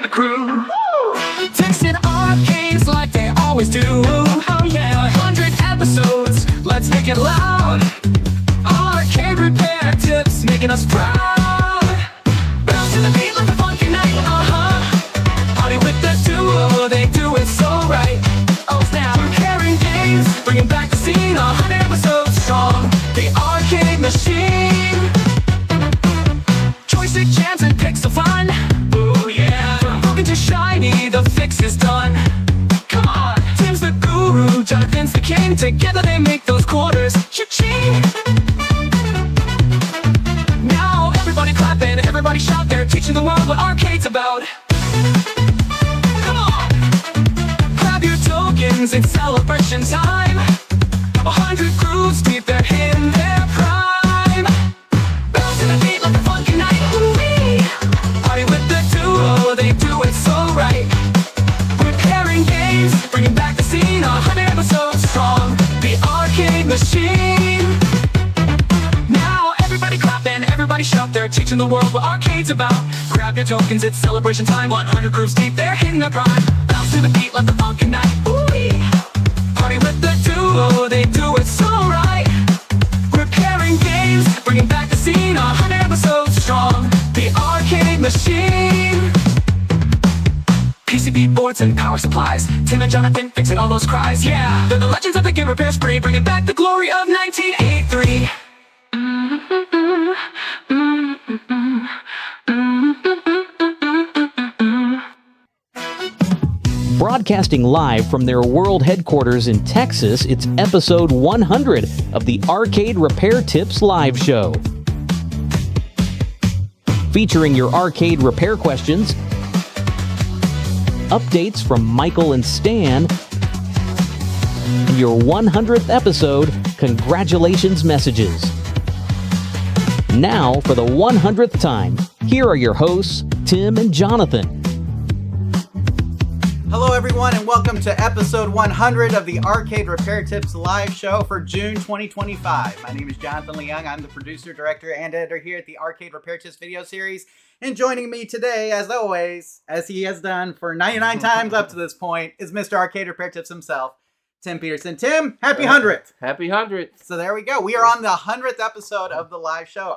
the crew. Texting arcades like they always do. Oh yeah, 100 episodes, let's make it loud. Arcade repair tips making us proud. Bounce to the beat like a funky night, Party with the duo, they do it so right. Oh snap, repairing games, bringing back the scene. 100 episodes strong, the arcade machine. Joystick jams and picks of fun. Ooh yeah, from broken to shiny, the fix is done. Come on, Tim's the guru, Jonathan's the king. Together they make those quarters cha-ching. Now everybody clapping, everybody shout, they're teaching the world what arcade's about. Come on, grab your tokens, it's celebration time. 100 crews deep, they're in their prime. Bounce to the beat like a funky night, ooh-wee. Party with the duo, they do it so right. Repairing games, bringing back the scene. 100 episodes strong, the arcade machine. Now everybody clap and everybody shout, they're teaching the world what arcade's about. Grab your tokens, it's celebration time. 100 grooves deep, they're hitting their prime. Bounce to the beat like a funky night, ooh-wee. Party with the duo, they do it so right. Repairing games, bringing back the scene. 100 episodes strong, the arcade machine. PCB boards and power supplies, Tim and Jonathan fixing all those cries. Yeah, they're the legends of the game repair spree, bringing back the glory of 1983. Broadcasting live from their world headquarters in Texas, it's episode 100 of the Arcade Repair Tips live show. Featuring your arcade repair questions, updates from Michael and Stan, and your 100th episode congratulations messages. Now, for the 100th time, here are your hosts, Tim and Jonathan. Hello everyone and welcome to episode 100 of the Arcade Repair Tips live show for June 2025. My name is Jonathan Leung. I'm the producer, director, and editor here at the Arcade Repair Tips video series. And joining me today, as always, as he has done for 99 times up to this point, is Mr. Arcade Repair Tips himself, Tim Peterson. Tim, happy 100th! Happy 100th! So there we go. We are on the 100th episode of the live show.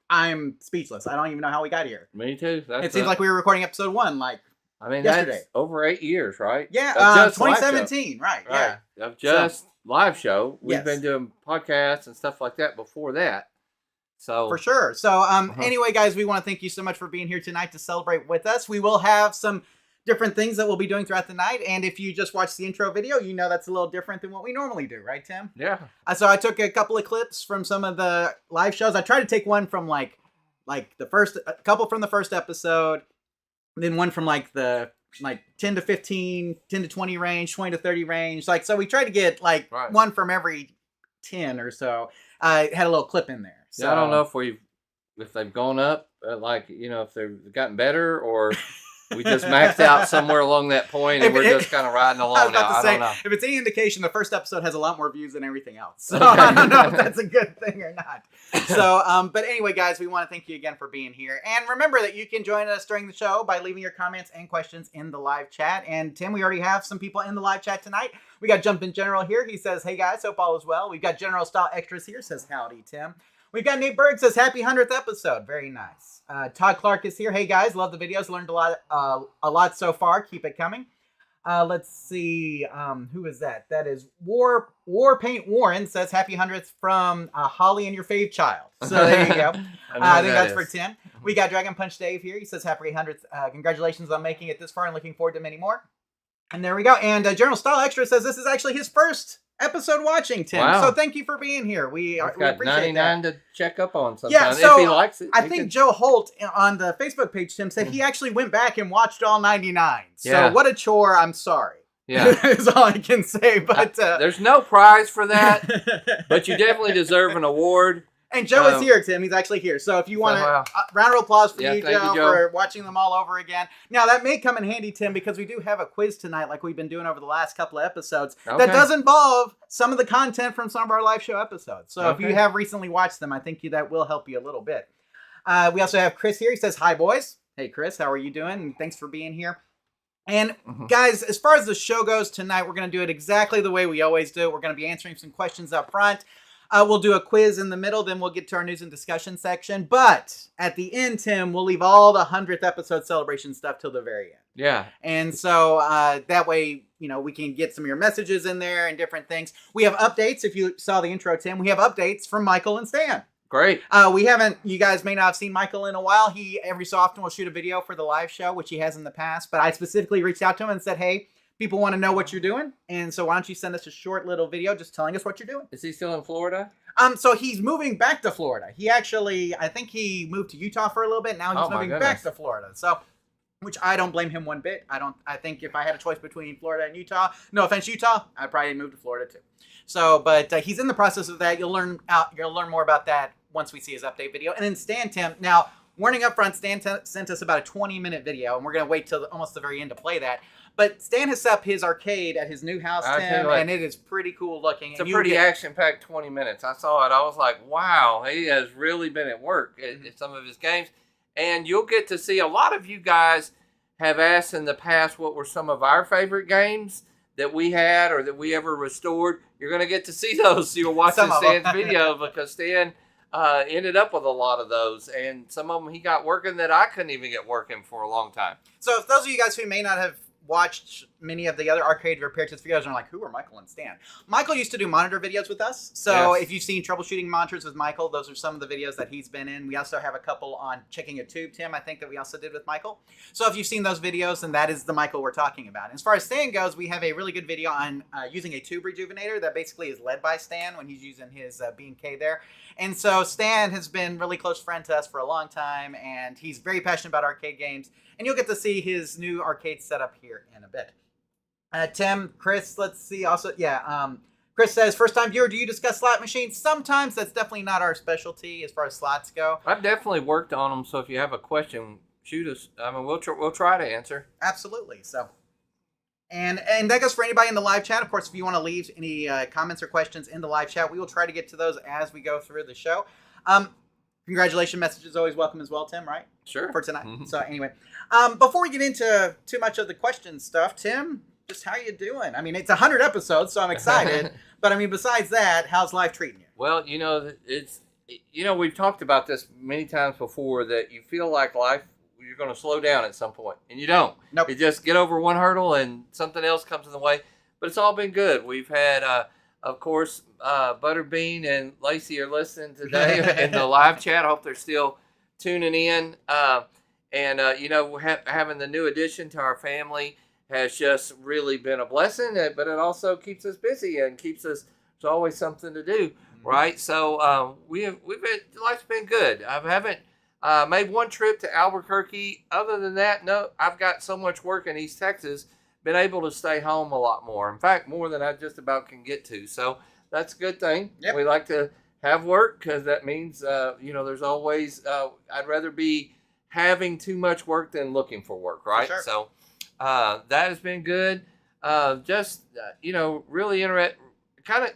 I'm speechless. I don't even know how we got here. Me too. It seems like we were recording episode 1 yesterday. That's over 8 years, right? Yeah, 2017, right, yeah. Of just live show. We've been doing podcasts and stuff like that before that. So for sure. So anyway, guys, we want to thank you so much for being here tonight to celebrate with us. We will have some different things that we'll be doing throughout the night. And if you just watched the intro video, you know that's a little different than what we normally do, right, Tim? Yeah. So I took a couple of clips from some of the live shows. I tried to take one from a couple from the first episode, then one from the 10 to 15, 10 to 20 range, 20 to 30 range. So we tried to get one from every 10 or so. I had a little clip in there. So yeah, I don't know if they've gone up, if they've gotten better or we just maxed out somewhere along that point and we're just kind of riding along now. I don't know. If it's any indication, the first episode has a lot more views than everything else. So I don't know if that's a good thing or not. So, but anyway, guys, we want to thank you again for being here. And remember that you can join us during the show by leaving your comments and questions in the live chat. And Tim, we already have some people in the live chat tonight. We got Jumpin' General here. He says, hey guys, hope all is well. We've got General Style Extras here. Says, howdy, Tim. We've got Nate Berg says, happy 100th episode. Very nice. Todd Clark is here. Hey guys, love the videos. Learned a lot so far. Keep it coming. Let's see. Who is that? That is War Paint Warren says, happy 100th from Holly and your fave child. So there you go. I think that's for Tim. We got Dragon Punch Dave here. He says, happy 100th. Congratulations on making it this far and looking forward to many more. And there we go. And General Style Extra says this is actually his first episode watching, Tim. Wow. So thank you for being here. We got appreciate 99 that. to check up on sometimes. Yeah, so if he likes it. I think Joe Holt on the Facebook page, Tim, said he actually went back and watched all 99. So what a chore. I'm sorry. Yeah. is all I can say. But there's no prize for that, but you definitely deserve an award. And Joe is here, Tim. He's actually here. So if you want a round of applause for you, Joe, for watching them all over again. Now, that may come in handy, Tim, because we do have a quiz tonight like we've been doing over the last couple of episodes that does involve some of the content from some of our live show episodes. So if you have recently watched them, I think that will help you a little bit. We also have Chris here. He says, hi, boys. Hey, Chris, how are you doing? And thanks for being here. And guys, as far as the show goes tonight, we're going to do it exactly the way we always do. We're going to be answering some questions up front. We'll do a quiz in the middle, then we'll get to our news and discussion section. But at the end, Tim, we'll leave all the 100th episode celebration stuff till the very end. Yeah. And so that way, you know, we can get some of your messages in there and different things. We have updates. If you saw the intro, Tim, we have updates from Michael and Stan. Great. We haven't, you guys may not have seen Michael in a while. He every so often will shoot a video for the live show, which he has in the past. But I specifically reached out to him and said, hey, people want to know what you're doing. And so why don't you send us a short little video just telling us what you're doing? Is he still in Florida? So he's moving back to Florida. He actually, I think he moved to Utah for a little bit. Now he's moving back to Florida. So, which I don't blame him one bit. I think if I had a choice between Florida and Utah, no offense, Utah, I'd probably move to Florida too. So, but he's in the process of that. You'll learn more about that once we see his update video. And then Stan, Tim, now warning up front, Stan sent us about a 20-minute video, and we're going to wait till almost the very end to play that. But Stan has set up his arcade at his new house, Tim, and it is pretty cool looking. It's a pretty action-packed 20 minutes. I saw it. I was like, wow, he has really been at work at some of his games. And you'll get to see, a lot of you guys have asked in the past what were some of our favorite games that we had or that we ever restored. You're going to get to see those. So you're watching Stan's video because Stan ended up with a lot of those. And some of them he got working that I couldn't even get working for a long time. So if those of you guys who may not have watched many of the other arcade repair tips videos and are like, who are Michael and Stan? Michael used to do monitor videos with us. So if you've seen troubleshooting monitors with Michael, those are some of the videos that he's been in. We also have a couple on checking a tube, Tim, I think that we also did with Michael. So if you've seen those videos, then that is the Michael we're talking about. As far as Stan goes, we have a really good video on using a tube rejuvenator that basically is led by Stan when he's using his B&K there. And so Stan has been a really close friend to us for a long time, and he's very passionate about arcade games. And you'll get to see his new arcade setup here in a bit. Tim, Chris, let's see. Also, Chris says, first time viewer, do you discuss slot machines? Sometimes. That's definitely not our specialty as far as slots go. I've definitely worked on them, so if you have a question, shoot us. I mean, we'll try to answer. Absolutely. So, and that goes for anybody in the live chat. Of course, if you want to leave any comments or questions in the live chat, we will try to get to those as we go through the show. Congratulations messages always welcome as well, Tim, right? Sure. For tonight. So anyway, before we get into too much of the question stuff, Tim, just how you doing? I mean, it's 100 episodes, so I'm excited. But I mean, besides that, how's life treating you? Well, we've talked about this many times before, that you feel like life, you're going to slow down at some point, and you don't. Nope. You just get over one hurdle and something else comes in the way. But it's all been good. We've had, of course, Butterbean and Lacey are listening today in the live chat. I hope they're still tuning in. Having the new addition to our family has just really been a blessing, but it also keeps us busy and keeps us, there's always something to do, right? So life's been good. I haven't made one trip to Albuquerque. Other than that, no, I've got so much work in East Texas, been able to stay home a lot more. In fact, more than I just about can get to. So that's a good thing. Yep. We like to have work because that means, there's always, I'd rather be having too much work than looking for work, right? For sure. So that has been good. Really interesting.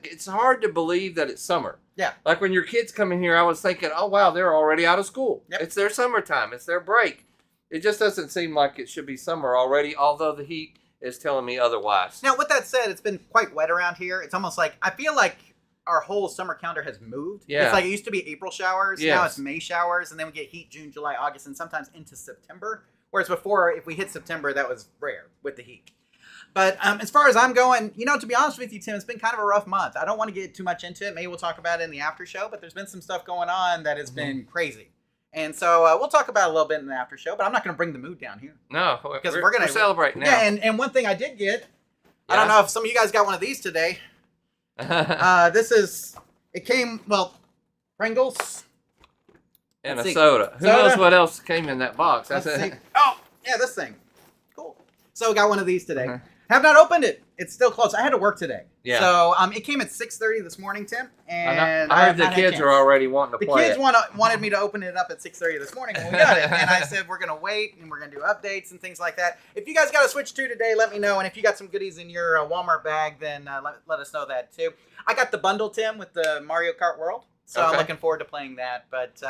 It's hard to believe that it's summer. Yeah. Like when your kids come in here, I was thinking, oh, wow, they're already out of school. Yep. It's their summertime. It's their break. It just doesn't seem like it should be summer already, although the heat is telling me otherwise. Now, with that said, it's been quite wet around here. It's almost like, I feel like our whole summer calendar has moved. Yeah. It's like it used to be April showers. Yes. Now it's May showers, and then we get heat June, July, August, and sometimes into September. Whereas before, if we hit September, that was rare with the heat. But as far as I'm going, to be honest with you, Tim, it's been kind of a rough month. I don't want to get too much into it. Maybe we'll talk about it in the after show, but there's been some stuff going on that has been crazy. And so we'll talk about it a little bit in the after show, but I'm not going to bring the mood down here. No, because we're going to celebrate now. Yeah, and one thing I did get, I don't know if some of you guys got one of these today. Pringles. And a soda. Who knows what else came in that box? Let's see. Oh, yeah, this thing. Cool. So got one of these today. Have not opened it. It's still closed. I had to work today. Yeah. So it came at 6:30 this morning, Tim. And I heard the kids are already wanting to play it. The kids wanted me to open it up at 6:30 this morning when we got it. And I said, we're going to wait and we're going to do updates and things like that. If you guys got a Switch 2 today, let me know. And if you got some goodies in your Walmart bag, then let us know that too. I got the bundle, Tim, with the Mario Kart World. So I'm looking forward to playing that. But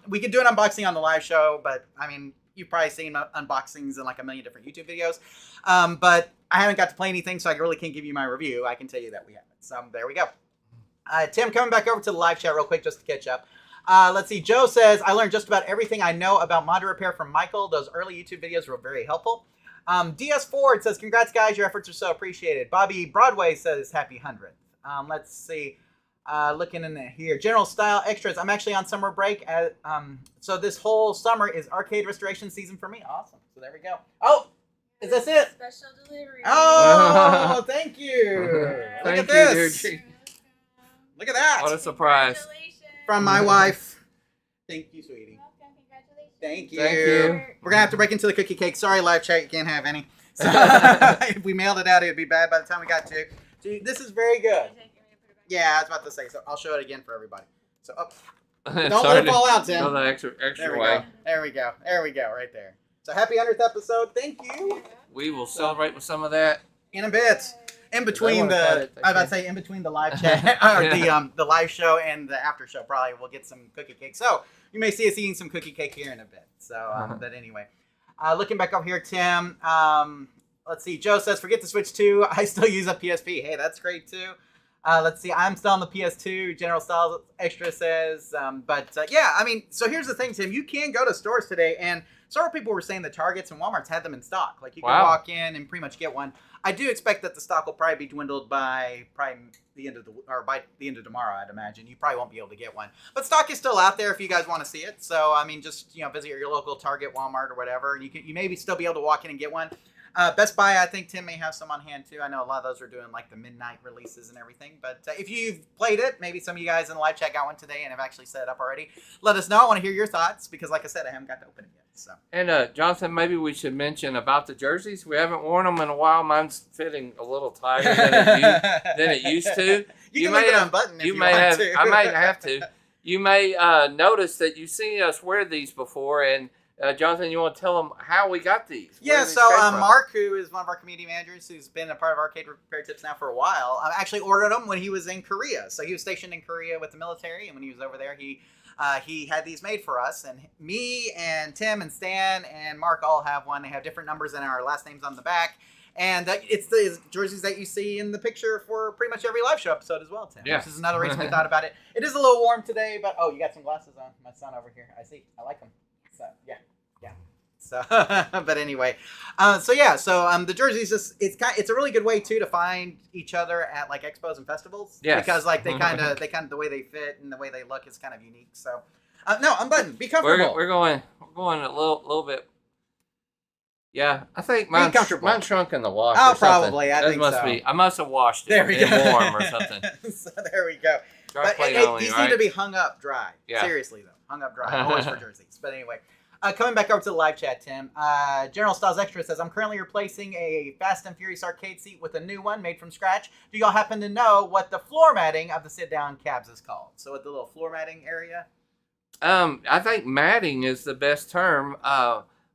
we could do an unboxing on the live show. But I mean, you've probably seen unboxings in like a million different YouTube videos. But I haven't got to play anything, so I really can't give you my review. I can tell you that we haven't. So there we go. Tim, coming back over to the live chat real quick just to catch up. Let's see. Joe says, I learned just about everything I know about module repair from Michael. Those early YouTube videos were very helpful. DS Ford says, congrats, guys. Your efforts are so appreciated. Bobby Broadway says, happy 100th. Let's see. Looking in here. General Style Extras. I'm actually on summer break. So this whole summer is arcade restoration season for me. Awesome. So there we go. Oh, is this it? Special delivery. Oh, thank you. Look at this. Look at that. What a surprise. From my wife. Thank you, sweetie. Welcome. Congratulations. Thank you. Thank you. We're going to have to break into the cookie cake. Sorry, live chat. You can't have any. So, if we mailed it out, it would be bad by the time we got to. See, this is very good. Yeah, I was about to say. So I'll show it again for everybody. So don't let it fall out, Tim. Go the extra There we way. go. There we go. There we go. Right there. So happy 100th episode. Thank you. We will celebrate with some of that. In a bit. In between They wanna cut the, it, they I was about to can. say, in between the live chat, or the live show and the after show, probably we'll get some cookie cake. So you may see us eating some cookie cake here in a bit. So, but anyway, looking back over here, Tim. Let's see. Joe says, forget the Switch 2. I still use a PSP. Hey, that's great too. Let's see. I'm still on the PS2. General Styles Extra says, yeah. I mean, so here's the thing, Tim. You can go to stores today, and several people were saying that Targets and Walmart's had them in stock. Like you can walk in and pretty much get one. I do expect that the stock will probably be dwindled by the end of by the end of tomorrow. I'd imagine you probably won't be able to get one, but stock is still out there if you guys want to see it. So I mean, just visit your local Target, Walmart, or whatever, and you maybe still be able to walk in and get one. Best Buy, I think Tim may have some on hand too. I know a lot of those are doing like the midnight releases and everything. But if you've played it, maybe some of you guys in the live chat got one today and have actually set it up already. Let us know. I want to hear your thoughts because, like I said, I haven't got to open it yet. So. And Jonathan, maybe we should mention about the jerseys. We haven't worn them in a while. Mine's fitting a little tighter than it used to. You can leave it unbuttoned if you may want have. to. I might have to. You may notice that you've seen us wear these before, and Jonathan, you want to tell them how we got these? Yeah, Where did so these come from? Mark, who is one of our community managers, who's been a part of Arcade Repair Tips now for a while, actually ordered them when he was in Korea. So he was stationed in Korea with the military, and when he was over there, he had these made for us. And me and Tim and Stan and Mark all have one. They have different numbers and our last names on the back. And it's the jerseys that you see in the picture for pretty much every live show episode as well, Tim. Yeah. Which is another reason we thought about it. It is a little warm today, but you got some glasses on. My son over here. I see. I like them. So, yeah. So, but anyway, the jerseys it's a really good way too to find each other at like expos and festivals. Yes. Because like they kind of the way they fit and the way they look is kind of unique. So, no, unbutton. Be comfortable. We're going a little bit. Yeah, I think mine shrunk in the wash. Oh, or something. probably. I That think must so. be. I must have washed it. There we go. Warm or something. So there we go. Dry But clean only, these right? need to be hung up dry. Yeah. Seriously though, hung up dry. Always for jerseys. But anyway. Coming back over to the live chat, Tim. General Styles Extra says, I'm currently replacing a Fast and Furious arcade seat with a new one made from scratch. Do y'all happen to know what the floor matting of the sit-down cabs is called? So what the little floor matting area? I think matting is the best term.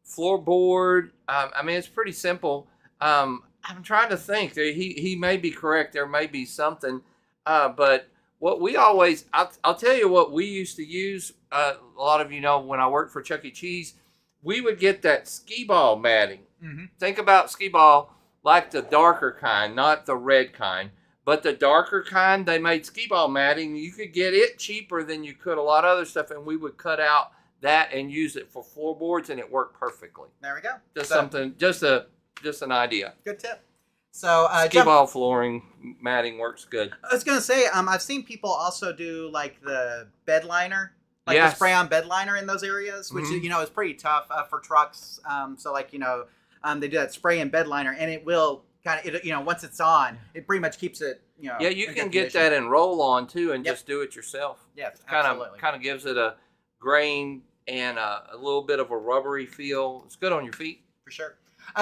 Floorboard. I mean, it's pretty simple. I'm trying to think. He may be correct. There may be something. But what we always, I'll tell you what we used to use. A lot of you know when I worked for Chuck E. Cheese, we would get that skee ball matting. Mm-hmm. Think about skee ball like the darker kind, not the red kind, but the darker kind. They made skee ball matting. You could get it cheaper than you could a lot of other stuff, and we would cut out that and use it for floorboards, and it worked perfectly. There we go. Just an idea. Good tip. So Skee ball flooring matting works good. I was gonna say, I've seen people also do like the bed liner, like Yes. the spray on bed liner in those areas, which is pretty tough for trucks. So like they do that spray and bed liner, and it will kind of once it's on, it pretty much keeps it. Yeah, you in can good get condition. that in roll on too, and Yep. just do it yourself. Yes, Kind absolutely. of gives it a grain and a little bit of a rubbery feel. It's good on your feet. For sure.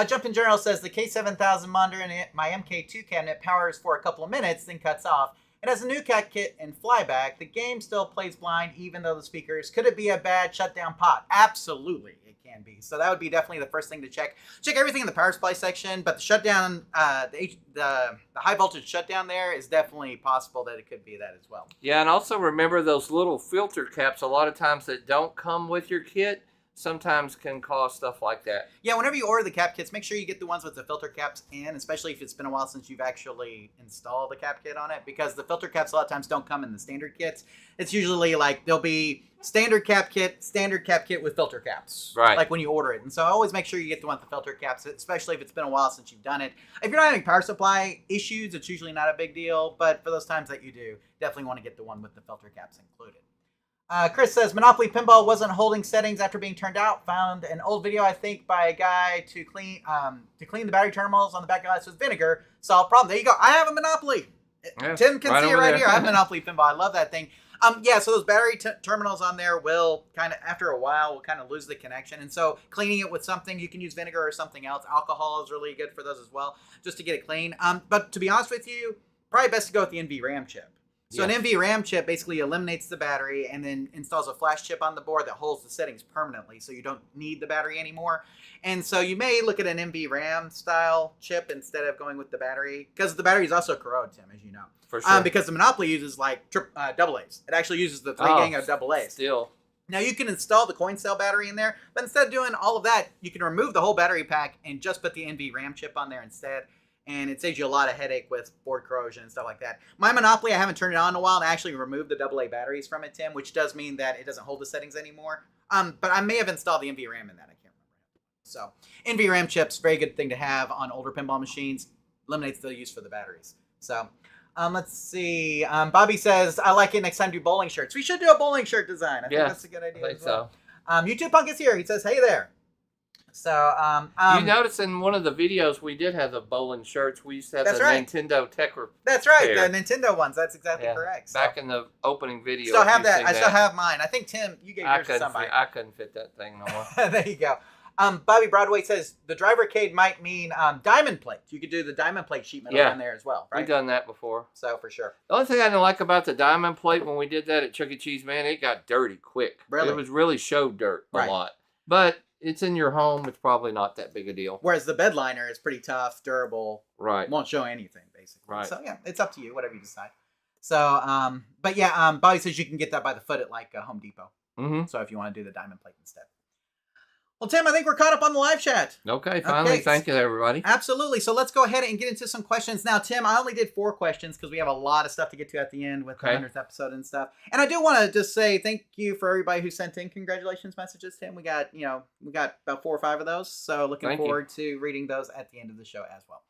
Jumpin' Journal says the K7000 monitor in my MK2 cabinet powers for a couple of minutes, then cuts off. It has a new cat kit and flyback. The game still plays blind, even though the speakers. Could it be a bad shutdown pot? Absolutely, it can be. So that would be definitely the first thing to check. Check everything in the power supply section, but the shutdown, the high voltage shutdown there is definitely possible that it could be that as well. Yeah, and also remember those little filter caps a lot of times that don't come with your kit. sometimes can cause stuff like that. Yeah, whenever you order the cap kits, make sure you get the ones with the filter caps in, especially if it's been a while since you've actually installed the cap kit on it, because the filter caps a lot of times don't come in the standard kits. It's usually like there'll be standard cap kit with filter caps, Right. like when you order it. And so always make sure you get the one with the filter caps, especially if it's been a while since you've done it. If you're not having power supply issues, it's usually not a big deal, but for those times that you do, definitely want to get the one with the filter caps included. Chris says, Monopoly Pinball wasn't holding settings after being turned out. Found an old video, I think, by a guy to clean the battery terminals on the back glass with vinegar. Solved problem. There you go. I have a Monopoly. Yeah, Tim can right see it over right there. here. I have Monopoly Pinball. I love that thing. Yeah, so those battery terminals on there will kind of, after a while, will kind of lose the connection. And so cleaning it with something, you can use vinegar or something else. Alcohol is really good for those as well, just to get it clean. But to be honest with you, probably best to go with the NVRAM chip. So Yes. an NVRAM chip basically eliminates the battery and then installs a flash chip on the board that holds the settings permanently, so you don't need the battery anymore. And so you may look at an NVRAM style chip instead of going with the battery, because the battery is also corrode, Tim, as you know. For sure. Because the Monopoly uses like double A's. It actually uses the 3 gang of double A's. Still. Now you can install the coin cell battery in there, but instead of doing all of that, you can remove the whole battery pack and just put the NVRAM chip on there instead. And it saves you a lot of headache with board corrosion and stuff like that. My Monopoly, I haven't turned it on in a while, and I actually removed the AA batteries from it, Tim, which does mean that it doesn't hold the settings anymore. But I may have installed the NVRAM in that. I can't remember. So NVRAM chips, very good thing to have on older pinball machines. Eliminates the use for the batteries. So let's see. Bobby says, I like it. Next time do bowling shirts. We should do a bowling shirt design. I think that's a good idea. I think as well. so. YouTube Punk is here. He says, hey there. So, you notice in one of the videos we did have the bowling shirts. We used to have That's the right. Nintendo Tech Repair. That's right, the Nintendo ones. That's exactly Yeah, correct. So, Back in the opening video. still if have you've that. seen I still have mine. I think Tim, you gave yours to somebody. I couldn't fit that thing no more. There you go. Bobby Broadway says the drivercade might mean diamond plate. You could do the diamond plate sheet metal on there as well, right? We've done that before. So for sure. The only thing I didn't like about the diamond plate when we did that at Chuck E. Cheese, man, it got dirty quick. Really? It was really show dirt a lot. But it's in your home. It's probably not that big a deal. Whereas the bed liner is pretty tough, durable. Right. Won't show anything, basically. Right. So yeah, it's up to you, whatever you decide. So, but yeah, Bobby says you can get that by the foot at like Home Depot. Mm-hmm. So if you want to do the diamond plate instead. Well, Tim, I think we're caught up on the live chat. Okay, finally. Okay. Thank you, everybody. Absolutely. So let's go ahead and get into some questions. Now, Tim, I only did 4 questions because we have a lot of stuff to get to at the end with the 100th episode and stuff. And I do want to just say thank you for everybody who sent in congratulations messages, Tim. We got about 4 or 5 of those. So looking forward to reading those at the end of the show as well.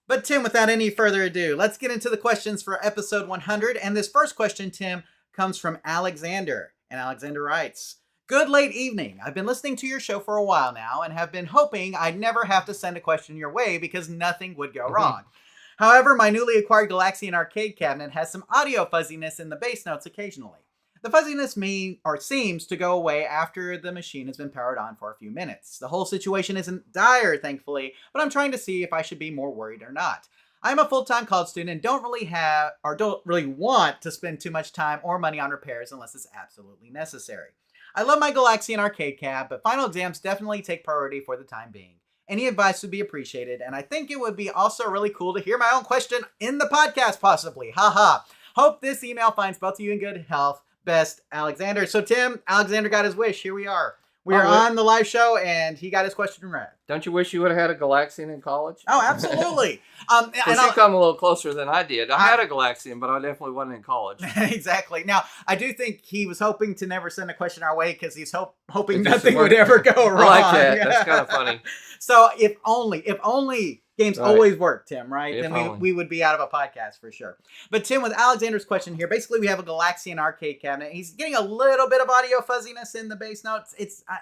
But Tim, without any further ado, let's get into the questions for episode 100. And this first question, Tim, comes from Alexander. And Alexander writes, good late evening. I've been listening to your show for a while now and have been hoping I'd never have to send a question your way because nothing would go wrong. However, my newly acquired Galaxian arcade cabinet has some audio fuzziness in the bass notes occasionally. The fuzziness seems to go away after the machine has been powered on for a few minutes. The whole situation isn't dire, thankfully, but I'm trying to see if I should be more worried or not. I'm a full-time college student and don't really want to spend too much time or money on repairs unless it's absolutely necessary. I love my Galaxian arcade cab, but final exams definitely take priority for the time being. Any advice would be appreciated, and I think it would be also really cool to hear my own question in the podcast, possibly. Haha. Hope this email finds both of you in good health. Best, Alexander. So, Tim, Alexander got his wish. Here we are. We are on the live show, and he got his question read. Don't you wish you would have had a Galaxian in college? Oh, absolutely. But you come a little closer than I did. I had a Galaxian, but I definitely wasn't in college. Exactly. Now, I do think he was hoping to never send a question our way because he's hoping nothing would ever go wrong. I like that. That's kind of funny. So if only games always work, Tim, right? Then we would be out of a podcast for sure. But Tim, with Alexander's question here, basically we have a Galaxian arcade cabinet. He's getting a little bit of audio fuzziness in the bass notes.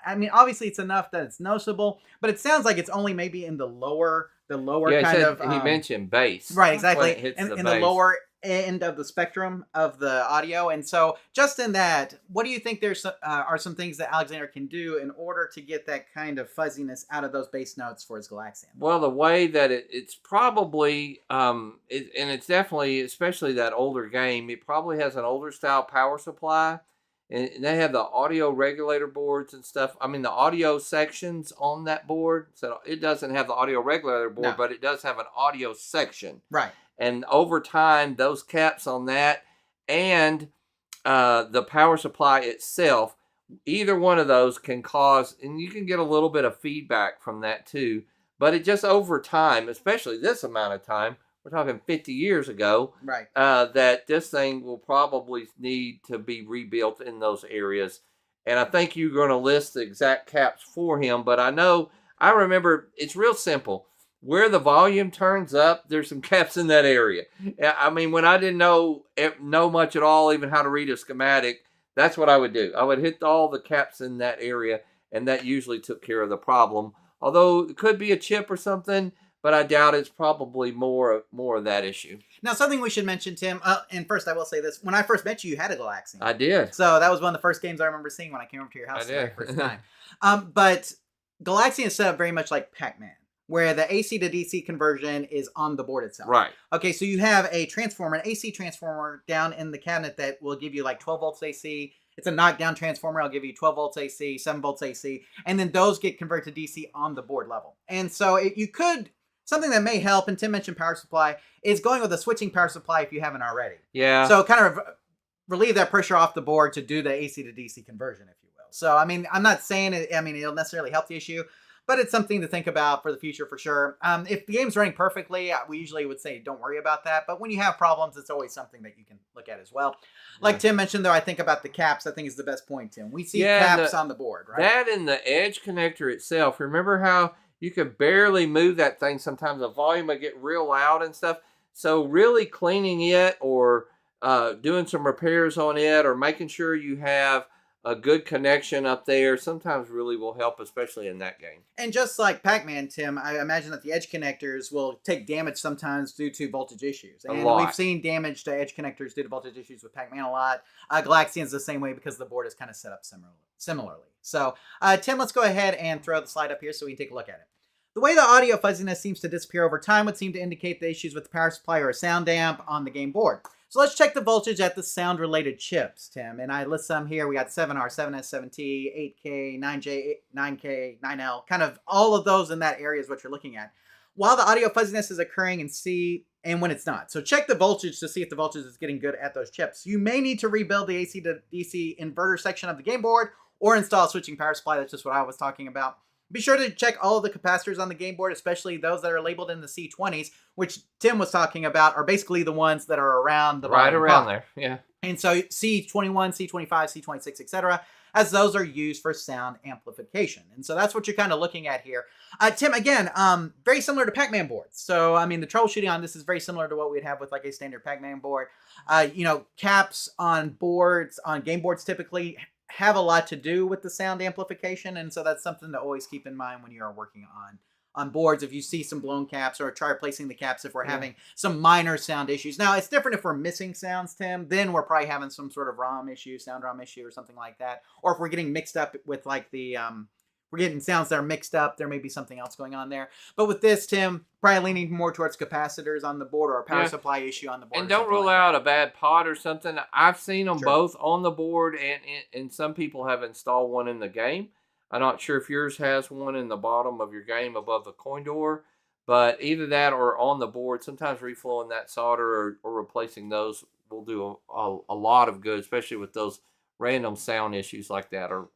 I mean, obviously it's enough that it's noticeable, but it sounds like it's only maybe in the lower kind of. He mentioned bass. Right, exactly. In the lower end of the spectrum of the audio. And so just in that, what do you think are some things that Alexander can do in order to get that kind of fuzziness out of those bass notes for his Galaxian? Well, the way that it's probably, and it's definitely, especially that older game, it probably has an older style power supply. And they have the audio regulator boards and stuff. I mean, the audio sections on that board. So it doesn't have the audio regulator board, but it does have an audio section. Right. And over time, those caps on that and the power supply itself either one of those can cause, and you can get a little bit of feedback from that too. But it just over time, especially this amount of time, we're talking 50 years ago, Right. That this thing will probably need to be rebuilt in those areas. And I think you're going to list the exact caps for him. But I remember it's real simple. Where the volume turns up, there's some caps in that area. I mean, when I didn't know much at all, even how to read a schematic, that's what I would do. I would hit all the caps in that area, and that usually took care of the problem. Although it could be a chip or something, but I doubt it's probably more of that issue. Now, something we should mention, Tim, and first I will say this. When I first met you had a Galaxian. I did. So that was one of the first games I remember seeing when I came over to your house the very first time. But Galaxian is set up very much like Pac-Man, where the AC to DC conversion is on the board itself. Right. Okay, so you have a transformer, an AC transformer down in the cabinet that will give you like 12 volts AC. It's a knockdown transformer. I'll give you 12 volts AC, 7 volts AC, and then those get converted to DC on the board level. And so you could, something that may help, and Tim mentioned power supply, is going with a switching power supply if you haven't already. Yeah. So kind of relieve that pressure off the board to do the AC to DC conversion, if you will. So, I mean, I'm not saying it'll necessarily help the issue, but it's something to think about for the future for sure. If the game's running perfectly, we usually would say don't worry about that. But when you have problems, it's always something that you can look at as well. Like Tim mentioned, though, I think about the caps. I think is the best point, Tim. We see caps on the board, right? That and the edge connector itself. Remember how you could barely move that thing sometimes? The volume would get real loud and stuff. So really cleaning it or doing some repairs on it or making sure you have a good connection up there sometimes really will help, especially in that game. And just like Pac-Man, Tim, I imagine that the edge connectors will take damage sometimes due to voltage issues. And we've seen damage to edge connectors due to voltage issues with Pac-Man a lot. Galaxian's the same way because the board is kind of set up similarly. So, Tim, let's go ahead and throw the slide up here so we can take a look at it. The way the audio fuzziness seems to disappear over time would seem to indicate the issues with the power supply or a sound damp on the game board. So let's check the voltage at the sound-related chips, Tim. And I list some here. We got 7R, 7S, 7T, 8K, 9J, 9K, 9L. Kind of all of those in that area is what you're looking at. While the audio fuzziness is occurring in C and when it's not. So check the voltage to see if the voltage is getting good at those chips. You may need to rebuild the AC to DC inverter section of the game board or install a switching power supply. That's just what I was talking about. Be sure to check all of the capacitors on the game board, especially those that are labeled in the C20s, which Tim was talking about are basically the ones that are around the right around pop. there. Yeah. And so C21, C25, C26, etc., as those are used for sound amplification. And so that's what you're kind of looking at here. Tim, again, very similar to Pac-Man boards. So, I mean, the troubleshooting on this is very similar to what we'd have with like a standard Pac-Man board. Caps on boards, on game boards typically have a lot to do with the sound amplification, and so that's something to always keep in mind when you are working on boards. If you see some blown caps, or try replacing the caps if we're having some minor sound issues. Now, it's different if we're missing sounds, Tim. Then we're probably having some sort of ROM issue, sound ROM issue, or something like that. Or if we're getting mixed up with like the we're getting sounds that are mixed up, there may be something else going on there. But with this, Tim, probably leaning more towards capacitors on the board or a power supply issue on the board. And don't rule out a bad pot or something. I've seen them both on the board, and some people have installed one in the game. I'm not sure if yours has one in the bottom of your game above the coin door, but either that or on the board, sometimes reflowing that solder or replacing those will do a lot of good, especially with those random sound issues like that, or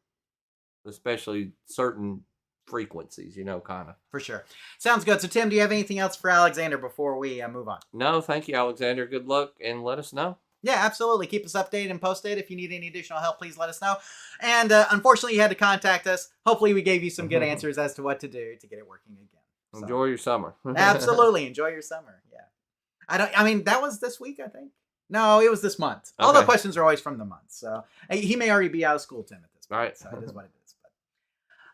especially certain frequencies, kind of. For sure. Sounds good. So, Tim, do you have anything else for Alexander before we move on? No, thank you, Alexander. Good luck, and let us know. Yeah, absolutely. Keep us updated and posted. If you need any additional help, please let us know. And unfortunately, you had to contact us. Hopefully, we gave you some good answers as to what to do to get it working again. So, enjoy your summer. Absolutely. Enjoy your summer. Yeah. That was this week, I think. No, it was this month. All the questions are always from the month. So, he may already be out of school, Tim, at this point. All right. So, it is what it is.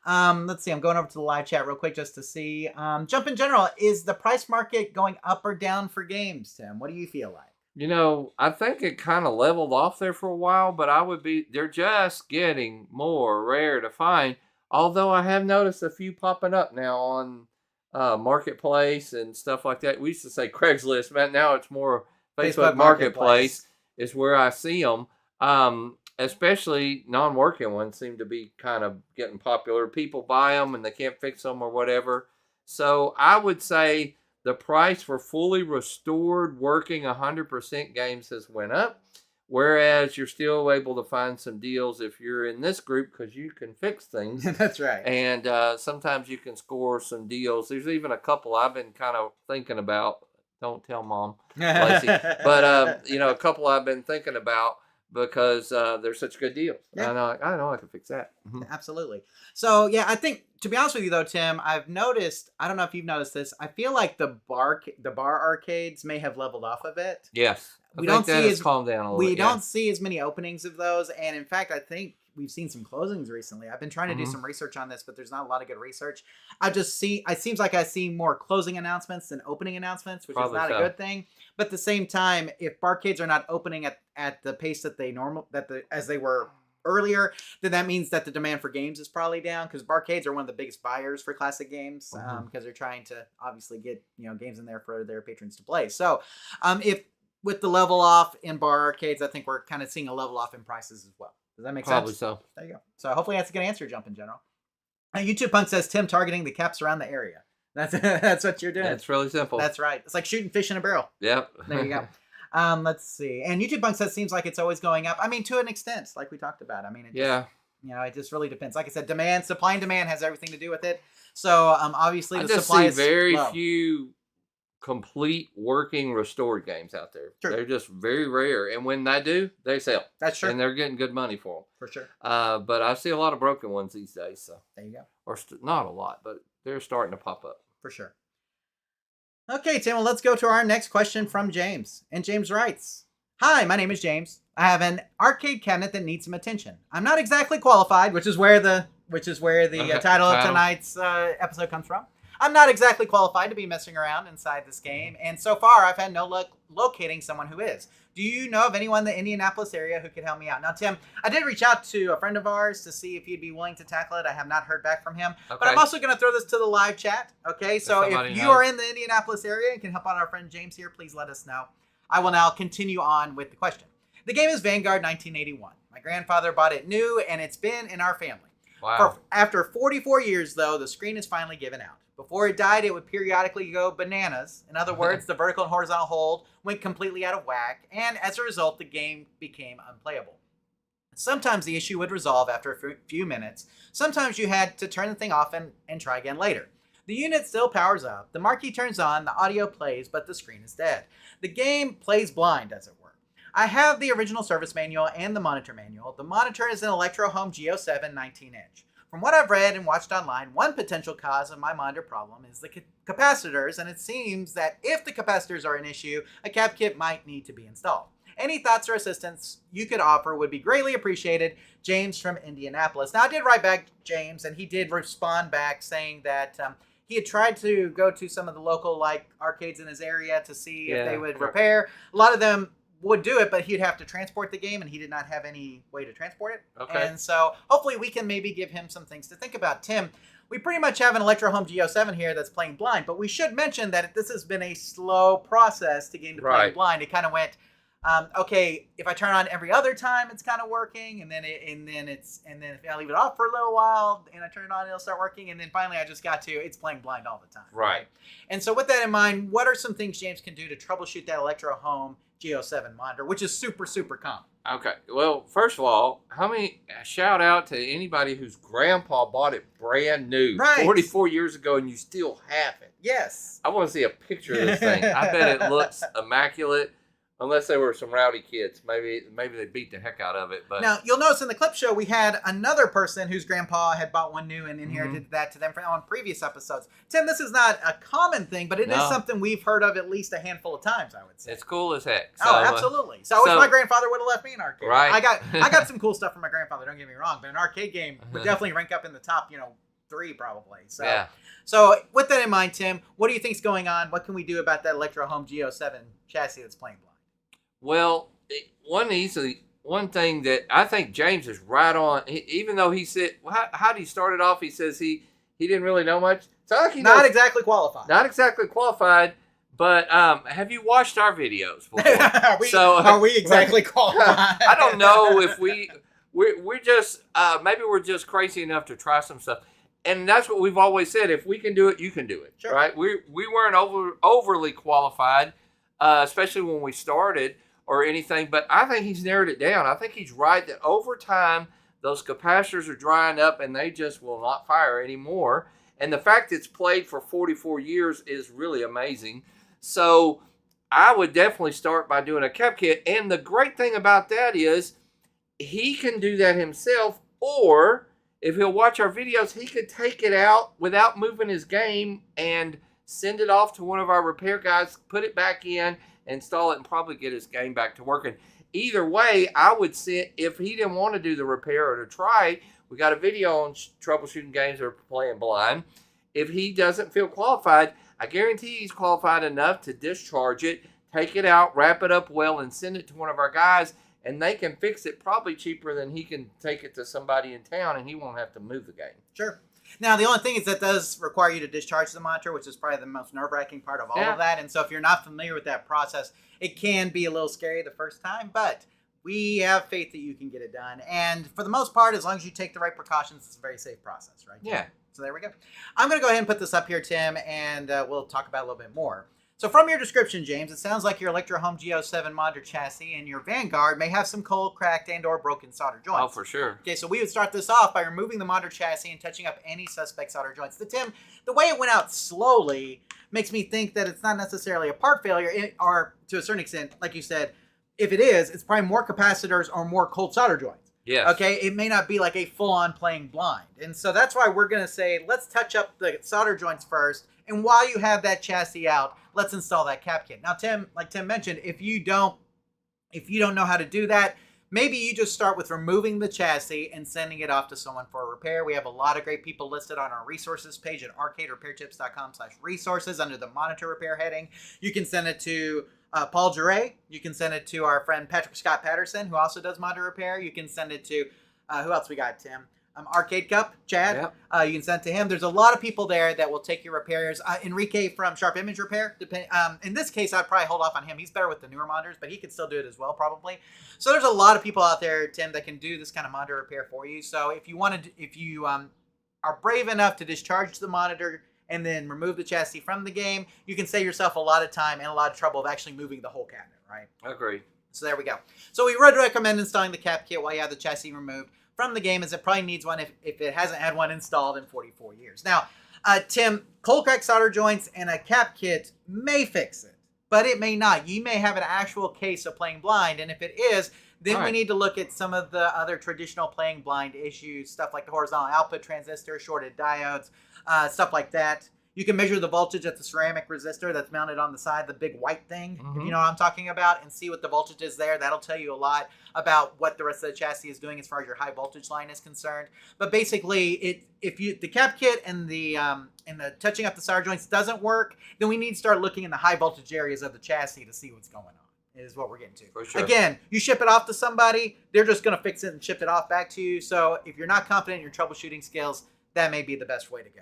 Let's see. I'm going over to the live chat real quick just to see. Jump in general. Is the price market going up or down for games, Tim? What do you feel like? I think it kind of leveled off there for a while, but they're just getting more rare to find. Although I have noticed a few popping up now on Marketplace and stuff like that. We used to say Craigslist, man. Now it's more Facebook Marketplace is where I see them. Especially non-working ones seem to be kind of getting popular. People buy them and they can't fix them or whatever. So I would say the price for fully restored working 100% games has went up. Whereas you're still able to find some deals if you're in this group because you can fix things. That's right. And sometimes you can score some deals. There's even a couple I've been kind of thinking about. Don't tell Mom, Lacey. But, a couple I've been thinking about because they're such good deals. Yeah. I know I can fix that. Absolutely. So, yeah, I think, to be honest with you, though, Tim, I've noticed, I don't know if you've noticed this, I feel like the bar arcades may have leveled off a bit. Yes. We don't see as calmed down a little bit. We don't see as many openings of those, and in fact, I think we've seen some closings recently. I've been trying to do some research on this, but there's not a lot of good research. It seems like I see more closing announcements than opening announcements, which is not a good thing. But at the same time, if barcades are not opening at the pace that as they were earlier, then that means that the demand for games is probably down, because barcades are one of the biggest buyers for classic games, because they're trying to obviously get games in there for their patrons to play. So, if with the level off in bar arcades, I think we're kind of seeing a level off in prices as well. Does that make sense? Probably so. There you go. So hopefully that's a good answer, Jump in General. YouTube Punk says, Tim targeting the caps around the area. That's what you're doing. That's really simple. That's right. It's like shooting fish in a barrel. Yep. There you go. Let's see. And YouTube Punk says, seems like it's always going up. I mean, to an extent, like we talked about. I mean, it just really depends. Like I said, supply and demand has everything to do with it. So obviously the supply is very low. few complete working restored games out there. True. They're just very rare, and when they do, they sell. That's true. And they're getting good money for them. For sure. But I see a lot of broken ones these days. So there you go. Or not a lot, but they're starting to pop up. For sure. Okay, Tim, well, let's go to our next question from James. And James writes, hi, my name is James. I have an arcade cabinet that needs some attention. I'm not exactly qualified, which is where the title of tonight's episode comes from. I'm not exactly qualified to be messing around inside this game, and so far I've had no luck locating someone who is. Do you know of anyone in the Indianapolis area who could help me out? Now, Tim, I did reach out to a friend of ours to see if he'd be willing to tackle it. I have not heard back from him, but I'm also going to throw this to the live chat. Okay, so if you are in the Indianapolis area and can help out our friend James here, please let us know. I will now continue on with the question. The game is Vanguard 1981. My grandfather bought it new, and it's been in our family. Wow. After 44 years, though, the screen is finally given out. Before it died, it would periodically go bananas. In other words, the vertical and horizontal hold went completely out of whack, and as a result, the game became unplayable. Sometimes the issue would resolve after a few minutes. Sometimes you had to turn the thing off and try again later. The unit still powers up, the marquee turns on, the audio plays, but the screen is dead. The game plays blind, as it were. I have the original service manual and the monitor manual. The monitor is an Electro Home Geo7 19-inch. From what I've read and watched online, one potential cause of my monitor problem is the capacitors, and it seems that if the capacitors are an issue, a cap kit might need to be installed. Any thoughts or assistance you could offer would be greatly appreciated. James from Indianapolis. Now, I did write back James, and he did respond back saying that he had tried to go to some of the local arcades in his area to see if they would repair. A lot of them would do it, but he'd have to transport the game, and he did not have any way to transport it. Okay. And so hopefully we can maybe give him some things to think about. Tim, we pretty much have an Electro Home Geo7 here that's playing blind, but we should mention that this has been a slow process to get into playing blind. It kind of went, okay, if I turn on every other time, it's kind of working, and then if I leave it off for a little while and I turn it on, it'll start working, and then finally I just got to it's playing blind all the time. Right. And so with that in mind, what are some things James can do to troubleshoot that Electro Home Geo7 monitor, which is super, super common? Okay. Well, first of all, shout out to anybody whose grandpa bought it brand new 44 years ago and you still have it. Yes. I want to see a picture of this thing. I bet it looks immaculate. Unless they were some rowdy kids. Maybe they beat the heck out of it. But now, you'll notice in the clip show, we had another person whose grandpa had bought one new and inherited that to them on previous episodes. Tim, this is not a common thing, but it is something we've heard of at least a handful of times, I would say. It's cool as heck. So, absolutely. So I wish my grandfather would have left me an arcade. Right. I got some cool stuff from my grandfather, don't get me wrong, but an arcade game would definitely rank up in the top, 3 probably. So, yeah. So with that in mind, Tim, what do you think's going on? What can we do about that Electro Home Geo7 chassis that's playing blind? Well, one thing that I think James is right on, even though he said, how did he start it off? He says he didn't really know much. So like he not exactly qualified. Not exactly qualified, but have you watched our videos before? Are we exactly qualified? I don't know if we're just, maybe we're just crazy enough to try some stuff. And that's what we've always said. If we can do it, you can do it. Sure. Right? We weren't overly qualified, especially when we started. or anything, but I think he's narrowed it down. I think he's right that over time, those capacitors are drying up and they just will not fire anymore. And the fact it's played for 44 years is really amazing. So I would definitely start by doing a cap kit. And the great thing about that is he can do that himself, or if he'll watch our videos, he could take it out without moving his game and send it off to one of our repair guys, put it back in, install it, and probably get his game back to working. Either way, I would say if he didn't want to do the repair or to try it, we got a video on troubleshooting games that are playing blind. If he doesn't feel qualified, I guarantee he's qualified enough to discharge it, take it out, wrap it up well, and send it to one of our guys, and they can fix it probably cheaper than he can take it to somebody in town, and he won't have to move the game. Sure. Now, the only thing is that does require you to discharge the monitor, which is probably the most nerve-wracking part of all of that. And so if you're not familiar with that process, it can be a little scary the first time, but we have faith that you can get it done. And for the most part, as long as you take the right precautions, it's a very safe process, right? Yeah. So there we go. I'm going to go ahead and put this up here, Tim, and we'll talk about it a little bit more. So from your description, James, it sounds like your Electro Home G07 monitor chassis and your Vanguard may have some cold, cracked, and or broken solder joints. Oh, for sure. Okay, so we would start this off by removing the monitor chassis and touching up any suspect solder joints. Tim, the way it went out slowly makes me think that it's not necessarily a part failure, or to a certain extent, like you said, if it is, it's probably more capacitors or more cold solder joints. Yes. Okay, it may not be like a full-on playing blind. And so that's why we're going to say, let's touch up the solder joints first. And while you have that chassis out, let's install that cap kit. Now, Tim, like Tim mentioned, if you don't know how to do that, maybe you just start with removing the chassis and sending it off to someone for a repair. We have a lot of great people listed on our resources page at arcaderepairtips.com/resources under the monitor repair heading. You can send it to Paul Jure. You can send it to our friend Patrick Scott Patterson, who also does monitor repair. You can send it to, who else we got, Tim? Arcade Cup, Chad. Yep. You can send it to him. There's a lot of people there that will take your repairs. Enrique from Sharp Image Repair. In this case, I'd probably hold off on him. He's better with the newer monitors, but he could still do it as well, probably. So there's a lot of people out there, Tim, that can do this kind of monitor repair for you. So if you are brave enough to discharge the monitor and then remove the chassis from the game, you can save yourself a lot of time and a lot of trouble of actually moving the whole cabinet, right? Agreed. So there we go. So we would recommend installing the cap kit while you have the chassis removed from the game, as it probably needs one if it hasn't had one installed in 44 years. Now, Tim, cold crack solder joints and a cap kit may fix it, but it may not. You may have an actual case of playing blind, and if it is, then we need to look at some of the other traditional playing blind issues, stuff like the horizontal output transistor, shorted diodes, stuff like that. You can measure the voltage at the ceramic resistor that's mounted on the side, the big white thing, if you know what I'm talking about, and see what the voltage is there. That'll tell you a lot about what the rest of the chassis is doing as far as your high voltage line is concerned. But basically, if the cap kit and the touching up the solder joints doesn't work, then we need to start looking in the high voltage areas of the chassis to see what's going on. Is what we're getting to. For sure. Again, you ship it off to somebody, they're just going to fix it and ship it off back to you. So if you're not confident in your troubleshooting skills, that may be the best way to go.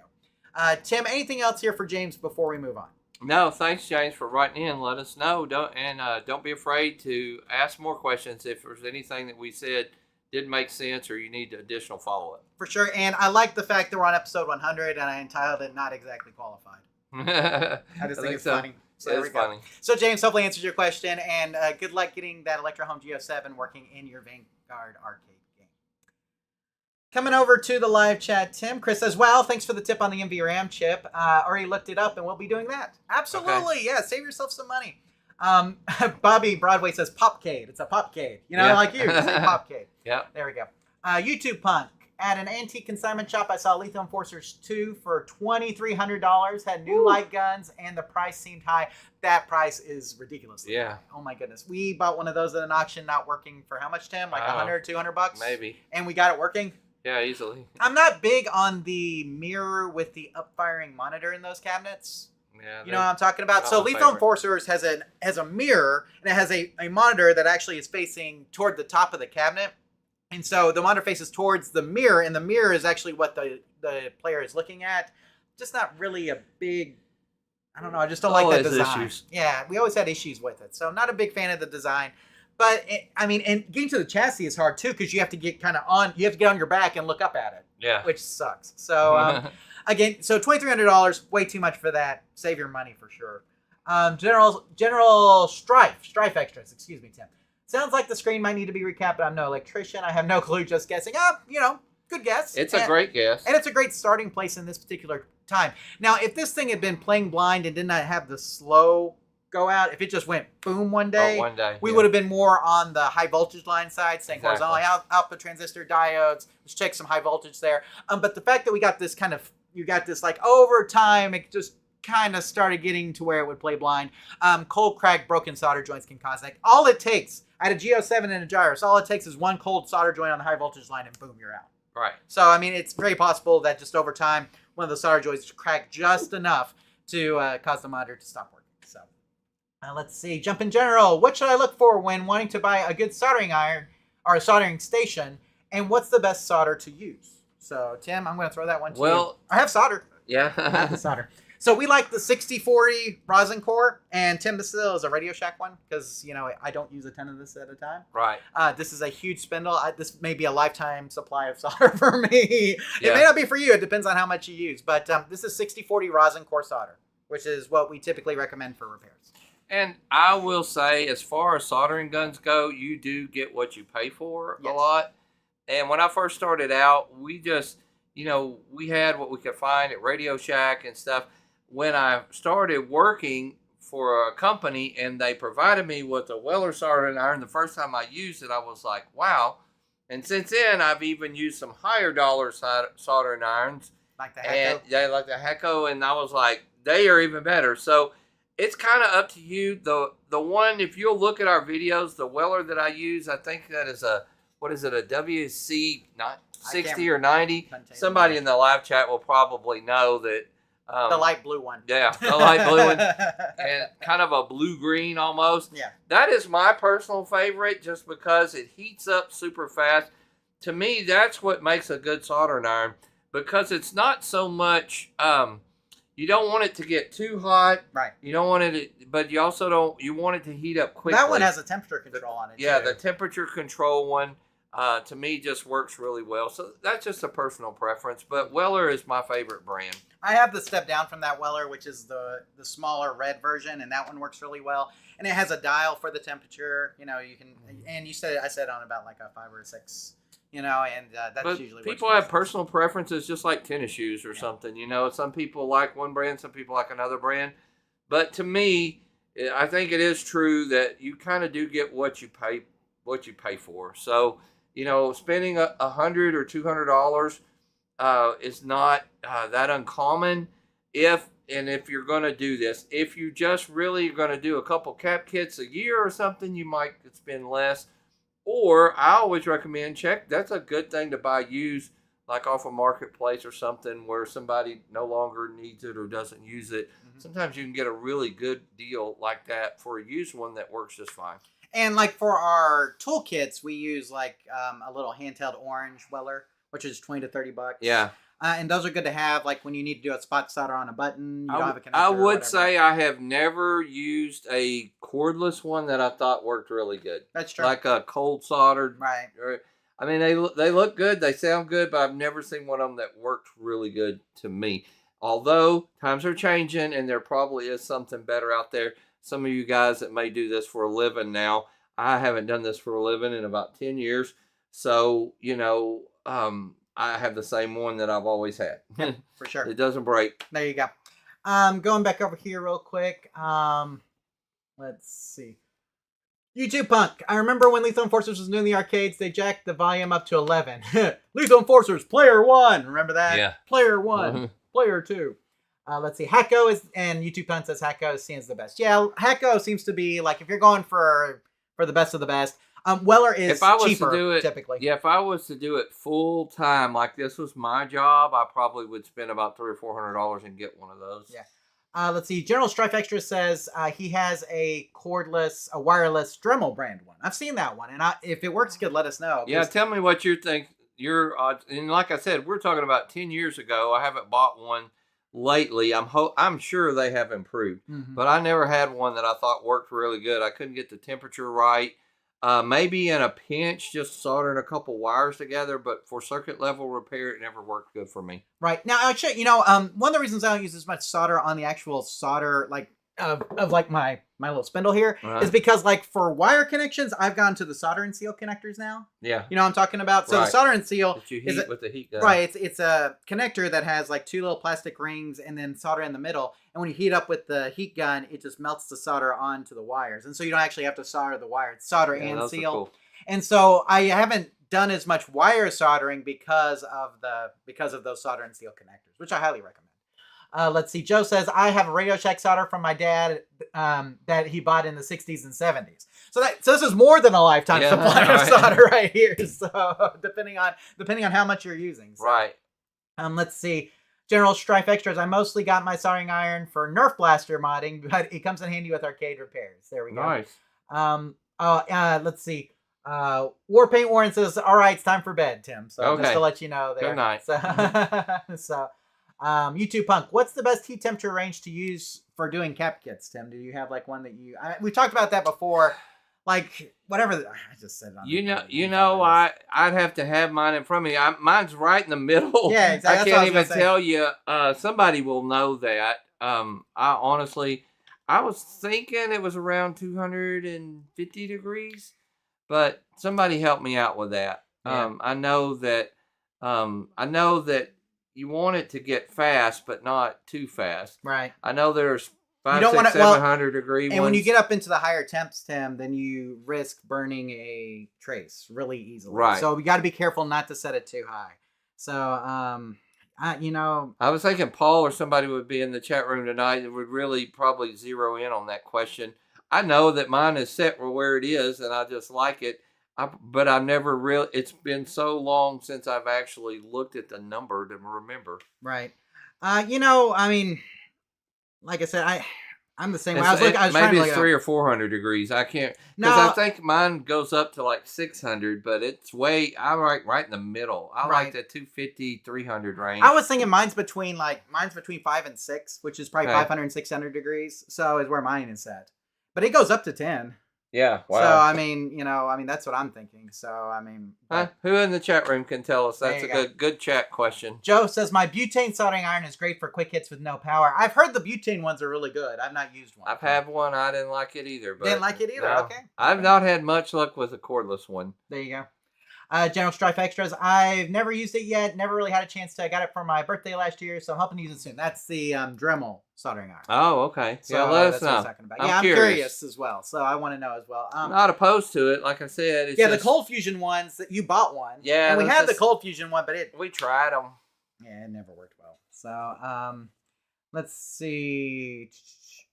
Tim, anything else here for James before we move on? No, thanks, James, for writing in. Let us know. Don't be afraid to ask more questions if there's anything that we said didn't make sense or you need additional follow-up. For sure. And I like the fact that we're on episode 100 and I entitled it Not Exactly Qualified. I just think it's funny. So there we go. Funny. So James, hopefully answers your question, and good luck getting that Electro Home G07 working in your Vanguard arcade game. Coming over to the live chat, Tim. Chris says, wow, thanks for the tip on the NVRAM chip. Already looked it up, and we'll be doing that. Absolutely, okay. Yeah, save yourself some money. Bobby Broadway says, Popcade. It's a Popcade. You know, yeah. Like you, say Popcade. Yeah. There we go. YouTube Punk. At an antique consignment shop, I saw Lethal Enforcers 2 for $2,300. Had new light guns, and the price seemed high. That price is ridiculous. Yeah. Oh my goodness. We bought one of those at an auction, not working for how much, Tim? Like $100, $200? Maybe. And we got it working? Yeah, easily. I'm not big on the mirror with the up-firing monitor in those cabinets. Yeah, you know what I'm talking about? So Lethal Enforcers has a mirror, and it has a monitor that actually is facing toward the top of the cabinet. And so the monitor faces towards the mirror, and the mirror is actually what the player is looking at. Just not really a big, I don't know, I just don't like that design. Issues. Yeah, we always had issues with it. So not a big fan of the design. But, and getting to the chassis is hard, too, because you have to get you have to get on your back and look up at it. Yeah. Which sucks. So, again, so $2,300, way too much for that. Save your money for sure. General Strife Extras. Excuse me, Tim. Sounds like the screen might need to be recapped, but I'm no electrician. I have no clue, just guessing. Good guess. It's a great guess. And it's a great starting place in this particular time. Now, if this thing had been playing blind and did not have the slow go out, if it just went boom one day, we would have been more on the high voltage line side, saying horizontally output transistor diodes. Let's check some high voltage there. But the fact that we got this like over time, it just kind of started getting to where it would play blind. Cold cracked broken solder joints can cause that. All it takes, I had a G07 and a Gyros, all it takes is one cold solder joint on the high voltage line and boom, you're out. Right. So, I mean, it's very possible that just over time, one of the solder joints cracked just enough to cause the monitor to stop working. So, let's see. Jump in general. What should I look for when wanting to buy a good soldering iron or a soldering station? And what's the best solder to use? So, Tim, I'm going to throw that one to you. I have solder. Yeah. I have the solder. So we like the 6040 rosin core, and Tim, this is a Radio Shack one because I don't use a ton of this at a time. Right. This is a huge spindle. This may be a lifetime supply of solder for me. Yeah. It may not be for you. It depends on how much you use. But this is 6040 rosin core solder, which is what we typically recommend for repairs. And I will say, as far as soldering guns go, you do get what you pay for a lot. And when I first started out, we just, we had what we could find at Radio Shack and stuff. When I started working for a company and they provided me with a Weller soldering iron, the first time I used it, I was like, wow. And since then, I've even used some higher dollar soldering irons. Like the Hecko? Like the Hecko, and I was like, they are even better. So it's kind of up to you. The one, if you'll look at our videos, the Weller that I use, I think that is a WC, not 60 or 90. Somebody in the live chat will probably know that. The light blue one. Yeah, the light blue one. And kind of a blue-green almost. Yeah. That is my personal favorite just because it heats up super fast. To me, that's what makes a good soldering iron because it's not so much, you don't want it to get too hot. Right. You don't want it, but you also you want it to heat up quickly. That one has a temperature control on it, Yeah, too. the temperature control one. To me, just works really well. So that's just a personal preference. But Weller is my favorite brand. I have the step down from that Weller, which is the smaller red version, and that one works really well. And it has a dial for the temperature. You can, and I said on about like a 5 or a 6. And that's but usually. People have personal preferences, just like tennis shoes or something. Some people like one brand, some people like another brand. But to me, I think it is true that you kind of do get what you pay for. So. Spending $100 or $200 is not that uncommon. If you're going to do this, if you just really are going to do a couple cap kits a year or something, you might spend less. Or I always recommend that's a good thing to buy used, like off a marketplace or something where somebody no longer needs it or doesn't use it. Mm-hmm. Sometimes you can get a really good deal like that for a used one that works just fine. And like for our toolkits, we use like a little handheld orange Weller, which is $20 to $30. Yeah. And those are good to have, like when you need to do a spot solder on a button. You don't have a connector. I would say I have never used a cordless one that I thought worked really good. That's true. Like a cold soldered. Right. I mean, they look good, they sound good, but I've never seen one of them that worked really good to me. Although times are changing, and there probably is something better out there. Some of you guys that may do this for a living now, I haven't done this for a living in about 10 years. So, I have the same one that I've always had. Yeah, for sure. It doesn't break. There you go. Going back over here real quick. Let's see. YouTube Punk. I remember when Lethal Enforcers was new in the arcades, they jacked the volume up to 11. Lethal Enforcers, player 1. Remember that? Yeah. Player 1. Mm-hmm. Player 2. Let's see. Hacko and YouTube Punk says Hacko is seen as the best. Yeah, Hacko seems to be like if you're going for the best of the best. Weller is cheaper, typically. Yeah, if I was to do it full time, like this was my job, I probably would spend about $300 or $400 and get one of those. Yeah. Let's see. General Strife Extra says he has a wireless Dremel brand one. I've seen that one, and if it works good, let us know. Yeah, tell me what you think. And like I said, we're talking about 10 years ago. I haven't bought one lately. I'm sure they have improved, but I never had one that I thought worked really good. I couldn't get the temperature right. Maybe in a pinch, just soldering a couple wires together, but for circuit level repair, it never worked good for me. Right. Now, actually, one of the reasons I don't use as much solder on the actual solder, like of like my little spindle here is because like for wire connections, I've gone to the solder and seal connectors now. Yeah. You know what I'm talking about? So the solder and seal that you heat with the heat gun. Right, it's a connector that has like 2 little plastic rings and then solder in the middle. And when you heat up with the heat gun, it just melts the solder onto the wires. And so you don't actually have to solder the wire. It's solder and seal. Cool. And so I haven't done as much wire soldering because of those solder and seal connectors, which I highly recommend. Let's see. Joe says, I have a Radio Shack solder from my dad that he bought in the 60s and 70s. So this is more than a lifetime supply of solder right here. So depending on how much you're using. So. Right. Let's see. General Strife Extras. I mostly got my soldering iron for Nerf Blaster modding, but it comes in handy with arcade repairs. There we go. Nice. Let's see. Warpaint Warren says, all right, it's time for bed, Tim. So just to let you know there. Good night. So YouTube Punk, what's the best heat temperature range to use for doing cap kits, Tim? Do you have like one that we talked about that before, like whatever. I just said it on I'd have to have mine in front of me. Mine's right in the middle. Yeah, exactly. I can't even tell you. Somebody will know that. I was thinking it was around 250 degrees, but somebody helped me out with that. Yeah. I know that you want it to get fast, but not too fast. Right. I know there's 700 degree ones. And when you get up into the higher temps, Tim, then you risk burning a trace really easily. Right. So you got to be careful not to set it too high. So, I was thinking Paul or somebody would be in the chat room tonight that would really probably zero in on that question. I know that mine is set where it is, and I just like it. But I've never really, it's been so long since I've actually looked at the number to remember. Right. Like I said, I'm the same way. Maybe it's 300 or 400 degrees. I can't, because I think mine goes up to like 600, but it's I'm right in the middle. I like the 250, 300 range. I was thinking mine's between 5 and 6, which is probably 500 and 600 degrees. So is where mine is set. But it goes up to 10. Yeah, wow. So, that's what I'm thinking. So, who in the chat room can tell us? That's a good chat question. Joe says, my butane soldering iron is great for quick hits with no power. I've heard the butane ones are really good. I've not used one. I've had one. I didn't like it either. But didn't like it either? No, okay. I've not had much luck with a cordless one. There you go. General Strife Extras. I've never used it yet. Never really had a chance to. I got it for my birthday last year, so I'm hoping to use it soon. That's the Dremel soldering iron. Oh, okay. So, yeah, let us that's what I know. was talking about. I'm curious as well, so I want to know as well. I'm not opposed to it. Like I said, the Cold Fusion ones that you bought one. Yeah, and we had the Cold Fusion one, but we tried them. Yeah, it never worked well. So let's see.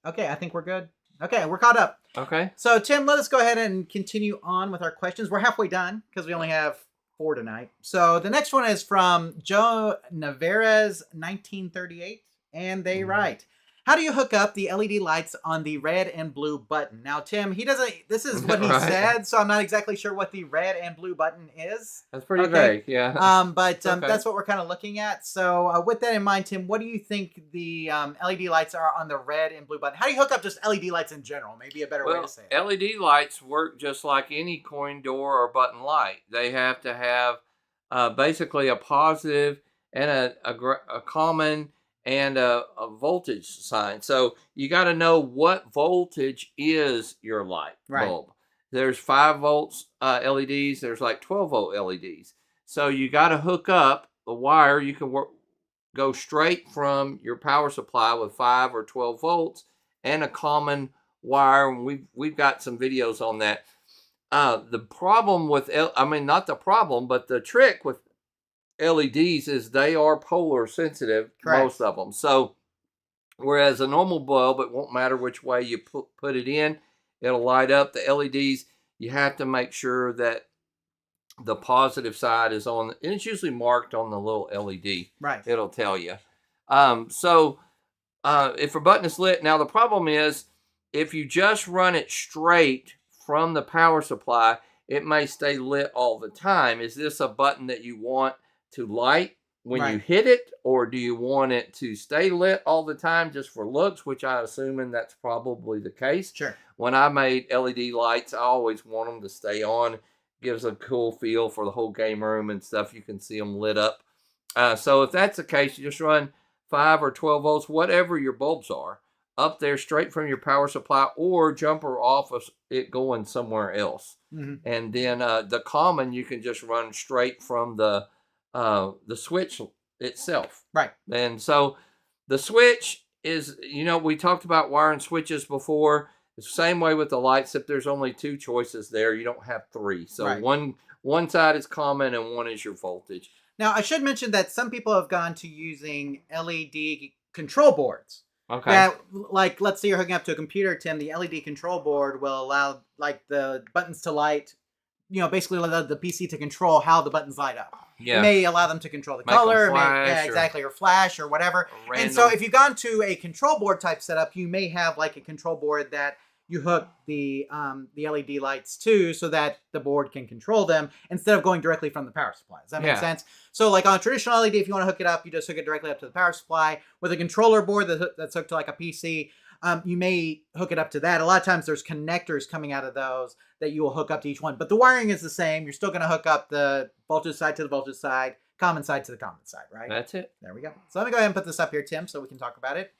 Okay, I think we're good. Okay, we're caught up. Okay. So, Tim, let us go ahead and continue on with our questions. We're halfway done because we only have 4 tonight. So, the next one is from Joe Navarez, 1938, and they write, how do you hook up the LED lights on the red and blue button? Now, Tim, this is what he said, so I'm not exactly sure what the red and blue button is. That's pretty vague, yeah. But that's what we're kind of looking at. So with that in mind, Tim, what do you think the LED lights are on the red and blue button? How do you hook up just LED lights in general? Maybe a better way to say it. LED lights work just like any coin door or button light. They have to have basically a positive and a common and a voltage sign. So you got to know what voltage is your light bulb. There's 5 volts LEDs. There's like 12 volt LEDs. So you got to hook up the wire. You can go straight from your power supply with 5 or 12 volts and a common wire. And we've got some videos on that. The problem with, not the problem, but the trick with LEDs is they are polar sensitive, most of them. So whereas a normal bulb, it won't matter which way you put it in, it'll light up. The LEDs, you have to make sure that the positive side is on, and it's usually marked on the little LED. Right. It'll tell you. So if a button is lit, now the problem is if you just run it straight from the power supply, it may stay lit all the time. Is this a button that you want to light when you hit it, or do you want it to stay lit all the time just for looks, which I'm assuming that's probably the case. Sure. When I made LED lights, I always want them to stay on. Gives a cool feel for the whole game room and stuff. You can see them lit up. So if that's the case, you just run 5 or 12 volts, whatever your bulbs are. up there straight from your power supply or jumper off of it going somewhere else. Mm-hmm. And then the common you can just run straight from the switch itself. Right. And so the switch is, we talked about wiring switches before. It's the same way with the lights, except there's only 2 choices there. You don't have 3. So right. one side is common and one is your voltage. Now, I should mention that some people have gone to using LED control boards. Okay. That, like, let's say you're hooking up to a computer, Tim, the LED control board will allow, like, the buttons to light, basically allow the PC to control how the buttons light up. Yeah. It may allow them to control the Make color, them flash or flash or whatever. And so if you've gone to a control board type setup, you may have like a control board that you hook the LED lights to so that the board can control them instead of going directly from the power supply. Does that make sense? So like on a traditional LED, if you want to hook it up, you just hook it directly up to the power supply. With a controller board that's hooked to like a PC, you may hook it up to that. A lot of times there's connectors coming out of those that you will hook up to each one. But the wiring is the same. You're still going to hook up the voltage side to the voltage side, common side to the common side, right? That's it. There we go. So let me go ahead and put this up here, Tim, so we can talk about it.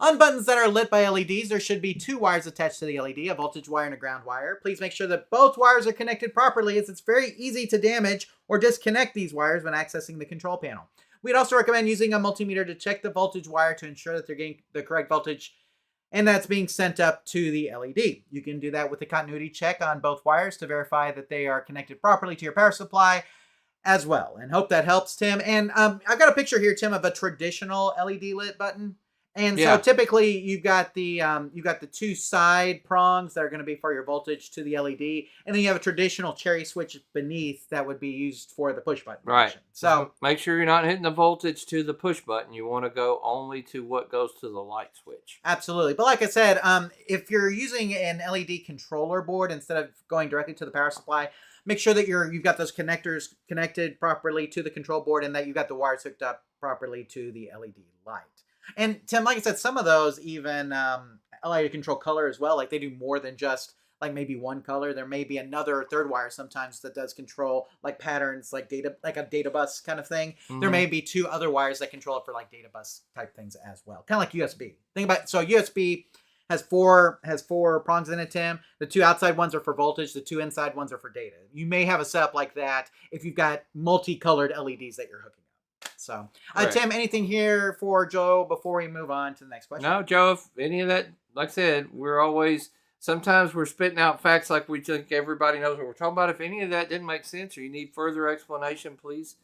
On buttons that are lit by LEDs, there should be 2 wires attached to the LED, a voltage wire and a ground wire. Please make sure that both wires are connected properly, as it's very easy to damage or disconnect these wires when accessing the control panel. We'd also recommend using a multimeter to check the voltage wire to ensure that they're getting the correct voltage and that's being sent up to the LED. You can do that with the continuity check on both wires to verify that they are connected properly to your power supply as well. And hope that helps, Tim. And I've got a picture here, Tim, of a traditional LED lit button. And so typically you've got the 2 side prongs that are going to be for your voltage to the LED, and then you have a traditional cherry switch beneath that would be used for the push button. Right. Function. So make sure you're not hitting the voltage to the push button. You want to go only to what goes to the light switch. Absolutely. But like I said, if you're using an LED controller board instead of going directly to the power supply, make sure that you've got those connectors connected properly to the control board and that you've got the wires hooked up properly to the LED light. And Tim, like I said, some of those even allow you to control color as well. Like they do more than just like maybe one color. There may be another 3rd wire sometimes that does control like patterns, like a data bus kind of thing. Mm-hmm. There may be 2 other wires that control it for like data bus type things as well. Kind of like USB. Think about it. So USB has 4 prongs in it, Tim. The 2 outside ones are for voltage. The 2 inside ones are for data. You may have a setup like that if you've got multicolored LEDs that you're hooking up. So, Tim, anything here for Joe before we move on to the next question? No, Joe, if any of that, like I said, sometimes we're spitting out facts like we think everybody knows what we're talking about. If any of that didn't make sense or you need further explanation, please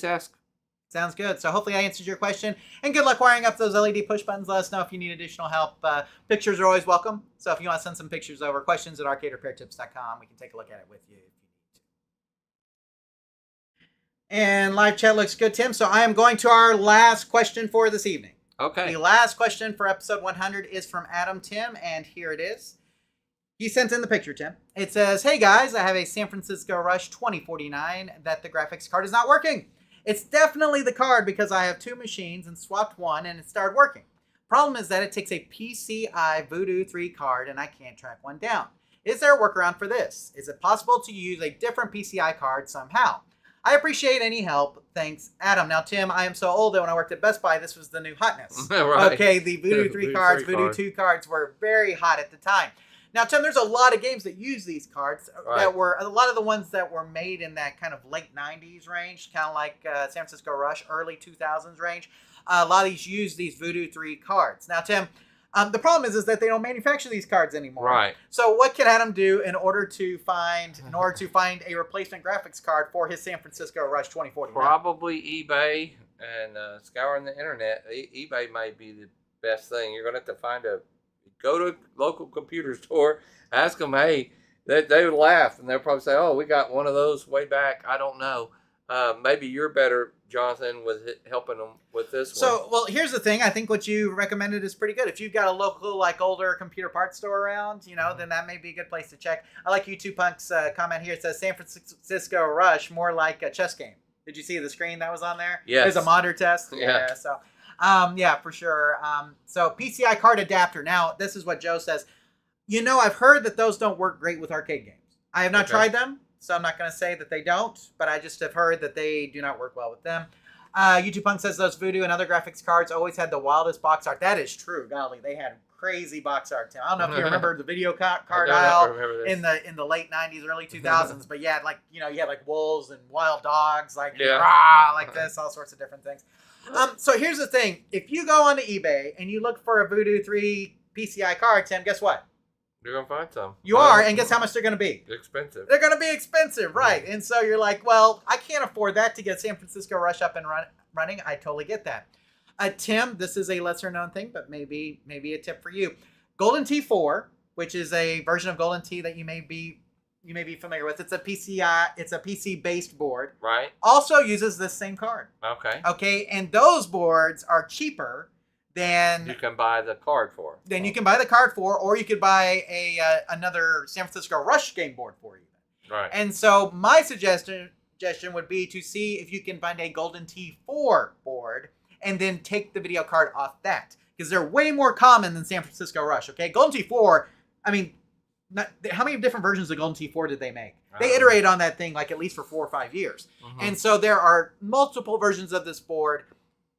ask. Sounds good. So hopefully I answered your question. And good luck wiring up those LED push buttons. Let us know if you need additional help. Pictures are always welcome. So if you want to send some pictures over, questions@arcaderepairtips.com. We can take a look at it with you. And live chat looks good, Tim. So I am going to our last question for this evening. Okay. The last question for episode 100 is from Adam, Tim, and here it is. He sent in the picture, Tim. It says, "Hey guys, I have a San Francisco Rush 2049 that the graphics card is not working. It's definitely the card because I have 2 machines and swapped one and it started working. Problem is that it takes a PCI Voodoo 3 card and I can't track one down. Is there a workaround for this? Is it possible to use a different PCI card somehow? I appreciate any help. Thanks, Adam." Now, Tim, I am so old that when I worked at Best Buy, this was the new hotness. Right. Okay, the Voodoo 3 cards, Voodoo 2 cards were very hot at the time. Now, Tim, there's a lot of games that use these cards that were, a lot of the ones that were made in that kind of late 90s range, kind of like San Francisco Rush, early 2000s range. A lot of these use these Voodoo 3 cards. Now, Tim, the problem is that they don't manufacture these cards anymore. Right. So what can Adam do in order to find a replacement graphics card for his San Francisco Rush 2049? Probably eBay and scouring the internet. eBay may be the best thing. You're going to have to go to a local computer store, ask them, hey, they would laugh and they'll probably say, oh, we got one of those way back. I don't know. Maybe you're better, Jonathan, with helping them with this one. So, well, here's the thing. I think what you recommended is pretty good. If you've got a local, like, older computer parts store around, then that may be a good place to check. I like YouTube Punk's comment here. It says San Francisco Rush, more like a chess game. Did you see the screen that was on there? Yes. There's a modder test. Yeah. So, yeah, for sure. So PCI card adapter. Now, this is what Joe says. I've heard that those don't work great with arcade games. I have not tried them. So I'm not going to say that they don't, but I just have heard that they do not work well with them. YouTube Punk says those Voodoo and other graphics cards always had the wildest box art. That is true. Golly, they had crazy box art, Tim. I don't know if you remember the video card I don't aisle remember this. in the late 90s, early 2000s, but yeah, like, you had like wolves and wild dogs, like, Yeah. rah, like this, all sorts of different things. So here's the thing. If you go onto eBay and you look for a Voodoo 3 PCI card, Tim, guess what? You're going to find some. You are, and guess how much they're going to be? Expensive. They're going to be expensive, right? And so you're like, well, I can't afford that to get San Francisco Rush up and running. I totally get that. Tim, this is a lesser known thing, but maybe a tip for you. Golden T4, which is a version of Golden T that you may be familiar with. It's a PC based board. Right. Also uses this same card. Okay. Okay, and those boards are cheaper than You can buy the card for. then you can buy the card for, or you could buy another San Francisco Rush game board for you. Right. And so my suggestion would be to see if you can find a Golden T4 board and then take the video card off that, because they're way more common than San Francisco Rush. Okay, Golden T4. I mean, how many different versions of Golden T4 did they make? They iterated on that thing like at least for 4 or 5 years. And so there are multiple versions of this board.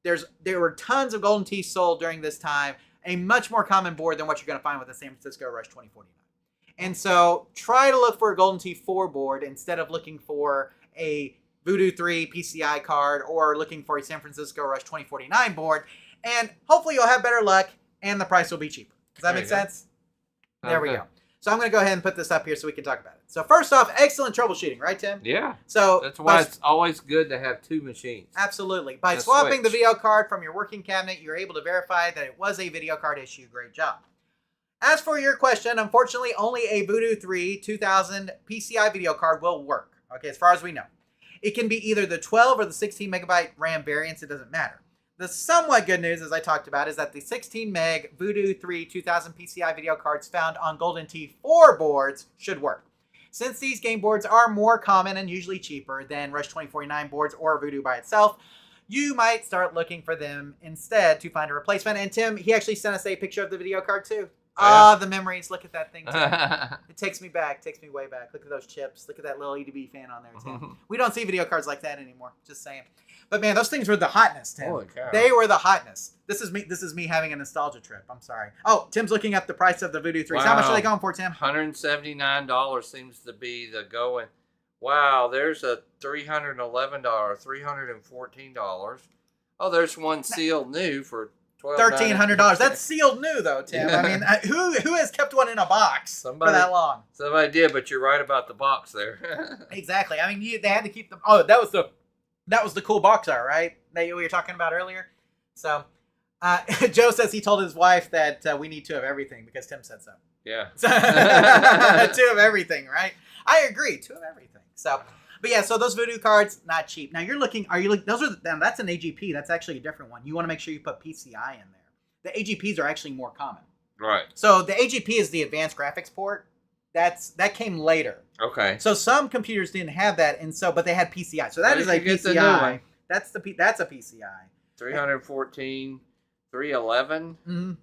There were tons of Golden T sold during this time, a much more common board than what you're going to find with the San Francisco Rush 2049. And so try to look for a Golden T4 board instead of looking for a Voodoo 3 PCI card or looking for a San Francisco Rush 2049 board. And hopefully you'll have better luck and the price will be cheaper. Does that make sense? There we go. So I'm going to go ahead and put this up here so we can talk about it. So first off, excellent troubleshooting, right, Tim? Yeah. So That's why it's always good to have 2 machines. Absolutely. By A swapping the switch. video card from your working cabinet, you're able to verify that it was a video card issue. Great job. As for your question, unfortunately, only a Voodoo 3 2000 PCI video card will work. Okay, as far as we know. It can be either the 12 or the 16 megabyte RAM variants. It doesn't matter. The somewhat good news, as I talked about, is that the 16 meg Voodoo 3 2000 PCI video cards found on Golden T4 boards should work. Since these game boards are more common and usually cheaper than Rush 2049 boards or Voodoo by itself, you might start looking for them instead to find a replacement. And Tim, he actually sent us a picture of the video card too. The memories. Look at that thing, Tim. It takes me back. Takes me way back. Look at those chips. Look at that little EDB fan on there, Tim. We don't see video cards like that anymore. Just saying. But man, those things were the hotness, Tim. Holy cow. They were the hotness. This is me having a nostalgia trip. I'm sorry. Oh, Tim's looking up the price of the Voodoo 3s. How much are they going for, Tim? $179 seems to be the going. Wow, there's a $311, $314. Oh, there's one sealed new for $1,300. That's sealed new, though, Tim. I mean, who has kept one in a box for that long? Somebody did, but you're right about the box there. Exactly. I mean, they had to keep them. Oh, that was the cool box art, right? That we were talking about earlier. So, Joe says he told his wife that we need 2 of everything because Tim said so. Yeah. 2 of everything, right? I agree. 2 of everything. So, but yeah, so those Voodoo cards, not cheap. Now that's an AGP. That's actually a different one. You want to make sure you put PCI in there. The AGPs are actually more common. Right. So the AGP is the advanced graphics port. That came later. Okay. So some computers didn't have that, but they had PCI. So that is a Get the new PCI. one. That's a PCI. 314, 311. Mm-hmm.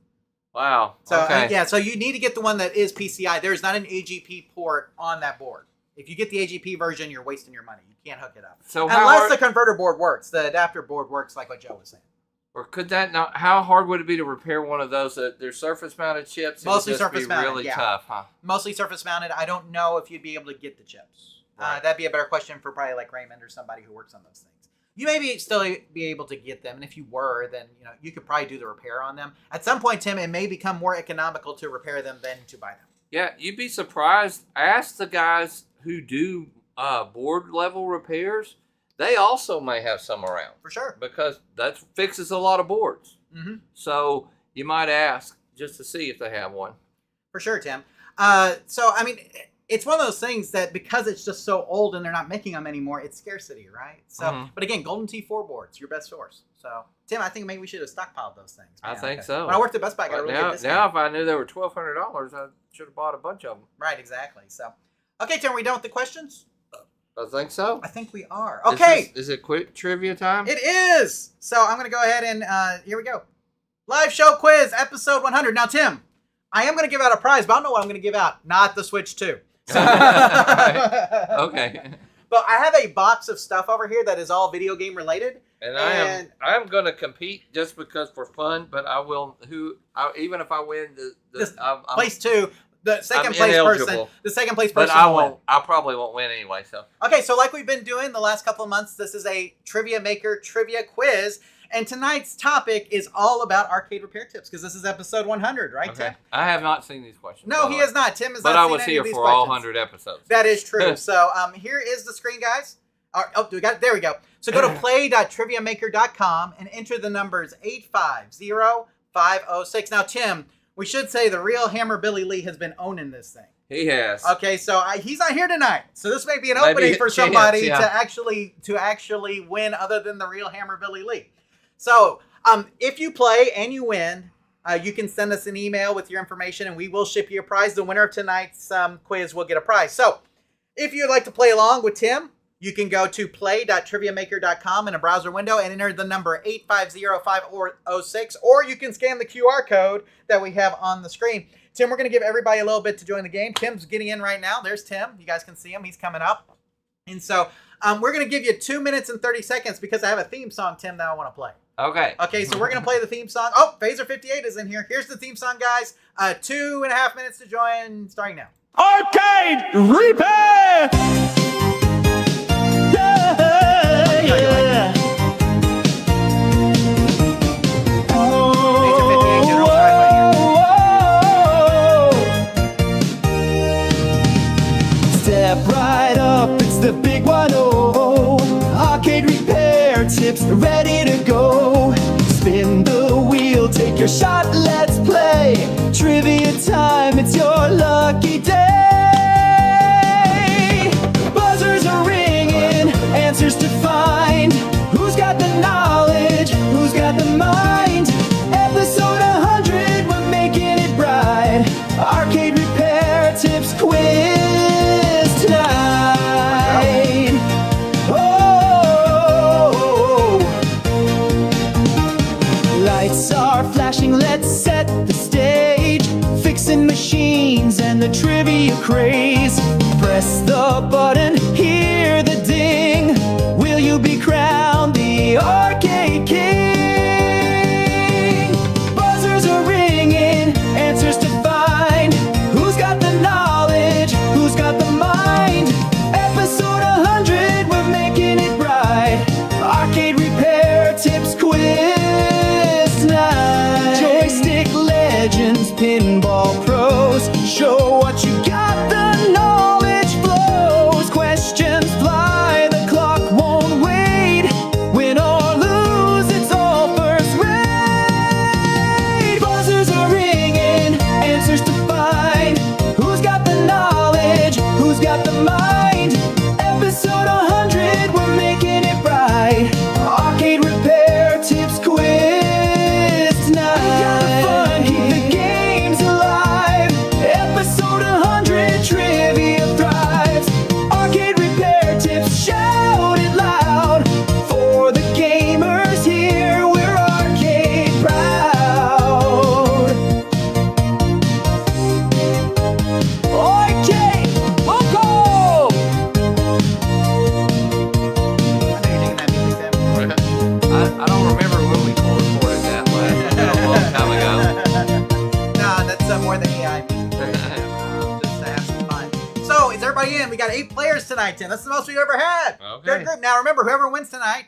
Wow. So okay. so you need to get the one that is PCI. There's not an AGP port on that board. If you get the AGP version, you're wasting your money. You can't hook it up. So unless the converter board works, the adapter board works like what Joe was saying. Or could that not? How hard would it be to repair one of those? They're surface-mounted chips. Mostly It would just be surface-mounted, really yeah. tough, huh? Mostly surface mounted. I don't know if you'd be able to get the chips. Right. That'd be a better question for probably like Raymond or somebody who works on those things. You may still be able to get them, and if you were, then you could probably do the repair on them. At some point, Tim, it may become more economical to repair them than to buy them. Yeah, you'd be surprised. Ask the guys who do board level repairs. They also may have some around. For sure. Because that fixes a lot of boards. Mm-hmm. So you might ask just to see if they have one. For sure, Tim. So, I mean, it's one of those things that because it's just so old and they're not making them anymore, it's scarcity, right? So, But again, Golden T4 boards, your best source. So, Tim, I think maybe we should have stockpiled those things. I think so. When I worked at Best Buy, I got a really good discount. Now, if I knew they were $1,200, I should have bought a bunch of them. Right, exactly. So, okay, Tim, are we done with the questions? I think so. I think we are. Okay. Is it quick trivia time? It is. So I'm going to go ahead and here we go. Live show quiz, episode 100. Now, Tim, I am going to give out a prize, but I don't know what I'm going to give out. Not the Switch 2. So, Okay. But I have a box of stuff over here that is all video game related. And I'm going to compete just because for fun, but I will. Even if I win place 2, the second I'm place ineligible. person, the second place but person. I will won't. win. I probably won't win anyway. So Okay, so like we've been doing the last couple of months, this is a Trivia Maker trivia quiz, and tonight's topic is all about arcade repair tips because this is episode 100, right, okay. Tim? I have not seen these questions. No, he has not. Tim has But not I seen was any here of these for questions. all 100 episodes. That is true. So here is the screen, guys. Do we got it? There we go. So go to play.triviamaker.com and enter the numbers 850506. Now, Tim, we should say the real Hammer Billy Lee has been owning this thing. He has. Okay, so he's not here tonight. So this may be an Maybe opening a for chance, somebody yeah. to actually win other than the real Hammer Billy Lee. So if you play and you win, you can send us an email with your information and we will ship you a prize. The winner of tonight's quiz will get a prize. So if you'd like to play along with Tim, you can go to play.triviamaker.com in a browser window and enter the number 850506, or you can scan the QR code that we have on the screen. Tim, we're going to give everybody a little bit to join the game. Tim's getting in right now. There's Tim. You guys can see him. He's coming up. And so we're going to give you 2 minutes and 30 seconds because I have a theme song, Tim, that I want to play. Okay. Okay, so we're going to play the theme song. Oh, Phaser58 is in here. Here's the theme song, guys. 2.5 minutes to join, starting now. Arcade Repair! Yeah. Phaser58 General Size right here. Step right up, it's the big 1-0. Arcade repair tips ready to go. Spin the wheel, take your shot, let's play. Trivia time, it's your lucky day. Buzzers are ringing, answers to find. Who's got the knowledge? Who's got the mind? Episode 100, we're making it bright. Arcade repair tips quiz tonight. Oh, lights are flashing, let's set the stage. Fixing machines and the trivia craze. Press the button, hear the ding. Will you be crowned the Arcade King? Buzzers are ringing, answers to find. Who's got the knowledge? Who's got the mind? Episode 100, we're making it bright. Arcade repair tips quiz tonight. Joystick legends, pinball pros. Show what you got, the knowledge flows. Questions fly, the clock won't wait. Win or lose, it's all first rate. Buzzers are ringing, answers to find. Who's got the knowledge? Who's got the mind? Episode 100, we're making it bright. Arcade repair tips quiz tonight. Have fun, keep the games alive. Episode 100, trivia thrives. Arcade repair tips, shout it loud. For the gamers here, we're arcade proud. Arcade, Moco! I know you're digging that music, Tim. I don't remember when we recorded that last. It's been a long time ago. No, that's more than AI music. Just to have some fun. So, is everybody in? We got 8 players tonight, Tim. That's the most we've ever had. Okay. Good group. Now, remember, whoever wins tonight,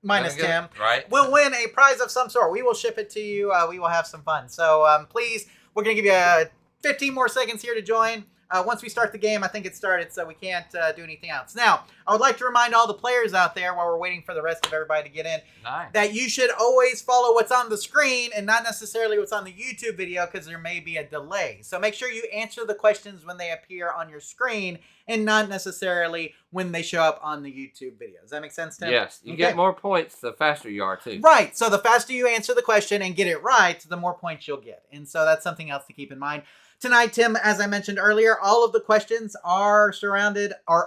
minus Gonna Tim, get- right. will win a prize of some sort. We will ship it to you. We will have some fun. So, please, we're going to give you 15 more seconds here to join. Once we start the game, I think it started, so we can't do anything else. Now, I would like to remind all the players out there while we're waiting for the rest of everybody to get in, Nice. that you should always follow what's on the screen and not necessarily what's on the YouTube video because there may be a delay. So make sure you answer the questions when they appear on your screen and not necessarily when they show up on the YouTube video. Does that make sense, Tim? Yes. You Okay. get more points the faster you are, too. Right. So the faster you answer the question and get it right, the more points you'll get. And so that's something else to keep in mind. Tonight, Tim, as I mentioned earlier, all of the questions are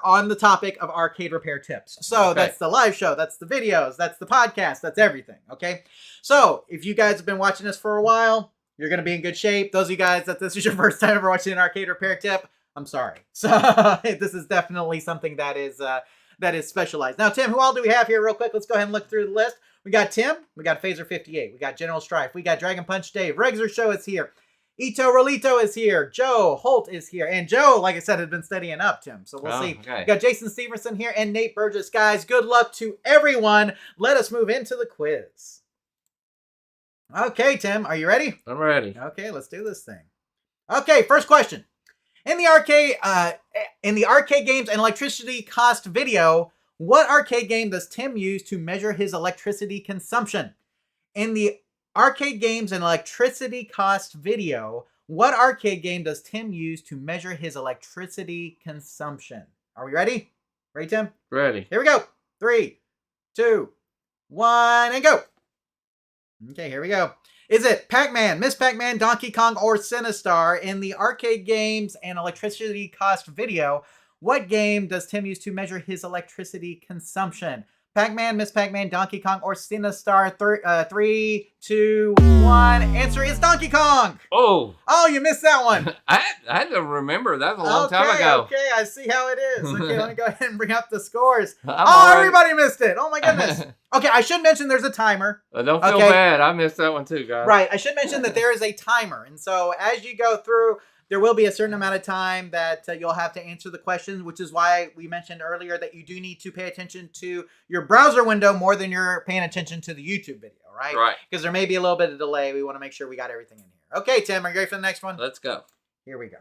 on the topic of arcade repair tips. So Okay. that's the live show, that's the videos, that's the podcast, that's everything, okay? So if you guys have been watching us for a while, you're going to be in good shape. Those of you guys that this is your first time ever watching an arcade repair tip, I'm sorry. So this is definitely something that is specialized. Now, Tim, who all do we have here real quick? Let's go ahead and look through the list. We got Tim, we got Phaser 58, we got General Strife, we got Dragon Punch Dave, Regzer Show is here, Ito Rolito is here, Joe Holt is here, and Joe, like I said, has been studying up, Tim, so we'll see. Okay. We got Jason Stevenson here and Nate Burgess. Guys, good luck to everyone. Let us move into the quiz. Okay, Tim, are you ready? I'm ready. Okay, let's do this thing. Okay, first question. In the arcade games and electricity cost video, what arcade game does Tim use to measure his electricity consumption? In the arcade games and electricity cost video, what arcade game does Tim use to measure his electricity consumption? Are we ready? Ready, Tim? Ready. Here we go. 3, 2, 1, and go. Okay, here we go. Is it Pac-Man, Miss Pac-Man, Donkey Kong, or Sinistar? In the arcade games and electricity cost video, what game does Tim use to measure his electricity consumption? Pac-Man, Miss Pac-Man, Donkey Kong, or Sinistar? 3, 2, 1. Answer is Donkey Kong. Oh, You missed that one. I had to remember that was a long time ago. Okay, I see how it is. Okay, let me go ahead and bring up the scores. already- Everybody missed it. Oh my goodness. Okay, I should mention there's a timer. Don't feel Okay. bad. I missed that one too, guys. Right, I should mention that there is a timer. And so as you go through, there will be a certain amount of time that you'll have to answer the questions, which is why we mentioned earlier that you do need to pay attention to your browser window more than you're paying attention to the YouTube video, right? Right. Because there may be a little bit of delay. We want to make sure we got everything in here. Okay, Tim, are you ready for the next one? Let's go. Here we go.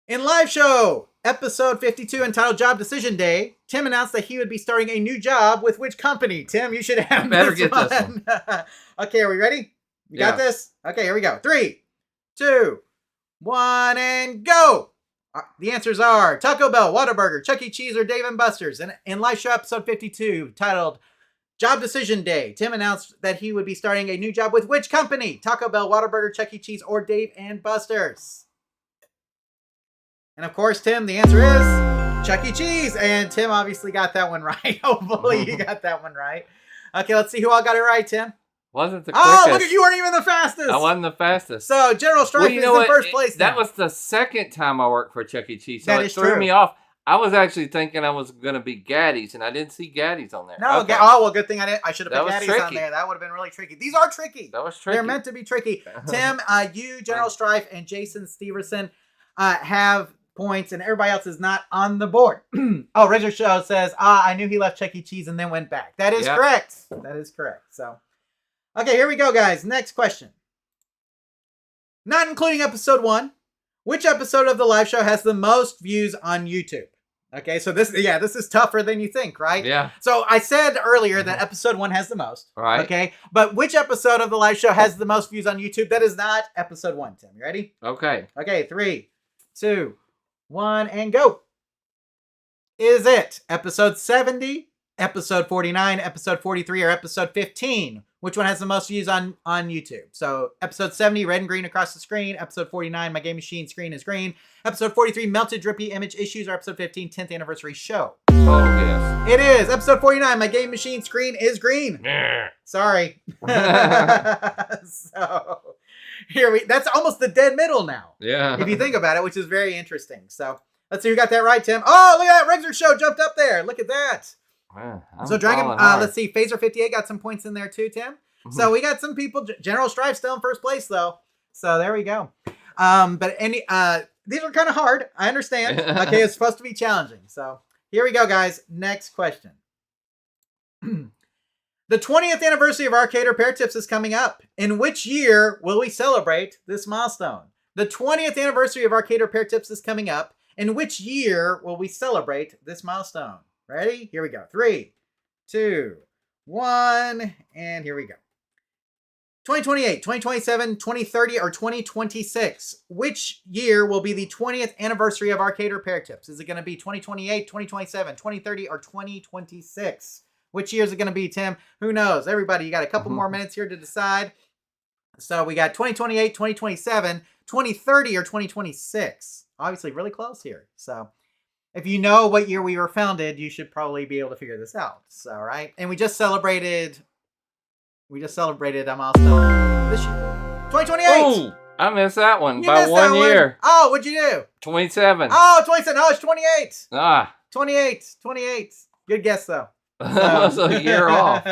In live show, episode 52 entitled Job Decision Day, Tim announced that he would be starting a new job with which company? Tim, you should have Better this get one. this one. Okay, are we ready? You got Yeah. this? Okay, here we go. 3, 2, 1, and go! The answers are Taco Bell, Whataburger, Chuck E. Cheese, or Dave & Buster's. And in live show episode 52, titled Job Decision Day, Tim announced that he would be starting a new job with which company? Taco Bell, Whataburger, Chuck E. Cheese, or Dave & Buster's? And of course, Tim, the answer is Chuck E. Cheese. And Tim obviously got that one right. Hopefully you got that one right. Okay, let's see who all got it right, Tim. Wasn't the quickest. Oh, look at you, weren't even the fastest. I wasn't the fastest. So General Strife is in first place now. That was the second time I worked for Chuck E. Cheese, so That it is threw true. me off. I was actually thinking I was going to be Gaddy's, and I didn't see Gaddy's on there. No, Okay. oh, well, good thing I should have That put was Gaddy's on tricky. there. That would have been really tricky. These are tricky. That was tricky. They're meant to be tricky. Tim, you, General Strife, and Jason Steverson have points, and everybody else is not on the board. Oh, Regzer Show says, I knew he left Chuck E. Cheese and then went back. That is correct. That is correct. So, okay, here we go, guys. Next question. Not including episode 1, which episode of the live show has the most views on YouTube? Okay, so this is tougher than you think, right? Yeah. So I said earlier that episode 1 has the most. Right. Okay, but which episode of the live show has the most views on YouTube? That is not episode 1, Tim. You ready? Okay. Okay, 3, 2, 1, and go. Is it episode 70, episode 49, episode 43, or episode 15? Which one has the most views on YouTube? So episode 70, red and green across the screen. Episode 49, my game machine screen is green. Episode 43, melted drippy image issues. Or episode 15, 10th anniversary show. Oh, yes. It is episode 49, my game machine screen is green. Sorry. So that's almost the dead middle now. Yeah. If you think about it, which is very interesting. So let's see who got that right, Tim. Oh, look at that. Regzer Show jumped up there. Look at that. Man, So Dragon, falling hard. let's see. Phaser 58 got some points in there too, Tim. So we got some people. General Strife still in first place though. So there we go. But these are kind of hard. I understand. Okay, it's supposed to be challenging. So here we go, guys. Next question. The 20th anniversary of Arcade Repair Tips is coming up. In which year will we celebrate this milestone? The 20th anniversary of Arcade Repair Tips is coming up. In which year will we celebrate this milestone? Ready? Here we go. 3, 2, 1, and here we go. 2028, 2027, 2030, or 2026? Which year will be the 20th anniversary of Arcade Repair Tips? Is it going to be 2028, 2027, 2030, or 2026? Which year is it going to be, Tim? Who knows? Everybody, you got a couple more minutes here to decide. So we got 2028, 2027, 2030, or 2026. Obviously, really close here. So if you know what year we were founded, you should probably be able to figure this out. So, right? And we just celebrated a milestone this year. 2028! Oh, I missed that one You by missed one that year. Oh, what'd you do? 27. Oh, 27. No, it's 28. Ah, 28. Good guess, though. that was a year off.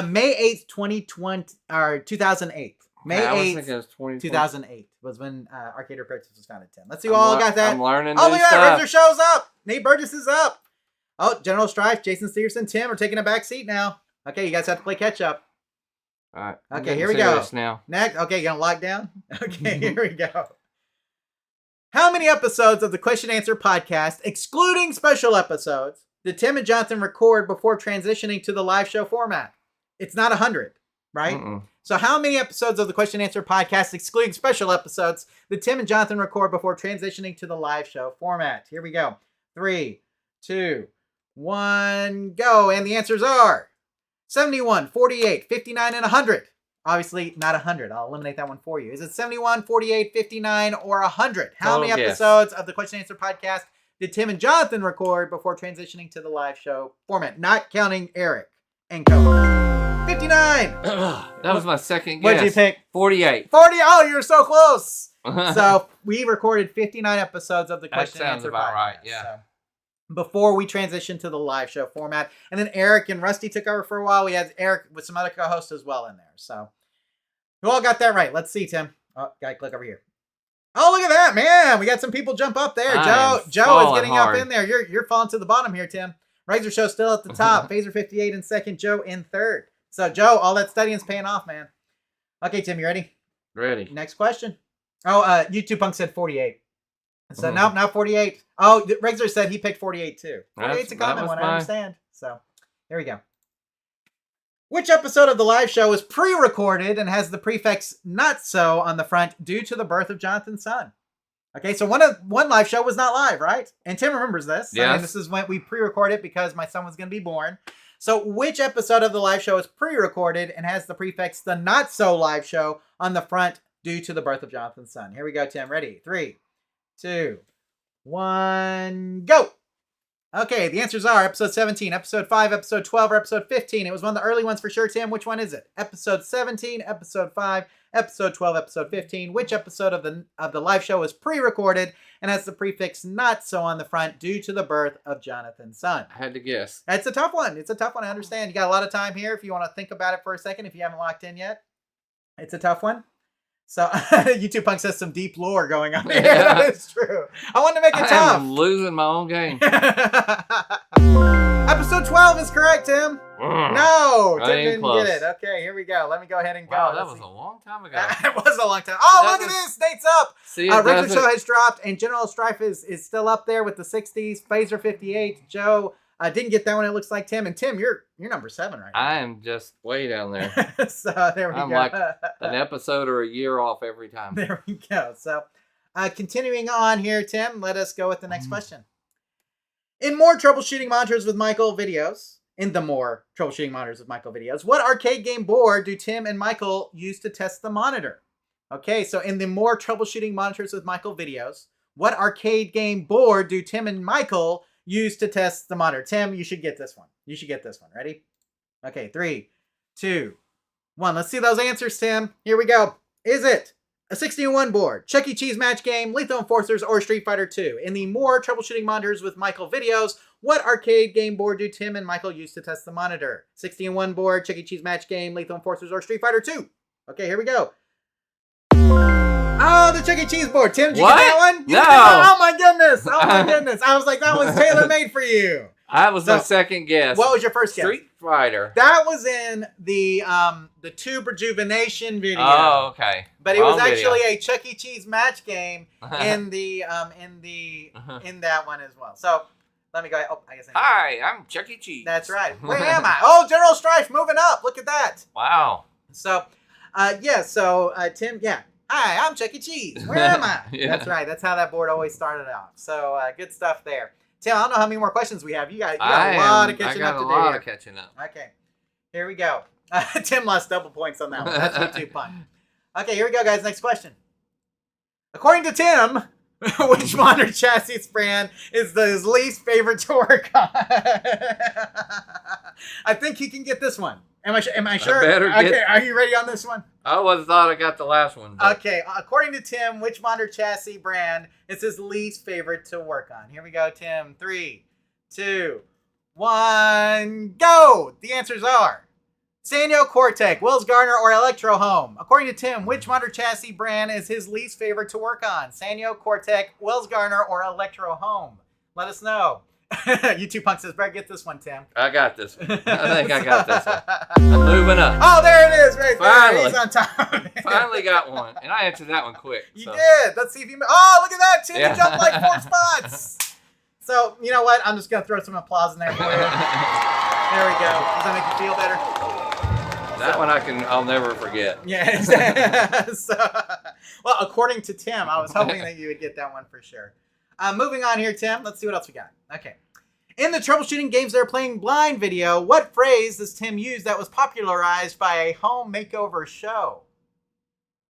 May 8th, 2020, or 2008. May I was 8th, thinking it was 2020. 2008 was when Arcade Repair Tips was founded, Tim. Let's see who all got that. I'm learning Oh, new look at that. stuff. Razor shows up. Nate Burgess is up. Oh, General Strife, Jason Stevenson, Tim are taking a back seat now. Okay, you guys have to play catch up. All right. Okay, here we go. Now. Next. Okay, you gonna lock down? Okay, here we go. How many episodes of the Question Answer podcast, excluding special episodes, did Tim and Jonathan record before transitioning to the live show format? It's not 100, right? So how many episodes of the Question Answer podcast, excluding special episodes, did Tim and Jonathan record before transitioning to the live show format? Here we go. 3, 2, 1, go. And the answers are 71, 48, 59, and 100. Obviously, not 100. I'll eliminate that one for you. Is it 71, 48, 59, or 100? How many episodes of the Question Answer podcast did Tim and Jonathan record before transitioning to the live show format? Not counting Eric and Co. 59. That was my second guess. What did you pick? 48. 40. Oh, you're so close. So we recorded 59 episodes of the Question That sounds Answer about podcast. right, yeah. So before we transitioned to the live show format. And then Eric and Rusty took over for a while. We had Eric with some other co-hosts as well in there. So who all got that right? Let's see, Tim. Oh, gotta click over here. Oh, look at that, man. We got some people jump up there. Joe is getting hard up in there. You're falling to the bottom here, Tim. Razor Show still at the top. Phaser 58 in second. Joe in third. So, Joe, all that studying's paying off, man. Okay, Tim, you ready? Ready. Next question. Oh, YouTube Punk said 48. So, no, not 48. Oh, Razor said he picked 48, too. 48's a common one, I understand. So, there we go. Which episode of the live show is pre-recorded and has the prefix "not so" on the front due to the birth of Jonathan's son? Okay, so one live show was not live, right? And Tim remembers this. Yes. I mean, this is when we pre-recorded because my son was going to be born. So which episode of the live show is pre-recorded and has the prefix "the not so" live show on the front due to the birth of Jonathan's son? Here we go, Tim. Ready? 3, 2, 1, go! Okay, the answers are episode 17, episode 5, episode 12, or episode 15. It was one of the early ones for sure, Tim. Which one is it? Episode 17, episode 5, episode 12, episode 15. Which episode of the live show is pre-recorded and has the prefix "not so" on the front due to the birth of Jonathan's son? I had to guess. It's a tough one. It's a tough one. I understand. You got a lot of time here if you want to think about it for a second, if you haven't locked in yet. It's a tough one. So, YouTube Punk says some deep lore going on here. That is true. I wanted to make it tough. I'm losing my own game. Episode 12 is correct, Tim. No, Tim didn't close. get it. Okay, here we go. Let me go ahead and go. Wow, that was a long time ago. It was a long time. Oh, look at this. Nate's up. See, Richard Show has dropped, and General Strife is still up there with the 60s. Phaser 58. Joe didn't get that one, it looks like, Tim. And Tim, you're number 7 right now. I am just way down there. So there we I'm go. like an episode or a year off every time. There we go. So continuing on here, Tim, let us go with the next question. In more troubleshooting monitors with Michael videos, what arcade game board do Tim and Michael use to test the monitor? Okay, so in the more troubleshooting monitors with Michael videos, what arcade game board do Tim and Michael use to test the monitor? Tim, you should get this one. Ready? Okay, 3, 2, 1. Let's see those answers, Tim. Here we go. Is it a 16-1 board, Chuck E. Cheese Match Game, Lethal Enforcers, or Street Fighter 2? In the more troubleshooting monitors with Michael videos, what arcade game board do Tim and Michael use to test the monitor? 16-1 board, Chuck E. Cheese Match Game, Lethal Enforcers, or Street Fighter 2? Okay, here we go. Oh, the Chuck E. Cheese board. Tim, did you get that one? No. Oh my goodness. I was like, that was tailor-made for you. That was my second guess. What was your first guess? Street Fighter. That was in the Tube Rejuvenation video. Oh, okay. But it was actually a Chuck E. Cheese Match Game in that one as well. So let me go. Oh, I guess. Hi, I'm Chuck E. Cheese. That's right. Where am I? Oh, General Strife moving up. Look at that. Wow. So, Tim, yeah. Hi, I'm Chuck E. Cheese. Where am I? Yeah. That's right. That's how that board always started off. So good stuff there. Tim, I don't know how many more questions we have. You got a lot of catching up to do. I got a lot of catching up. Okay, here we go. Tim lost double points on that one. That's YouTube Punk. Okay, here we go, guys. Next question. According to Tim, which monitor chassis brand is his least favorite to work on? I think he can get this one. Am I sure? better Okay, get- are you ready on this one? I always thought I got the last one. but- Okay, according to Tim, which Monder chassis brand is his least favorite to work on? Here we go, Tim. 3, 2, 1, go! The answers are Sanyo, Cortec, Wills Garner, or Electro Home. According to Tim, which Monder chassis brand is his least favorite to work on? Sanyo, Cortec, Wills Garner, or Electro Home? Let us know. You two punks says, Brett, get this one, Tim. I got this one. I think I got this one. I'm moving up. Oh, there it is, right there. Finally. He's on top. Finally got one. And I answered that one quick. You so. did. Let's see if you. Oh, look at that, Tim! Yeah. You jumped like 4 spots. So you know what? I'm just gonna throw some applause in there for you. There we go. Does that make you feel better? That one I'll never forget. Yeah. Well, according to Tim, I was hoping that you would get that one for sure. Moving on here, Tim. Let's see what else we got. Okay. In the troubleshooting games they're playing blind video, what phrase does Tim use that was popularized by a home makeover show?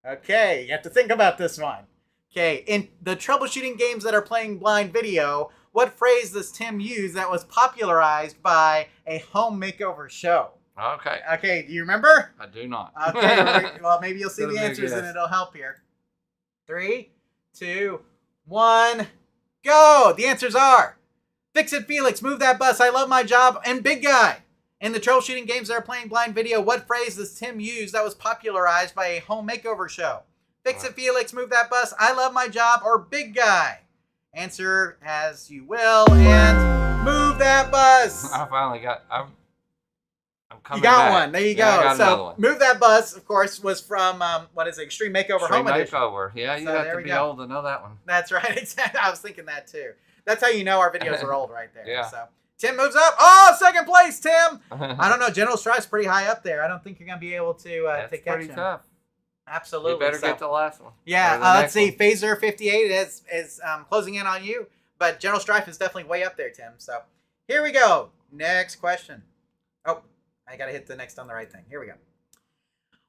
Okay, you have to think about this one. Okay, in the troubleshooting games that are playing blind video, what phrase does Tim use that was popularized by a home makeover show? Okay. Okay, do you remember? I do not. Okay, well, maybe you'll see That'll the be a answers and guess. it'll help here. 3, 2, 1, go! The answers are Fix It Felix, Move That Bus, I Love My Job, and Big Guy. In the troubleshooting games that are playing blind video, what phrase does Tim use that was popularized by a home makeover show? Fix It Felix, Move That Bus, I Love My Job, or Big Guy? Answer as you will, and move that bus. I finally got. I'm coming You got back. one. There you Yeah, I go. got another So, one. Move That Bus, of course, was from, what is it, Extreme Makeover Extreme Home Edition. Makeover. Yeah, you So have there to we be go. old to know that one. That's right. Exactly. I was thinking that too. That's how you know our videos are old right there. Yeah. So Tim moves up. Oh, second place, Tim. I don't know. General Strike's pretty high up there. I don't think you're going to be able to That's catch pretty him. tough. Absolutely. You better So, get the last one. yeah. Or the Let's next see. one. Phaser 58 is closing in on you, but General Strife is definitely way up there, Tim. So here we go. Next question. Oh, I got to hit the next on the right thing. Here we go.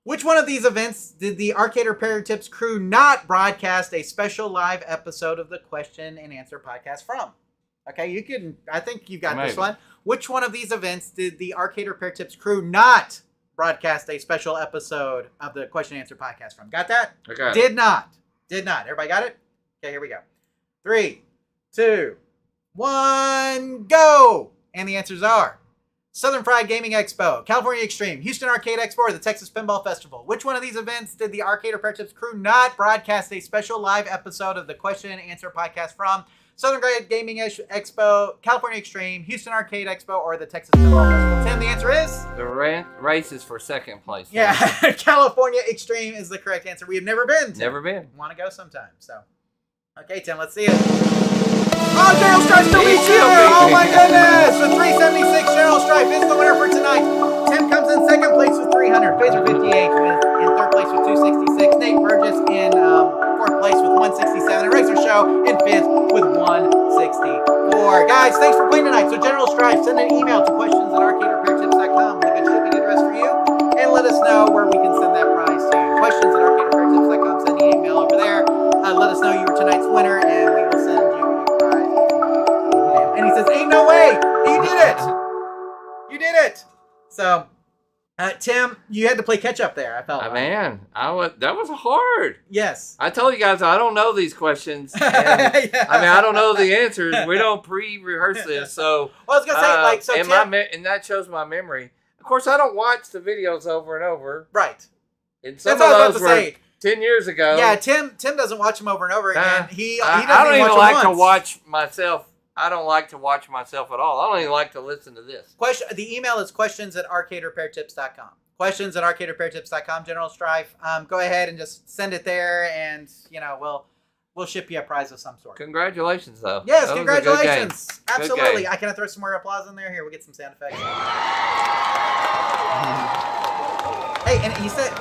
Which one of these events did the Arcade Repair Tips crew not broadcast a special live episode of the question and answer podcast from? Okay, you can. I think you got this Maybe. one. Which one of these events did the Arcade Repair Tips crew not broadcast a special episode of the question and answer podcast from? Got that? I got it. Did not. Did not. Everybody got it? Okay, here we go. 3, 2, 1, go! And the answers are Southern Fried Gaming Expo, California Extreme, Houston Arcade Expo, or the Texas Pinball Festival. Which one of these events did the Arcade Repair Tips crew not broadcast a special live episode of the question and answer podcast from? Southern Fried Gaming Expo, California Extreme, Houston Arcade Expo, or the Texas Pinball Festival? Tim, the answer is? The race is for second place. Yeah, California Extreme is the correct answer. We have never been to. Never been. Want to go sometime. So, okay, Tim, let's see it. Oh, General Strife still beats you! Oh my goodness! The 376 General Strife is the winner for tonight. Tim comes in second place with 300. Phaser 58 in third place with 266. Nate Burgess in fourth place with 167. And Razor Show in fifth with 164. Guys, thanks for playing tonight. So, General Strife, send an email to questions@arcaderepairtips.com with a good shipping address for you, and let us know where we can send that prize to. Questions@arcaderepairtips.com. Send an email over there. Let us know you were tonight's winner, and we will send you a prize. And he says, ain't no way! You did it! You did it! So, Tim, you had to play catch up there, I felt like. Man, that was hard. Yes. I told you guys I don't know these questions. And, Yeah. I mean, I don't know the answers. We don't pre-rehearse this, so. Well, I was going to say, like, so and Tim... and that shows my memory. Of course, I don't watch the videos over and over. Right. And some That's what I of was those about to were say. 10 years ago. Yeah, Tim doesn't watch them over and over again. He doesn't I don't even watch like them to once. watch myself. I don't like to watch myself at all. I don't even like to listen to this. The email is questions@arcaderepairtips.com. Questions@arcaderepairtips.com. General Strife. Go ahead and just send it there, and we'll ship you a prize of some sort. Congratulations, though. Yes, That was a good congratulations. game. Good Absolutely. game. I can throw some more applause in there. Here, we'll get some sound effects. Hey, and he said,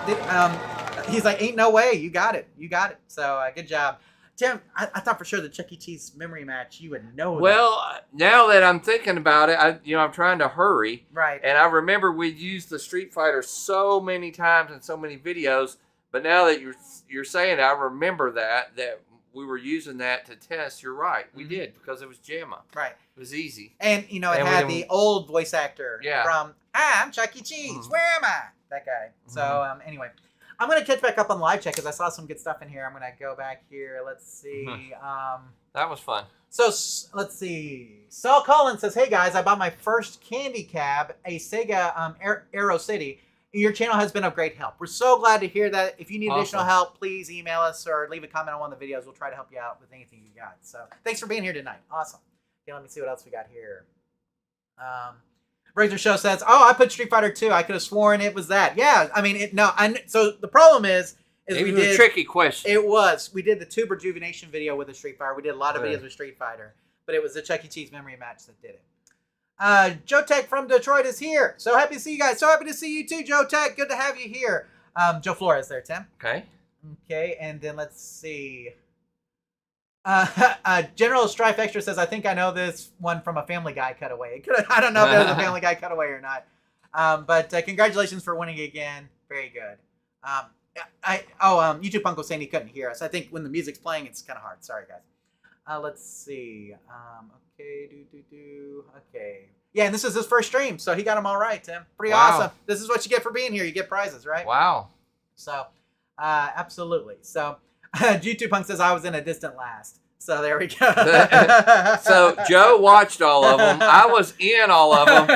he's like, ain't no way. You got it. You got it. So good job. Tim, I thought for sure the Chuck E. Cheese memory match, you would know Well, now that I'm thinking about it, I'm trying to hurry. that. Right. And I remember we used the Street Fighter so many times in so many videos. But now that you're saying it, I remember that we were using that to test. You're right, we did, because it was JAMA. Right. It was easy. And, you know, it And we had didn't- the old voice actor Yeah. from, I'm Chuck E. Cheese, where am I? That guy. So, anyway, I'm going to catch back up on live chat because I saw some good stuff in here. I'm going to go back here. Let's see. That was fun. So, let's see. Saul Collins says, hey, guys, I bought my first candy cab, a Sega Aero City. Your channel has been of great help. We're so glad to hear that. If you need additional help, please email us or leave a comment on one of the videos. We'll try to help you out with anything you got. So thanks for being here tonight. Awesome. Okay, let me see what else we got here. Razor Show says, I put Street Fighter 2. I could have sworn it was that. Yeah, I mean, so the problem is It we was did a tricky question. It was. We did the Tube Rejuvenation video with the Street Fighter. We did a lot of videos with Street Fighter, but it was the Chuck E. Cheese memory match that did it. Joe Tech from Detroit is here. So happy to see you guys. So happy to see you too, Joe Tech. Good to have you here. Joe Flores there, Tim. Okay. Okay, and then let's see. General Strife Extra says, I think I know this one from a Family Guy cutaway. I don't know if it was a Family Guy cutaway or not. But congratulations for winning again. Very good. YouTube Punk was saying he couldn't hear us. I think when the music's playing, it's kind of hard. Sorry, guys. Let's see. Okay, Okay. Yeah, and this is his first stream, so he got them all right, Tim. Pretty awesome. This is what you get for being here. You get prizes, right? Wow. So, absolutely. So, YouTube Punk says I was in a distant last. So there we go. So Joe watched all of them. I was in all of them.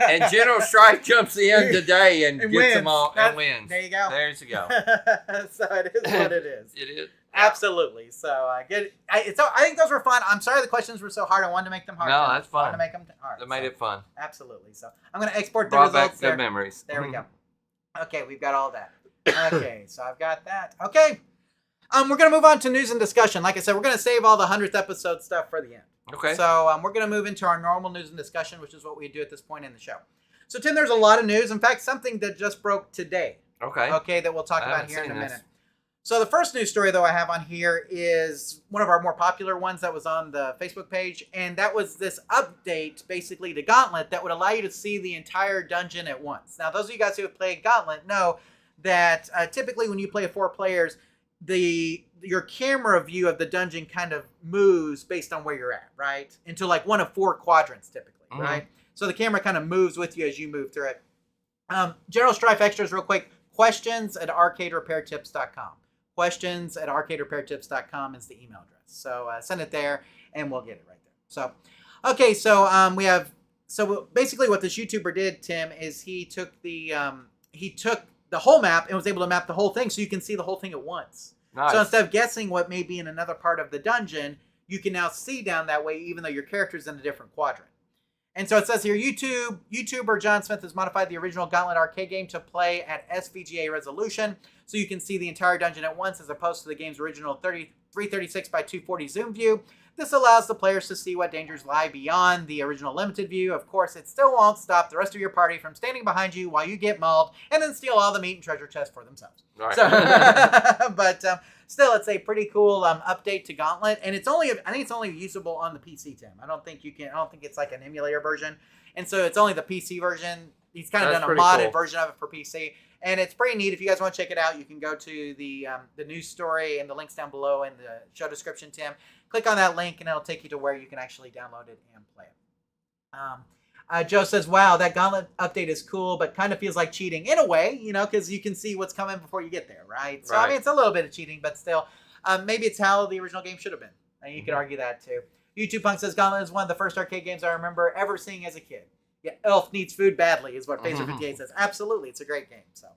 And General Strife jumps in today and gets wins. them all and wins. There you go. There's you go. So it is what it is. It is. Absolutely. So I think those were fun. I'm sorry the questions were so hard. I wanted to make them hard. No, that's fun. I wanted to make them hard. That made it fun. Absolutely. So I'm going to export the Brought results back there. good memories. There we go. Okay, we've got all that. Okay, so I've got that. Okay. We're going to move on to news and discussion. Like I said, we're going to save all the 100th episode stuff for the end. Okay. So we're going to move into our normal news and discussion, which is what we do at this point in the show. So, Tim, there's a lot of news. In fact, something that just broke today. Okay. Okay, that we'll talk I about haven't here in a seen minute. this. So the first news story, though, I have on here is one of our more popular ones that was on the Facebook page, and that was this update, basically, to Gauntlet that would allow you to see the entire dungeon at once. Now, those of you guys who have played Gauntlet know that typically when you play 4 players, your camera view of the dungeon kind of moves based on where you're at, right? Into like one of 4 quadrants, typically, right? So the camera kind of moves with you as you move through it. General Strife Extras, real quick, questions@arcaderepairtips.com. questions@arcaderepairtips.com is the email address. So send it there and we'll get it right there. So, okay, so basically what this YouTuber did, Tim, is he took the whole map and was able to map the whole thing so you can see the whole thing at once. Nice. So instead of guessing what may be in another part of the dungeon, you can now see down that way even though your character's in a different quadrant. And so it says here, YouTuber John Smith has modified the original Gauntlet arcade game to play at SVGA resolution, so you can see the entire dungeon at once as opposed to the game's original 336 by 240 zoom view. This allows the players to see what dangers lie beyond the original limited view. Of course, it still won't stop the rest of your party from standing behind you while you get mauled and then steal all the meat and treasure chests for themselves. Right. So, but still, it's a pretty cool update to Gauntlet, and I think it's only usable on the PC, Tim. I don't think it's like an emulator version, and so it's only the PC version. He's kind of done a modded version of it for PC, and it's pretty neat. If you guys want to check it out, you can go to the news story and the links down below in the show description, Tim. Click on that link, and it'll take you to where you can actually download it and play it. Joe says, wow, that Gauntlet update is cool, but kind of feels like cheating in a way, because you can see what's coming before you get there, right? So, I mean, it's a little bit of cheating, but still, maybe it's how the original game should have been. And you could argue that, too. YouTube Punk says, Gauntlet is one of the first arcade games I remember ever seeing as a kid. Yeah, Elf needs food badly, is what Phaser58 says. Absolutely, it's a great game. So,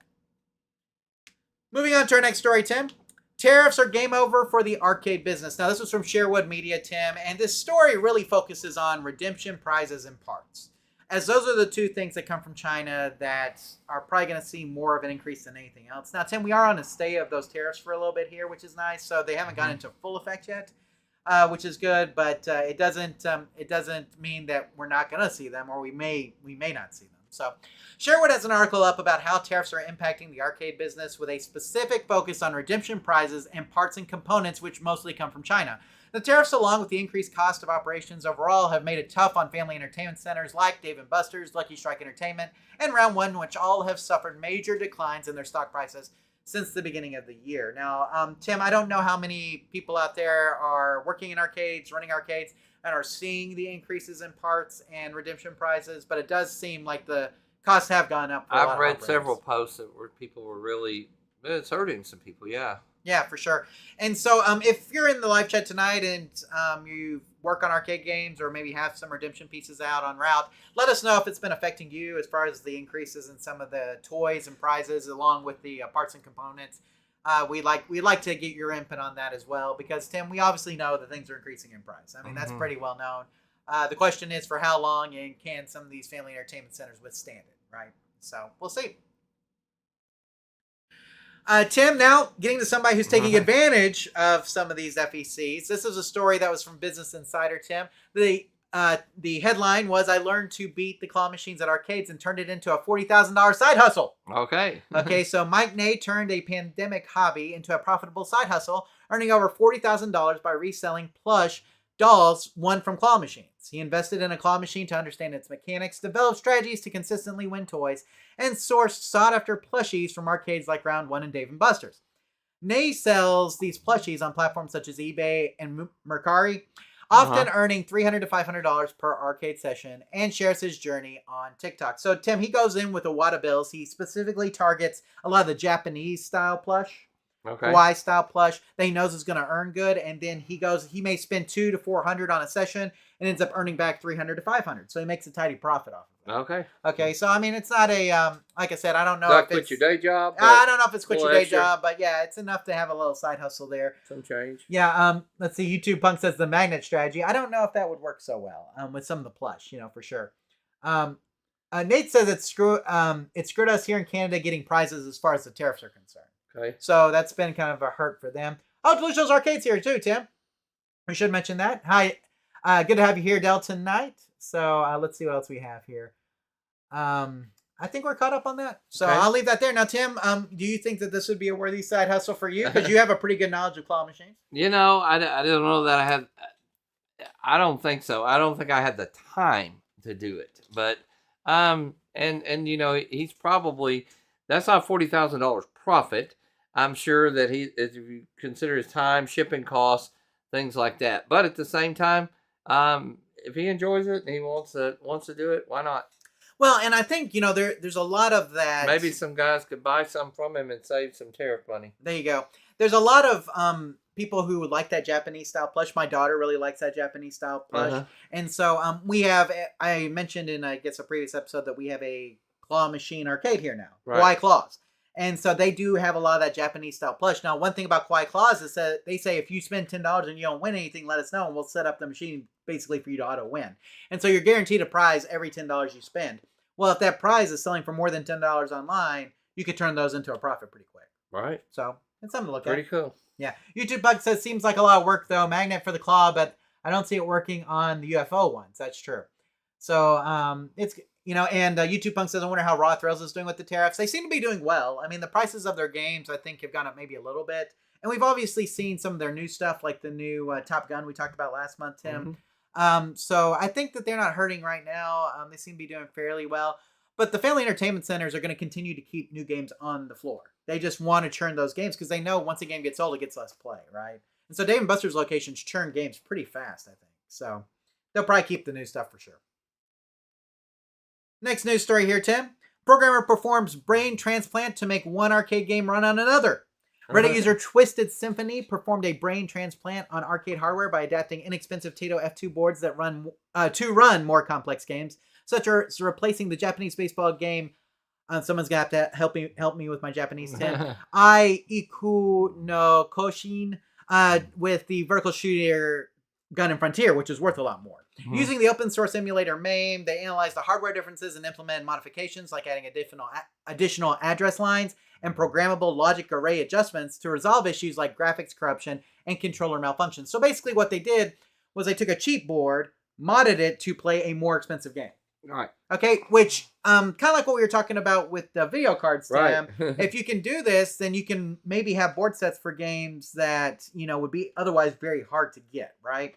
moving on to our next story, Tim. Tariffs are game over for the arcade business. Now, this was from Sherwood Media, Tim, and this story really focuses on redemption prizes and parts, as those are the 2 things that come from China that are probably going to see more of an increase than anything else. Now, Tim, we are on a stay of those tariffs for a little bit here, which is nice. So they haven't gone into full effect yet, which is good, but it doesn't mean that we're not going to see them, or we may not see them. So Sherwood has an article up about how tariffs are impacting the arcade business with a specific focus on redemption prizes and parts and components, which mostly come from China. The tariffs, along with the increased cost of operations overall, have made it tough on family entertainment centers like Dave & Buster's, Lucky Strike Entertainment, and Round One, which all have suffered major declines in their stock prices since the beginning of the year. Now, Tim, I don't know how many people out there are working in arcades, running arcades, and are seeing the increases in parts and redemption prizes, but it does seem like the costs have gone up. For I've read several posts where people were really, it's hurting some people, yeah. Yeah, for sure. And so if you're in the live chat tonight and you work on arcade games or maybe have some redemption pieces out on route, let us know if it's been affecting you as far as the increases in some of the toys and prizes along with the parts and components. We'd like to get your input on that as well because, Tim, we obviously know that things are increasing in price. I mean, that's pretty well known. The question is for how long and can some of these family entertainment centers withstand it, right? So we'll see. Tim, now getting to somebody who's taking advantage of some of these FECs. This is a story that was from Business Insider, Tim. The headline was, I learned to beat the claw machines at arcades and turned it into a $40,000 side hustle. Okay. Okay, so Mike Ney turned a pandemic hobby into a profitable side hustle, earning over $40,000 by reselling plush dolls won from claw machines. He invested in a claw machine to understand its mechanics, developed strategies to consistently win toys, and sourced sought-after plushies from arcades like Round 1 and Dave & Buster's. Ney sells these plushies on platforms such as eBay and Mercari, often earning $300 to $500 per arcade session, and shares his journey on TikTok. So, Tim, he goes in with a wad of bills. He specifically targets a lot of the Japanese-style plush. Okay. Hawaii style plush that he knows is going to earn good, and then he may spend $200 to $400 on a session and ends up earning back $300 to $500. So he makes a tidy profit off of it. Okay. Okay. So I mean, it's not a like I said, I don't know Like if quit it's your day job. I don't know if it's quit your day extra. job, but yeah, it's enough to have a little side hustle there. Some change. Yeah. Let's see. YouTube Punk says the magnet strategy. I don't know if that would work so well with some of the plush, for sure. Nate says it screwed us here in Canada getting prizes as far as the tariffs are concerned. Okay. So that's been kind of a hurt for them. Oh, Delusional's Arcade's here too, Tim. We should mention that. Hi. Good to have you here, Del, tonight. So let's see what else we have here. I think we're caught up on that. So Okay. I'll leave that there. Now, Tim, do you think that this would be a worthy side hustle for you? Because you have a pretty good knowledge of claw machines. I don't know that I have. I don't think so. I don't think I had the time to do it. But he's probably, that's not $40,000 profit. I'm sure that if you consider his time, shipping costs, things like that. But at the same time, if he enjoys it and he wants to do it, why not? Well, and I think there's a lot of that. Maybe some guys could buy some from him and save some tariff money. There you go. There's a lot of people who would like that Japanese style plush. My daughter really likes that Japanese style plush, and so we have. I mentioned in a previous episode that we have a claw machine arcade here now, Right. Kawaii Claws. And so they do have a lot of that Japanese style plush. Now, one thing about Kawaii Claws is that they say if you spend $10 and you don't win anything, let us know and we'll set up the machine basically for you to auto win. And so you're guaranteed a prize every $10 you spend. Well, if that prize is selling for more than $10 online, you could turn those into a profit pretty quick. Right. So it's something to look Pretty at. cool. Yeah. YouTube Bug says seems like a lot of work though. Magnet for the claw, but I don't see it working on the UFO ones. That's true. So it's. And YouTube Punk says, I wonder how Raw Thrills is doing with the tariffs. They seem to be doing well. I mean, the prices of their games, I think, have gone up maybe a little bit. And we've obviously seen some of their new stuff, like the new Top Gun we talked about last month, Tim. So I think that they're not hurting right now. They seem to be doing fairly well. But the family entertainment centers are going to continue to keep new games on the floor. They just want to churn those games because they know once a game gets old, it gets less play, right? And so Dave & Buster's locations churn games pretty fast, I think. So they'll probably keep the new stuff for sure. Next news story here, Tim. Programmer performs brain transplant to make one arcade game run on another. Reddit user Twisted Symphony performed a brain transplant on arcade hardware by adapting inexpensive Taito F2 boards that run more complex games, such as replacing the Japanese baseball game. Someone's gonna have to help me with my Japanese, Tim. Iku no Koshin with the vertical shooter Gun and Frontier, which is worth a lot more. Using the open source emulator MAME, they analyzed the hardware differences and implemented modifications like adding additional address lines and programmable logic array adjustments to resolve issues like graphics corruption and controller malfunction. So basically what they did was they took a cheap board, modded it to play a more expensive game. Right. Okay, which kind of like what we were talking about with the video cards, Tim. Right. If you can do this, then you can maybe have board sets for games that, would be otherwise very hard to get, right?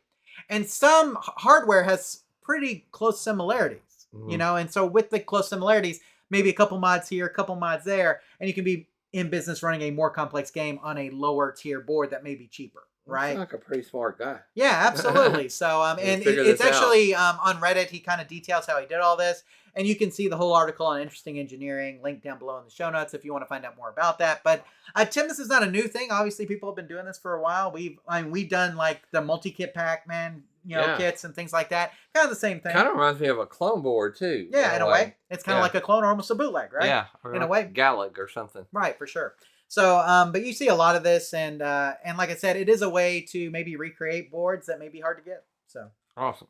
And some hardware has pretty close similarities, and so with the close similarities, maybe a couple mods here, a couple mods there, and you can be in business running a more complex game on a lower tier board that may be cheaper, right? Looks like a pretty smart guy. Yeah, absolutely. So, and figure it's this out. actually on Reddit. He kind of details how he did all this, and you can see the whole article on Interesting Engineering linked down below in the show notes if you want to find out more about that. But Tim, this is not a new thing. Obviously, people have been doing this for a while. We've done like the multi-kit Pac-Man, kits and things like that. Kind of the same thing. Kind of reminds me of a clone board too. Yeah, in a way. It's kind of like a clone or almost a bootleg, right? Yeah, in a way. Galaxian or something. Right, for sure. So, but you see a lot of this, and like I said, it is a way to maybe recreate boards that may be hard to get. So awesome.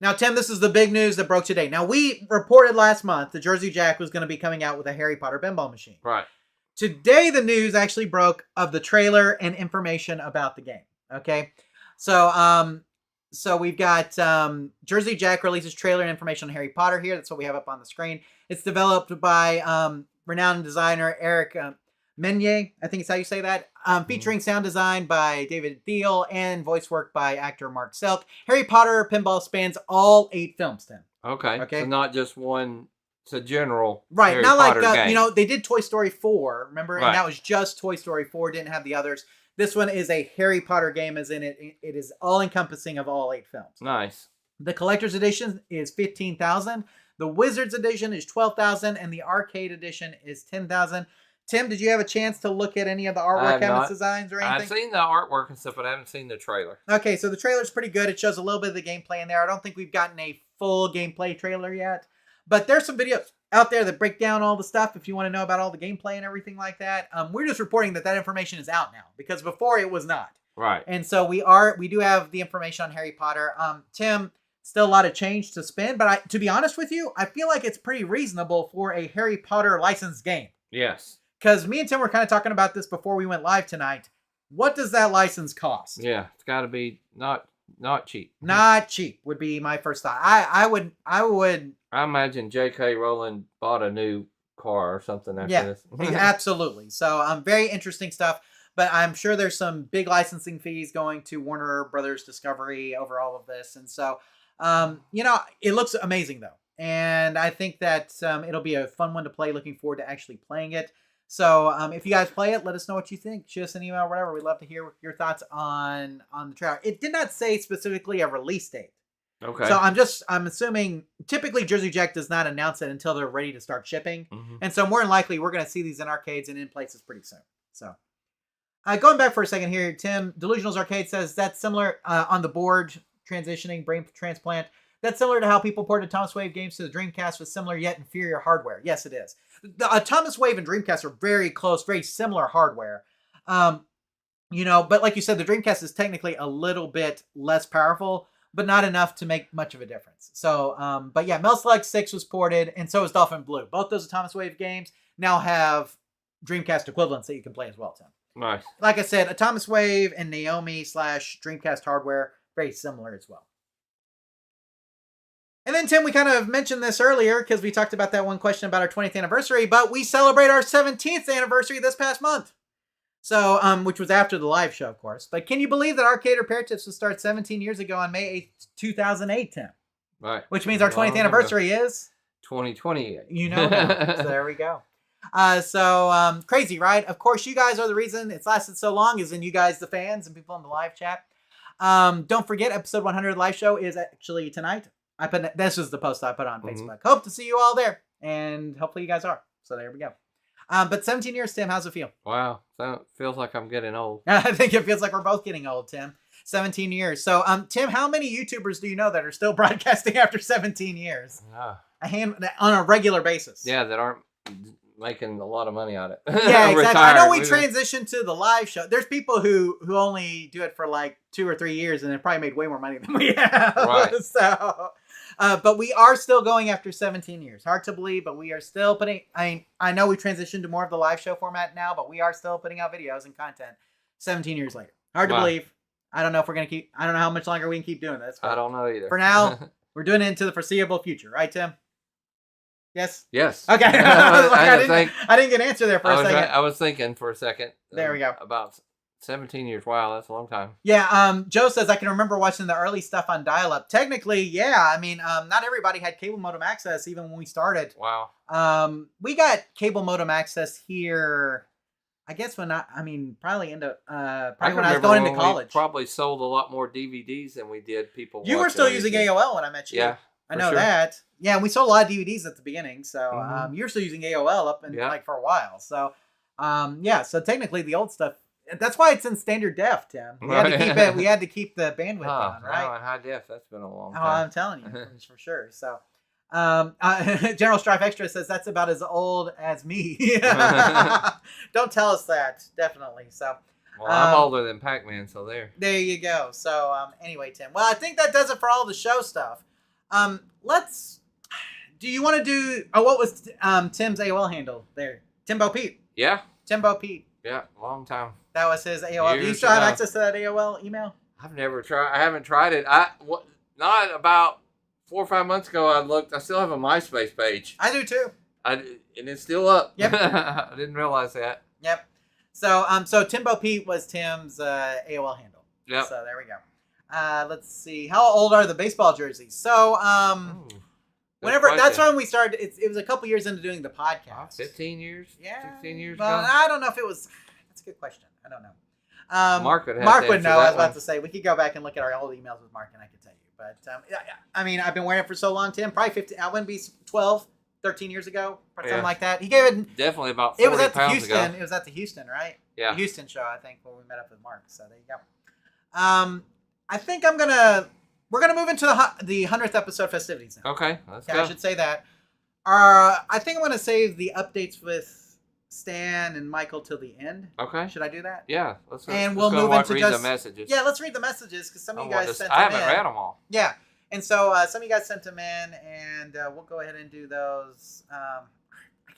Now, Tim, this is the big news that broke today. Now, we reported last month that Jersey Jack was going to be coming out with a Harry Potter pinball machine. Right. Today, the news actually broke of the trailer and information about the game. Okay, so so we've got Jersey Jack releases trailer and information on Harry Potter here. That's what we have up on the screen. It's developed by renowned designer Eric Meunier, I think is how you say that, featuring sound design by David Thiel and voice work by actor Mark Selk. Harry Potter pinball spans all 8 films, Tim. Okay. Okay. So not just one. It's a general. Right. Harry Not Potter like game. they did Toy Story 4, remember? Right. And that was just Toy Story 4, didn't have the others. This one is a Harry Potter game, as in it is all encompassing of all 8 films. Nice. The collector's edition is $15,000. The Wizards edition is $12,000, and the arcade edition is $10,000. Tim, did you have a chance to look at any of the artwork canvas designs or anything? I've seen the artwork and stuff, but I haven't seen the trailer. Okay, so the trailer's pretty good. It shows a little bit of the gameplay in there. I don't think we've gotten a full gameplay trailer yet, but there's some videos out there that break down all the stuff if you want to know about all the gameplay and everything like that. We're just reporting that information is out now, because before it was not. Right. And so we do have the information on Harry Potter. Tim, still a lot of change to spend, but to be honest with you, I feel like it's pretty reasonable for a Harry Potter licensed game. Yes. Because me and Tim were kind of talking about this before we went live tonight. What does that license cost? Yeah, it's got to be not cheap. Not cheap would be my first thought. I would. I imagine J.K. Rowling bought a new car or something after this. Absolutely. So very interesting stuff. But I'm sure there's some big licensing fees going to Warner Brothers Discovery over all of this. And so, it looks amazing though. And I think that it'll be a fun one to play. Looking forward to actually playing it. So if you guys play it, let us know what you think. Shoot us an email or whatever. We'd love to hear your thoughts on the trailer. It did not say specifically a release date. Okay. So I'm assuming typically Jersey Jack does not announce it until they're ready to start shipping. Mm-hmm. And so more than likely we're going to see these in arcades and in places pretty soon. So going back for a second here, Tim, Delusionals Arcade says that's similar on the board transitioning brain transplant. That's similar to how people ported Thomas Wave games to the Dreamcast with similar yet inferior hardware. Yes, it is. The Thomas Wave and Dreamcast are very close, very similar hardware. But like you said, the Dreamcast is technically a little bit less powerful, but not enough to make much of a difference. So, but yeah, Metal Slug 6 was ported, and so is Dolphin Blue. Both those Thomas Wave games now have Dreamcast equivalents that you can play as well, Tim. Nice. Like I said, a Thomas Wave and Naomi / Dreamcast hardware, very similar as well. And then, Tim, we kind of mentioned this earlier because we talked about that one question about our 20th anniversary, but we celebrate our 17th anniversary this past month. So, which was after the live show, of course. But can you believe that Arcade Repair Tips was started 17 years ago on May 8th, 2008, Tim? Right. Which means our 20th anniversary is? 2028. You know that. So there we go. Crazy, right? Of course, you guys are the reason it's lasted so long, is in you guys, the fans, and people in the live chat. Don't forget, episode 100 live show is actually tonight. This is the post I put on Facebook. Hope to see you all there, and hopefully you guys are. So there we go. But 17 years, Tim, how's it feel? Wow, that feels like I'm getting old. I think it feels like we're both getting old, Tim. 17 years. So, Tim, how many YouTubers do you know that are still broadcasting after 17 years? On a regular basis. Yeah, that aren't making a lot of money on it. Yeah, exactly. I know we transitioned to the live show. There's people who only do it for like 2 or 3 years and they probably made way more money than we have. Right. So, but we are still going after 17 years. Hard to believe, but we are still putting. I know we transitioned to more of the live show format now, but we are still putting out videos and content 17 years later. Hard to believe. I don't know if we're gonna keep. I don't know how much longer we can keep doing this. I don't know either. For now, we're doing it into the foreseeable future, right, Tim? Yes. Yes. Okay. I didn't get an answer there for a second. I was thinking for a second. There we go. About 17 years. Wow, that's a long time. Yeah, Joe says, I can remember watching the early stuff on dial-up. Technically, yeah. I mean, not everybody had cable modem access even when we started. Wow. We got cable modem access here, I guess probably when I was going into college. We probably sold a lot more DVDs than we did people. You were still using AOL when I met you. Yeah. I know sure. that. Yeah, and we sold a lot of DVDs at the beginning. So you were still using AOL up and like for a while. So so technically the old stuff. That's why it's in standard def, Tim. We had to keep it. We had to keep the bandwidth on, right? No, in high def, that's been a long time. Oh, I'm telling you, for sure. So, General Strife Extra says that's about as old as me. Don't tell us that, definitely. So, well, I'm older than Pac-Man, so there. There you go. So, anyway, Tim. Well, I think that does it for all the show stuff. Do you want to do? Oh, what was Tim's AOL handle there? Timbo Pete. Yeah. Timbo Pete. Yeah, long time. That was his AOL. Do you still have access to that AOL email? I've never tried. I haven't tried it. Not about 4 or 5 months ago. I looked. I still have a MySpace page. I do too. And it's still up. Yep. I didn't realize that. Yep. So Timbo Pete was Tim's AOL handle. Yep. So there we go. Let's see. How old are the baseball jerseys? So that's when we started. It was a couple years into doing the podcast. 15 years? Yeah. 16 years well, ago? I don't know if it was. That's a good question. I don't know. Mark would know. I was about to say we could go back and look at our old emails with Mark, and I could tell you. But I mean, I've been wearing it for so long, Tim. Probably 15. I wouldn't be 12, 13 years ago, something like that. He gave it. Definitely about 40 It was at the pounds Houston. ago. It was at the Houston, right? Yeah. The Houston show, I think, where we met up with Mark. So there you go. I think we're gonna move into the 100th episode festivities now. Okay, let's go. I should say that. I think I'm gonna save the updates with Stan and Michael till the end. Okay. Should I do that? Yeah. Let's we'll go move into read the messages. Yeah, let's read the messages because some of you guys sent them I in. haven't read them all. Yeah, and so some of you guys sent them in, and we'll go ahead and do those. I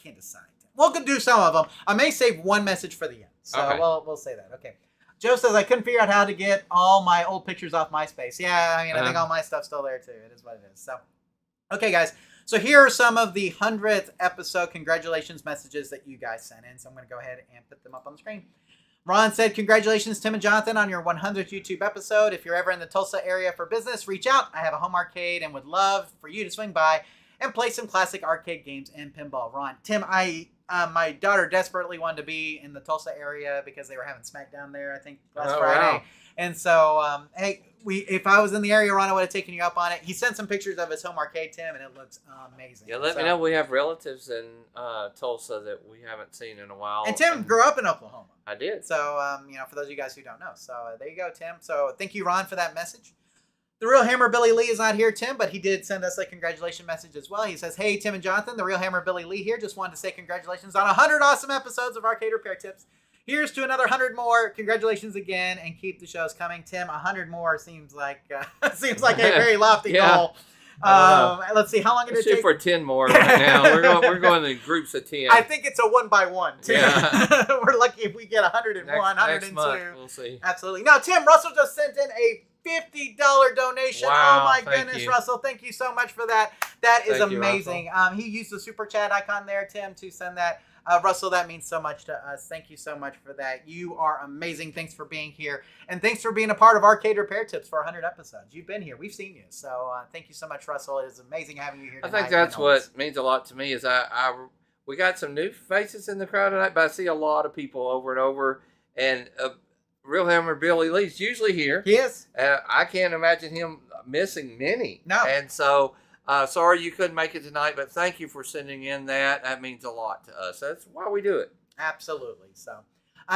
can't decide. We'll do some of them. I may save one message for the end, so Okay. we'll say that. Okay. Joe says I couldn't figure out how to get all my old pictures off MySpace. Yeah, I mean I think all my stuff's still there too. It is what it is. So, okay, guys. So here are some of the 100th episode congratulations messages that you guys sent in. So I'm going to go ahead and put them up on the screen. Ron said, congratulations, Tim and Jonathan, on your 100th YouTube episode. If you're ever in the Tulsa area for business, reach out. I have a home arcade and would love for you to swing by and play some classic arcade games and pinball. Ron, Tim, my daughter desperately wanted to be in the Tulsa area because they were having SmackDown there, I think, last Friday. Wow. And so, hey, if I was in the area, Ron, I would have taken you up on it. He sent some pictures of his home arcade, Tim, and it looks amazing. Yeah, let me know. We have relatives in Tulsa that we haven't seen in a while. And Tim grew up in Oklahoma. I did. So, for those of you guys who don't know. So, there you go, Tim. So, thank you, Ron, for that message. The Real Hammer Billy Lee is not here, Tim, but he did send us a congratulations message as well. He says, hey, Tim and Jonathan, the Real Hammer Billy Lee here. Just wanted to say congratulations on 100 awesome episodes of Arcade Repair Tips. Here's to another 100 more. Congratulations again, and keep the shows coming. Tim, 100 more seems like a very lofty goal. Let's see, how long did it take? Shoot for 10 more right now. We're going in groups of 10. I think it's a 1 by 1. Tim. Yeah. We're lucky if we get 101, 102. Next month, we'll see. Absolutely. Now, Tim, Russell just sent in a $50 donation. Wow, oh my thank goodness, you. Russell. Thank you so much for that. That is Thank you, amazing. He used the super chat icon there, Tim, to send that. Russell, that means so much to us. Thank you so much for that. You are amazing. Thanks for being here. And thanks for being a part of Arcade Repair Tips for 100 episodes. You've been here. We've seen you. So thank you so much, Russell. It is amazing having you here tonight. I think that's what means a lot to me is we got some new faces in the crowd tonight, but I see a lot of people over and over. And Real Hammer Billy Lee's usually here. He is. I can't imagine him missing many. No. And so, sorry you couldn't make it tonight, but thank you for sending in that. That means a lot to us. That's why we do it. Absolutely. So,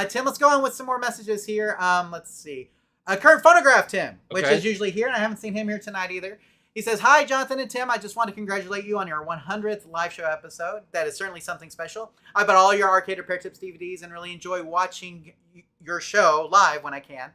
Tim, let's go on with some more messages here. Let's see. Current Phonograph, Tim, which is usually here, and I haven't seen him here tonight either. He says, hi, Jonathan and Tim. I just want to congratulate you on your 100th live show episode. That is certainly something special. I bought all your Arcade Repair Tips DVDs and really enjoy watching your show live when I can.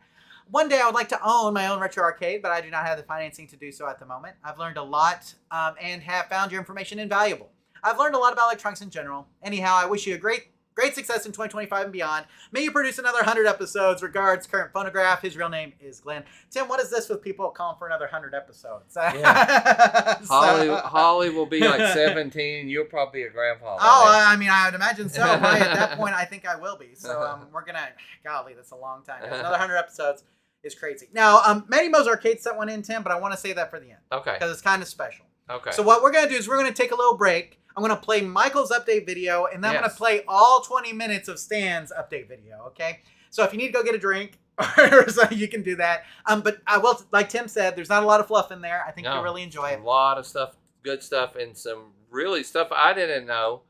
One day I would like to own my own retro arcade, but I do not have the financing to do so at the moment. I've learned a lot and have found your information invaluable. I've learned a lot about electronics in general. Anyhow, I wish you a great great success in 2025 and beyond. May you produce another 100 episodes. Regards, current phonograph. His real name is Glenn. Tim, what is this with people calling for another 100 episodes? Yeah. Holly will be like 17, and you'll probably be a grandpa. I mean, I would imagine so. Right at that point, I think I will be. So we're going to, golly, that's a long time. Another 100 episodes is crazy. Now, Manny Mo's Arcade sent one in, Tim, but I want to save that for the end. Okay. Because it's kind of special. Okay. So what we're going to do is we're going to take a little break. I'm going to play Michael's update video, and then I'm going to play all 20 minutes of Stan's update video, okay? So if you need to go get a drink, or so you can do that. But I will, like Tim said, there's not a lot of fluff in there. I think you'll really enjoy it. A lot of stuff, good stuff, and some really stuff I didn't know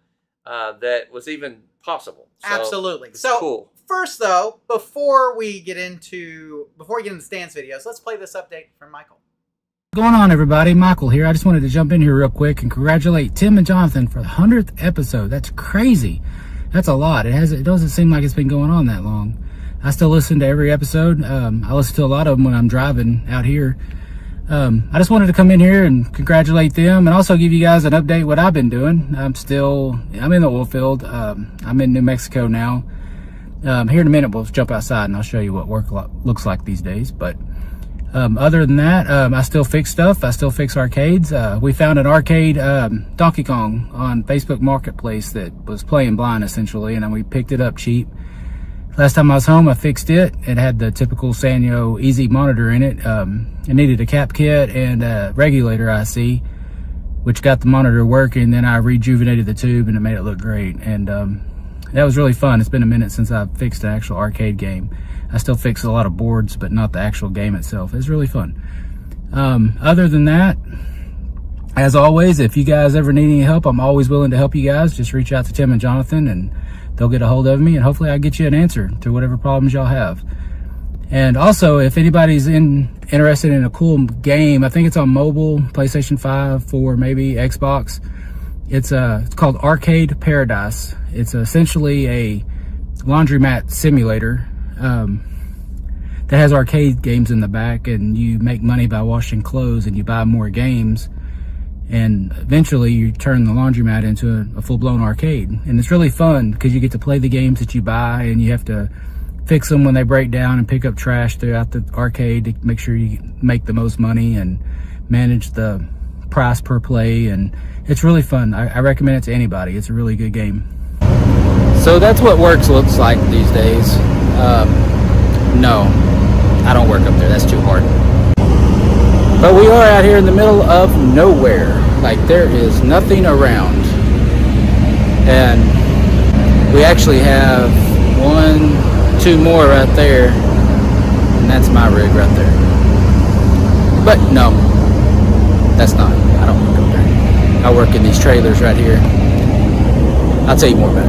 that was even possible. So absolutely. So cool. First, though, before we get into Stan's videos, let's play this update from Michael. What's going on, everybody? Michael here. I just wanted to jump in here real quick and congratulate Tim and Jonathan for the 100th episode. That's crazy. That's a lot. It doesn't seem like it's been going on that long. I still listen to every episode. I listen to a lot of them when I'm driving out here. I just wanted to come in here and congratulate them and also give you guys an update what I've been doing. I'm in the oil field. I'm in New Mexico now. Here in a minute, we'll jump outside and I'll show you what work looks like these days. But other than that, I still fix stuff. I still fix arcades. We found an arcade Donkey Kong on Facebook Marketplace that was playing blind essentially, and then we picked it up cheap. Last time I was home, I fixed it. It had the typical Sanyo Easy monitor in it. It needed a cap kit and a regulator IC, which got the monitor working. Then I rejuvenated the tube and it made it look great. And that was really fun. It's been a minute since I've fixed an actual arcade game. I still fix a lot of boards, but not the actual game itself. It's really fun. Other than that, as always, if you guys ever need any help, I'm always willing to help you guys. Just reach out to Tim and Jonathan and they'll get a hold of me, and hopefully I'll get you an answer to whatever problems y'all have. And also, if anybody's interested in a cool game, I think it's on mobile, PlayStation 5, 4, maybe Xbox. It's called Arcade Paradise. It's essentially a laundromat simulator that has arcade games in the back, and you make money by washing clothes, and you buy more games, and eventually you turn the laundromat into a full-blown arcade. And it's really fun because you get to play the games that you buy, and you have to fix them when they break down and pick up trash throughout the arcade to make sure you make the most money and manage the price per play. And it's really fun. I recommend it to anybody. It's a really good game. So that's what works looks like these days. No, I don't work up there. That's too hard. But we are out here in the middle of nowhere. Like, there is nothing around. And we actually have 1, 2 more right there. And that's my rig right there. But no, that's not. I don't work up there. I work in these trailers right here. I'll tell you more about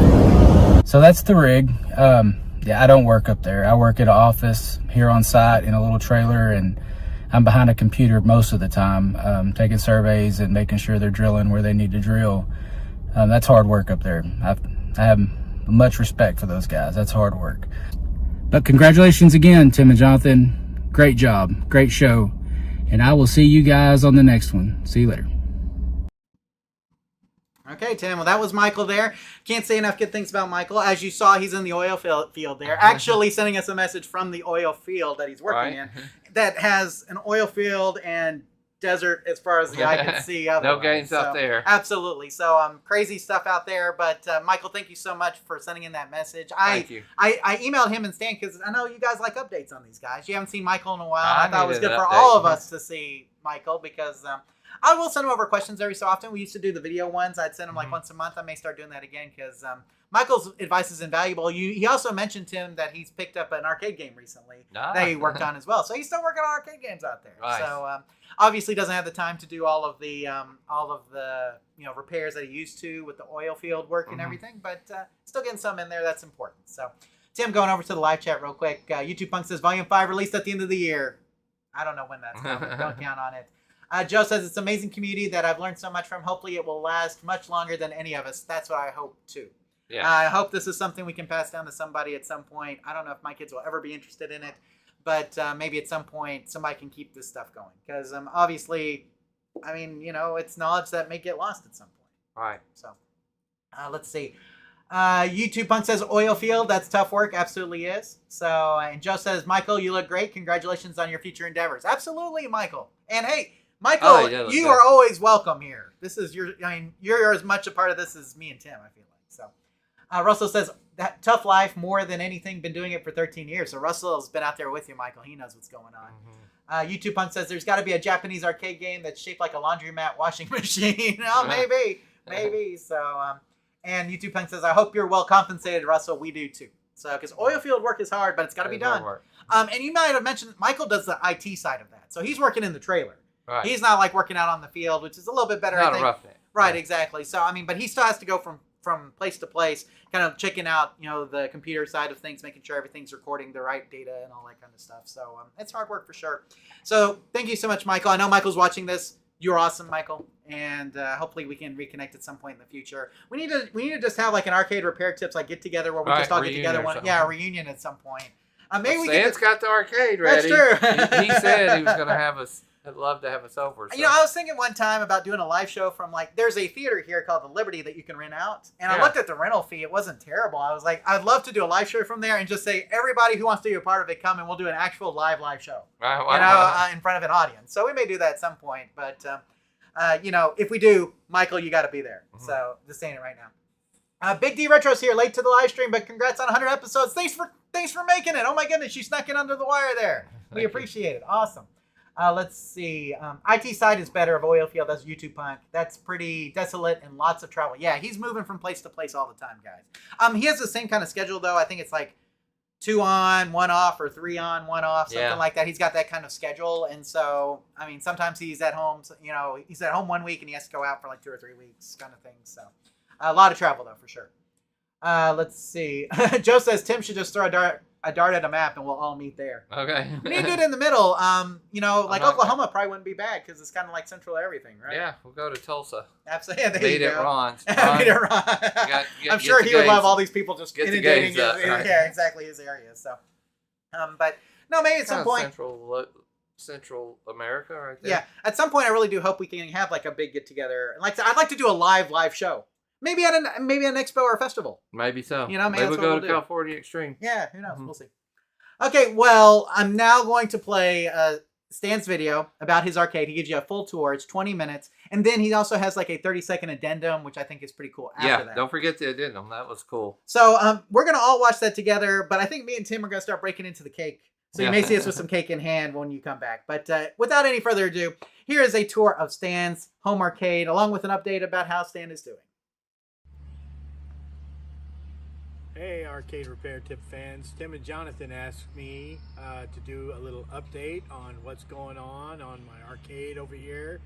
it. So that's the rig. Yeah, I don't work up there. I work at an office here on site in a little trailer, and I'm behind a computer most of the time, taking surveys and making sure they're drilling where they need to drill. That's hard work up there. I have much respect for those guys. That's hard work. But congratulations again, Tim and Jonathan. Great job. Great show. And I will see you guys on the next one. See you later. Okay, Tim. Well, that was Michael there. Can't say enough good things about Michael. As you saw, he's in the oil field there. Actually sending us a message from the oil field that he's working in that has an oil field and desert as far as the eye can see. No games out there. Absolutely. So crazy stuff out there. But Michael, thank you so much for sending in that message. Thank you. I emailed him and Stan because I know you guys like updates on these guys. You haven't seen Michael in a while. I thought it was good for all of us to see Michael because I will send him over questions every so often. We used to do the video ones. I'd send them like once a month. I may start doing that again because Michael's advice is invaluable. He also mentioned, Tim, that he's picked up an arcade game recently that he worked on as well. So he's still working on arcade games out there. Nice. So obviously doesn't have the time to do all of the repairs that he used to with the oil field work and everything, but still getting some in there. That's important. So Tim, going over to the live chat real quick. YouTube Punk says Volume 5 released at the end of the year. I don't know when that's coming. Don't count on it. Joe says it's an amazing community that I've learned so much from. Hopefully it will last much longer than any of us. That's what I hope too. Yeah. I hope this is something we can pass down to somebody at some point. I don't know if my kids will ever be interested in it, but maybe at some point somebody can keep this stuff going. Because obviously, I mean, it's knowledge that may get lost at some point. Right. So let's see. YouTube Punk says oil field. That's tough work. Absolutely is. So, and Joe says, Michael, you look great. Congratulations on your future endeavors. Absolutely, Michael. And hey, Michael, you are always welcome here. This is you're as much a part of this as me and Tim, I feel like. So, Russell says, that tough life more than anything, been doing it for 13 years. So Russell's been out there with you, Michael. He knows what's going on. YouTube Punk says, there's got to be a Japanese arcade game that's shaped like a laundromat washing machine. Oh, maybe. So, and YouTube Punk says, I hope you're well compensated, Russell. We do too. So, because oil field work is hard, but it's got to be done. And you might have mentioned Michael does the IT side of that. So he's working in the trailer. Right. He's not like working out on the field, which is a little bit better. Not I think. A roughneck. Right, exactly. So, I mean, but he still has to go from place to place, kind of checking out, the computer side of things, making sure everything's recording the right data and all that kind of stuff. So it's hard work for sure. So thank you so much, Michael. I know Michael's watching this. You're awesome, Michael. And hopefully we can reconnect at some point in the future. We need to just have like an arcade repair tips like get together where we just all get together. A reunion at some point. Maybe we Stan's got the arcade ready. That's true. he said he was going to have us. I'd love to have us over. So. I was thinking one time about doing a live show from there's a theater here called the Liberty that you can rent out. And I looked at the rental fee. It wasn't terrible. I was like, I'd love to do a live show from there and just say, everybody who wants to be a part of it, come and we'll do an actual live show. In front of an audience. So we may do that at some point. But, if we do, Michael, you got to be there. Mm-hmm. So just saying it right now. Big D Retro's here, late to the live stream, but congrats on 100 episodes. Thanks for making it. Oh my goodness, you snuck in under the wire there. We appreciate it. Awesome. Let's see. IT side is better of oil field. That's YouTube Punk. That's pretty desolate and lots of travel. Yeah, he's moving from place to place all the time, guys. He has the same kind of schedule though. I think it's like 2 on, 1 off, or 3 on, 1 off, something like that. He's got that kind of schedule, and so I mean, sometimes he's at home. He's at home 1 week and he has to go out for like 2 or 3 weeks, kind of thing. So a lot of travel though, for sure. Let's see. Joe says Tim should just throw a dart at a map and we'll all meet there. Okay. We need to do it in the middle. Oklahoma probably wouldn't be bad because it's kind of like central to everything, right? Yeah, we'll go to Tulsa. Absolutely. Yeah, meet at Ron's. I'm sure he would love all these people just inundating his, right? Yeah, exactly, his area. So, but no, maybe at some point. Central America, right there. Yeah, at some point, I really do hope we can have like a big get together. And I'd like to do a live show. Maybe at an expo or a festival. Maybe so. Maybe we'll go to California Extreme. Yeah, who knows? Mm-hmm. We'll see. Okay, well, I'm now going to play Stan's video about his arcade. He gives you a full tour. It's 20 minutes. And then he also has like a 30-second addendum, which I think is pretty cool after that. Don't forget the addendum. That was cool. So we're going to all watch that together, but I think me and Tim are going to start breaking into the cake. So you may see us with some cake in hand when you come back. But without any further ado, here is a tour of Stan's home arcade, along with an update about how Stan is doing. Hey arcade repair tip fans, Tim and Jonathan asked me to do a little update on what's going on my arcade over here.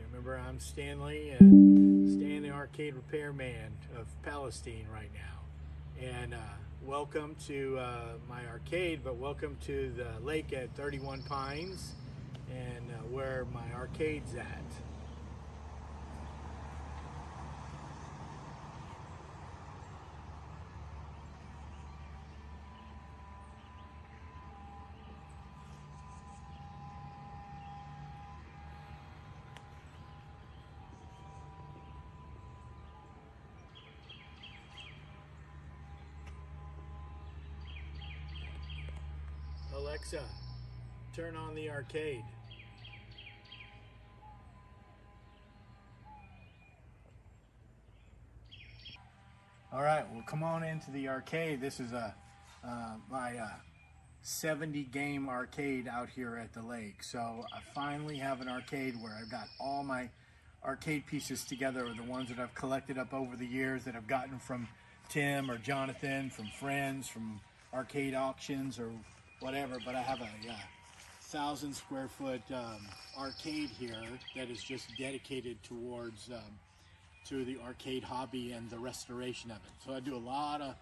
Remember, I'm Stanley, and Stan the arcade repairman of Palestine right now. And welcome to my arcade, but welcome to the lake at 31 Pines and where my arcade's at. Alexa, turn on the arcade. All right, well, come on into the arcade. This is my 70 game arcade out here at the lake. So I finally have an arcade where I've got all my arcade pieces together, the ones that I've collected up over the years that I've gotten from Tim or Jonathan, from friends, from arcade auctions or whatever. But I have a 1,000 square foot arcade here that is just dedicated towards to the arcade hobby and the restoration of it. So I do a lot of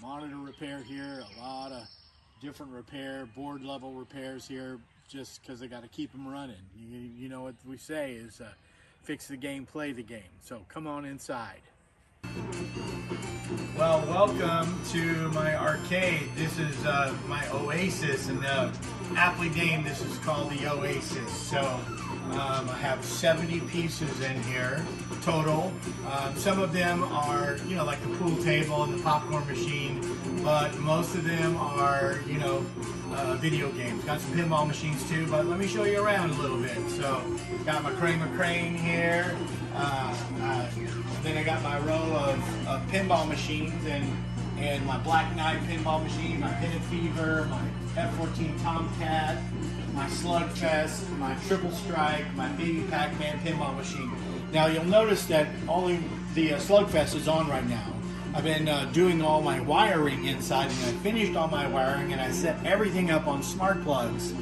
monitor repair here, a lot of different repair, board level repairs here, just because I got to keep them running. You know what we say is fix the game, play the game. So come on inside. Well, welcome to my arcade. This is my oasis in the aptly named, this is called the Oasis. So I have 70 pieces in here total. Some of them are, you know, like the pool table and the popcorn machine, but most of them are, you know, video games. Got some pinball machines too, but let me show you around a little bit. So got my Crane here. Then I got my row of pinball machines and my Black Knight pinball machine, my Pin and Fever, my F-14 Tomcat, my Slugfest, my Triple Strike, my Baby Pac-Man pinball machine. Now you'll notice that only the Slugfest is on right now. I've been doing all my wiring inside, and I finished all my wiring, and I set everything up on smart plugs,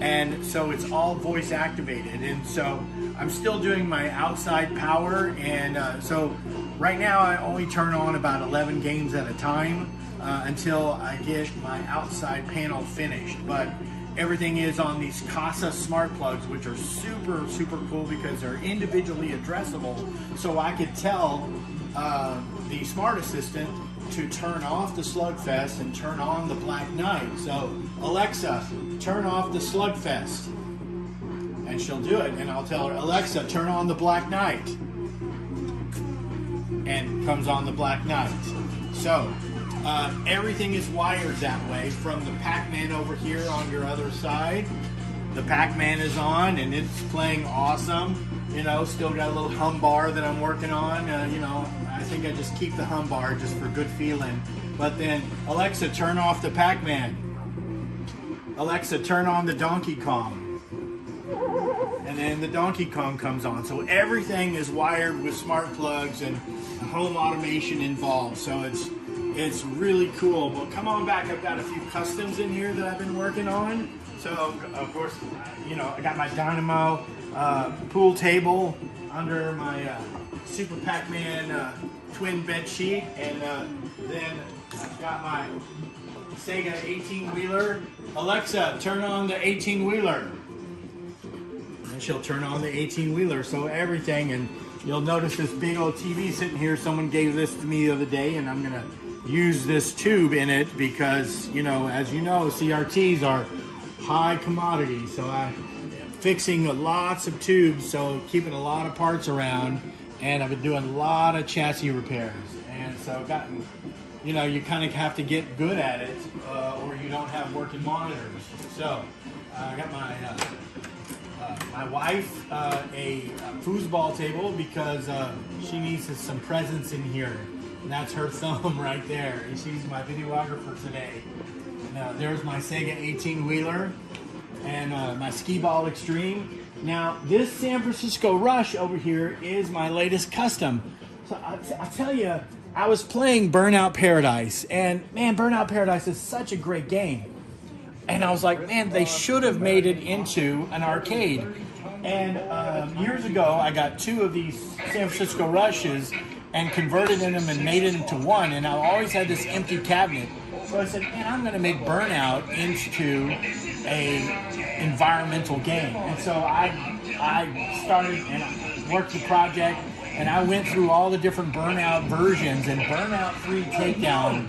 and so it's all voice activated. And so I'm still doing my outside power, and so right now I only turn on about 11 games at a time until I get my outside panel finished. But everything is on these Casa smart plugs, which are super, super cool because they're individually addressable. So I could tell the Smart Assistant to turn off the Slugfest and turn on the Black Knight. So, Alexa, turn off the Slugfest. And she'll do it. And I'll tell her, Alexa, turn on the Black Knight. And comes on the Black Knight. So, everything is wired that way from the Pac-Man over here on your other side. The Pac-Man is on and it's playing awesome. You know, still got a little hum bar that I'm working on. You know, I think I just keep the hum bar just for good feeling. But then, Alexa, turn off the Pac-Man. Alexa, turn on the Donkey Kong. And then the Donkey Kong comes on. So everything is wired with smart plugs and home automation involved. So it's really cool. But come on back, I've got a few customs in here that I've been working on. So of course, you know, I got my Dynamo pool table under my Super Pac-Man twin bed sheet, and then I've got my Sega 18-wheeler. Alexa, turn on the 18-wheeler. And she'll turn on the 18-wheeler. So everything, and you'll notice this big old TV sitting here. Someone gave this to me the other day, and I'm gonna use this tube in it because, you know, as you know, CRTs are high commodity. So I'm fixing lots of tubes, so keeping a lot of parts around, and I've been doing a lot of chassis repairs. And so I've gotten, you know, you kind of have to get good at it or you don't have working monitors. So I got my wife a foosball table because she needs some presents in here. And that's her thumb right there. And she's my videographer today. Now there's my Sega 18-wheeler and my Skee Ball Extreme. Now this San Francisco Rush over here is my latest custom. So I tell you, I was playing Burnout Paradise, and man, Burnout Paradise is such a great game. And I was like, man, they should have made it into an arcade. And years ago, I got two of these San Francisco Rushes and converted them and made it into one. And I always had this empty cabinet. So I said, man, I'm going to make Burnout into a environmental game. And so I started and I worked the project, and I went through all the different Burnout versions, and Burnout 3 Takedown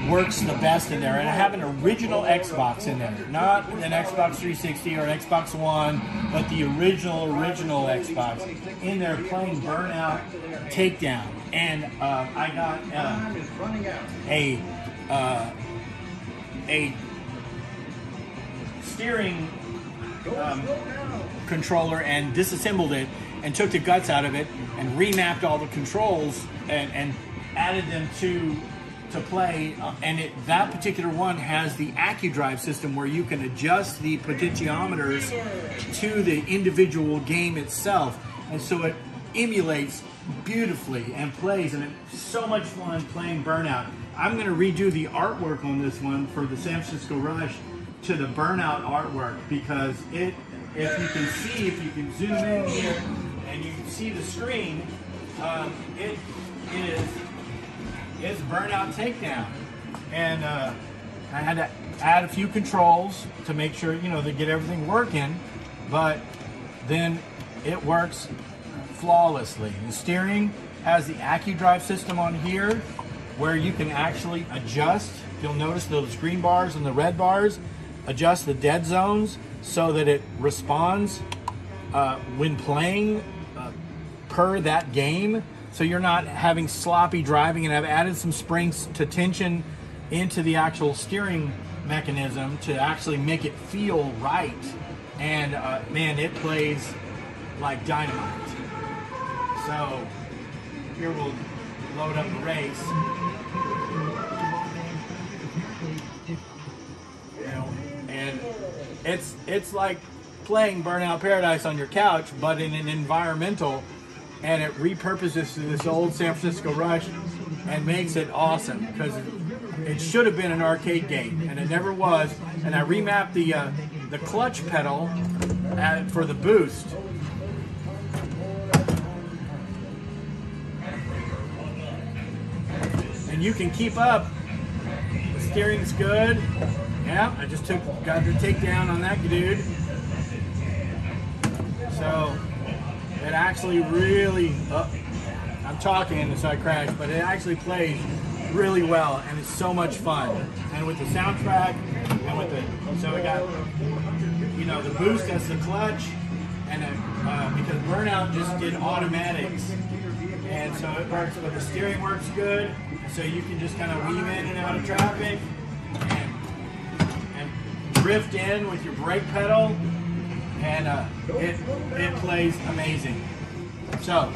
works the best in there. And I have an original Xbox in there, not an Xbox 360 or an Xbox One, but the original Xbox in there playing Burnout Takedown. And I got a steering controller and disassembled it and took the guts out of it and remapped all the controls and added them to play, and that particular one has the AccuDrive system where you can adjust the potentiometers to the individual game itself, and so it emulates beautifully and plays, and it's so much fun playing Burnout. I'm going to redo the artwork on this one for the San Francisco Rush to the Burnout artwork, because if you can zoom in here and you can see the screen, it's Burnout Takedown. And I had to add a few controls to make sure, you know, to get everything working, but then it works flawlessly. The steering has the AccuDrive system on here where you can actually adjust. You'll notice those green bars and the red bars. adjust the dead zones so that it responds when playing per that game. So you're not having sloppy driving, and I've added some springs to tension into the actual steering mechanism to actually make it feel right. And man, it plays like dynamite. So here we'll load up the race. You know, and it's like playing Burnout Paradise on your couch, but in an environmental, and it repurposes to this old San Francisco Rush and makes it awesome, because it should have been an arcade game and it never was. And I remapped the clutch pedal for the boost. And you can keep up. The steering's good. Yeah, I just got the takedown on that dude. So it actually really, I'm talking so I crashed, but it actually plays really well, and it's so much fun. And with the soundtrack, and with the, so we got, you know, the boost as the clutch, and because Burnout just did automatics, and so it works, but the steering works good, so you can just kind of weave in and out of traffic, and drift in with your brake pedal, and it plays amazing. So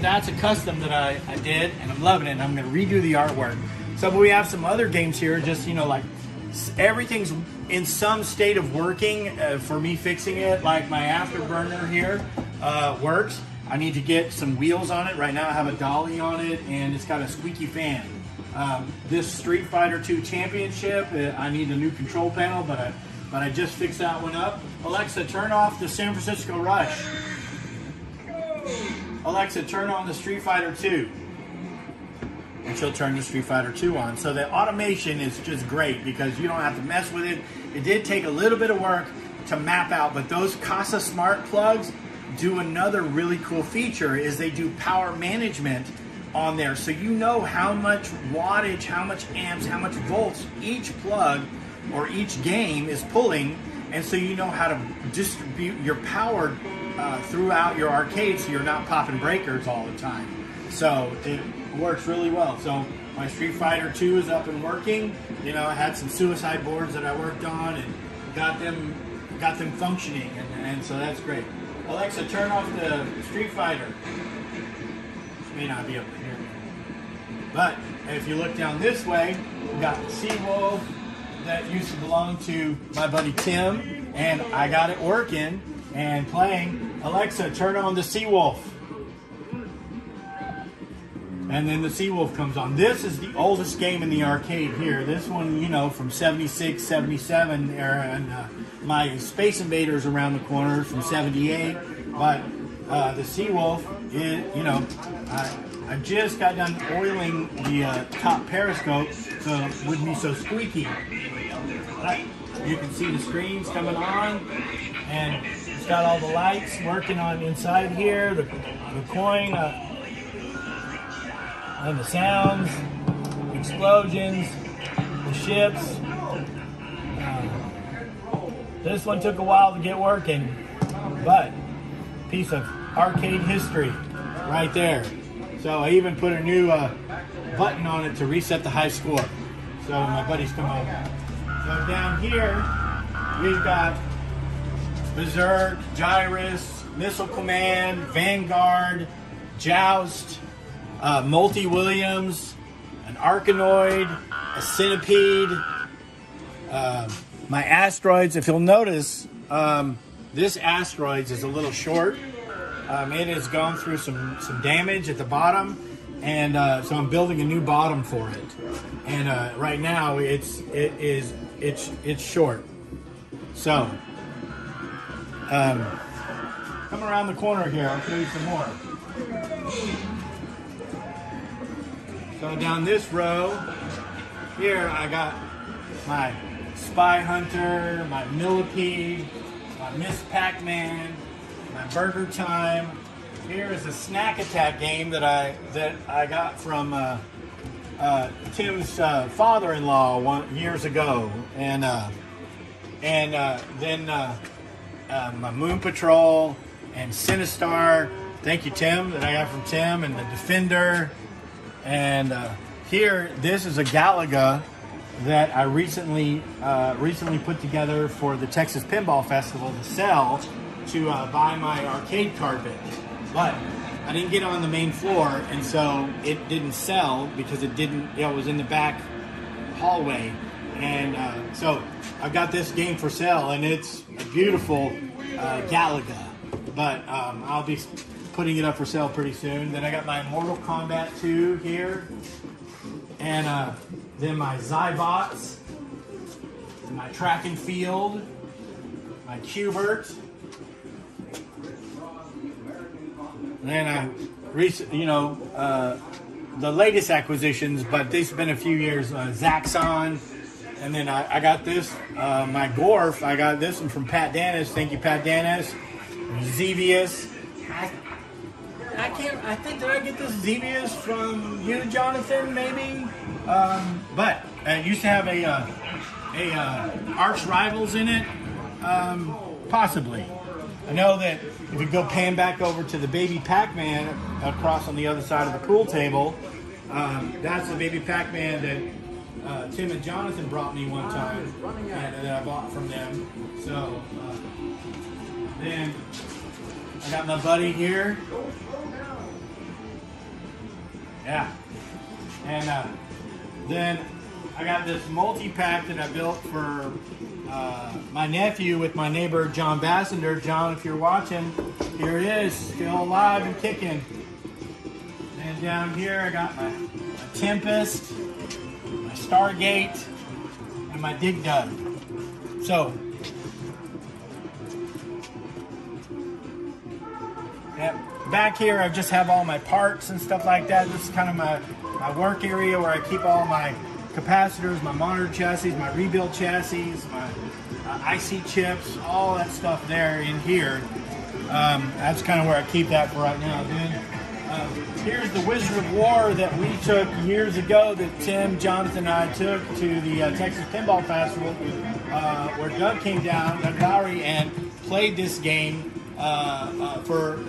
that's a custom that I did, and I'm loving it, and I'm going to redo the artwork. So we have some other games here, just, you know, like everything's in some state of working for me fixing it. Like my afterburner here works. I need to get some wheels on it. Right now I have a dolly on it, and it's got a squeaky fan. This Street Fighter II Championship, I need a new control panel, but I just fixed that one up. Alexa, turn off the San Francisco Rush. Alexa, turn on the Street Fighter II. And she'll turn the Street Fighter II on. So the automation is just great because you don't have to mess with it. It did take a little bit of work to map out, but those Casa Smart plugs do another really cool feature, is they do power management on there. So you know how much wattage, how much amps, how much volts each plug or each game is pulling, and so you know how to distribute your power throughout your arcade, so you're not popping breakers all the time. So it works really well. So my Street Fighter 2 is up and working. You know, I had some suicide boards that I worked on and got them functioning, and so that's great. Alexa, turn off the Street Fighter. She may not be able to hear me, but if you look down this way, we got Seawolf that used to belong to my buddy Tim, and I got it working and playing. Alexa, turn on the Seawolf. And then the Seawolf comes on. This is the oldest game in the arcade here. This one, you know, from 76, 77 era, and my Space Invaders around the corner from 78. But the Seawolf, you know, I just got done oiling the top periscope so it wouldn't be so squeaky. But you can see the screens coming on, and it's got all the lights working on inside here, the coin, and the sounds, the explosions, the ships. This one took a while to get working, but piece of arcade history right there. So I even put a new button on it to reset the high score. So my buddies come over. So down here, we've got Berserk, Gyrus, Missile Command, Vanguard, Joust, Multi-Williams, an Arkanoid, a Centipede, my Asteroids. If you'll notice, this Asteroids is a little short. It has gone through some damage at the bottom, and so I'm building a new bottom for it. And right now it's short. So come around the corner here. I'll show you some more. So down this row here, I got my Spy Hunter, my Millipede, my Miss Pac-Man, my Burger Time. Here is a Snack Attack game that I got from Tim's father-in-law years ago, and and then my Moon Patrol and Sinistar. Thank you, Tim, that I got from Tim, and the Defender. And here, this is a Galaga that I recently put together for the Texas Pinball Festival to sell to buy my arcade carpet. But I didn't get on the main floor, and so it didn't sell because it was in the back hallway. And so I've got this game for sale, and it's a beautiful Galaga. But I'll be putting it up for sale pretty soon. Then I got my Mortal Kombat 2 here, and then my Zybots, and my Track and Field, my Qbert. And then the latest acquisitions, but this has been a few years, Zaxxon. And then I got this, my Gorf, I got this one from Pat Danis. Thank you, Pat Danis. Xevious. I think, did I get this Xevious from you, Jonathan, maybe? But it used to have a Arch Rivals in it, possibly. I know that if you go pan back over to the Baby Pac-Man across on the other side of the pool table, that's the Baby Pac-Man that Tim and Jonathan brought me one time, and that I bought from them. So then I got my buddy here. Yeah. And then I got this multi-pack that I built for my nephew with my neighbor John Bassender. John, if you're watching, here it is, still alive and kicking. And down here I got my Tempest, my Stargate, and my Dig Dug. So, yeah, back here I just have all my parts and stuff like that. This is kind of my work area where I keep all my capacitors, my monitor chassis, my rebuild chassis, my IC chips, all that stuff there in here. That's kind of where I keep that for right now. Then here's the Wizard of War that we took years ago, that Tim, Jonathan, and I took to the Texas Pinball Festival, where Doug came down, Doug Lowry, and played this game for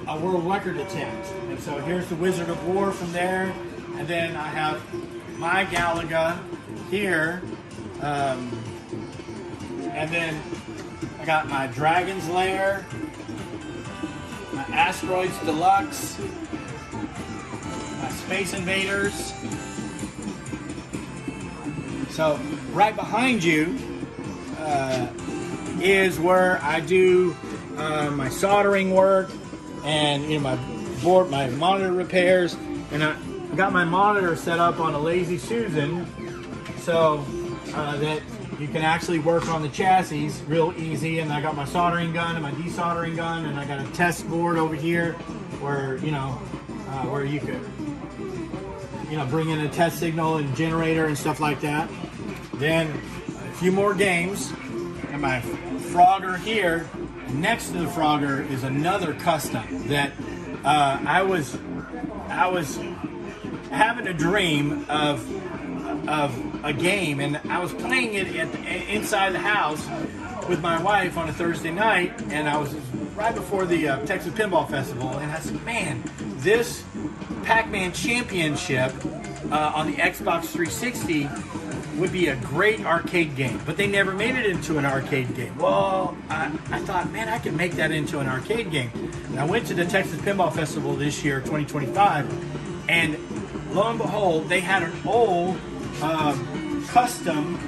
a world record attempt. And so here's the Wizard of War from there, and then I have my Galaga here, and then I got my Dragon's Lair, my Asteroids Deluxe, my Space Invaders. So right behind you is where I do my soldering work and my board, my monitor repairs, and I got my monitor set up on a Lazy Susan so that you can actually work on the chassis real easy. And I got my soldering gun and my desoldering gun, and I got a test board over here where where you could bring in a test signal and generator and stuff like that. Then a few more games, and my Frogger here. Next to the Frogger is another custom that I was having a dream of a game, and I was playing it inside the house with my wife on a Thursday night, and I was right before the Texas Pinball Festival, and I said, man, this Pac-Man Championship on the Xbox 360 would be a great arcade game, but they never made it into an arcade game. Well, I thought, man, I could make that into an arcade game. And I went to the Texas Pinball Festival this year, 2025, and lo and behold, they had an old custom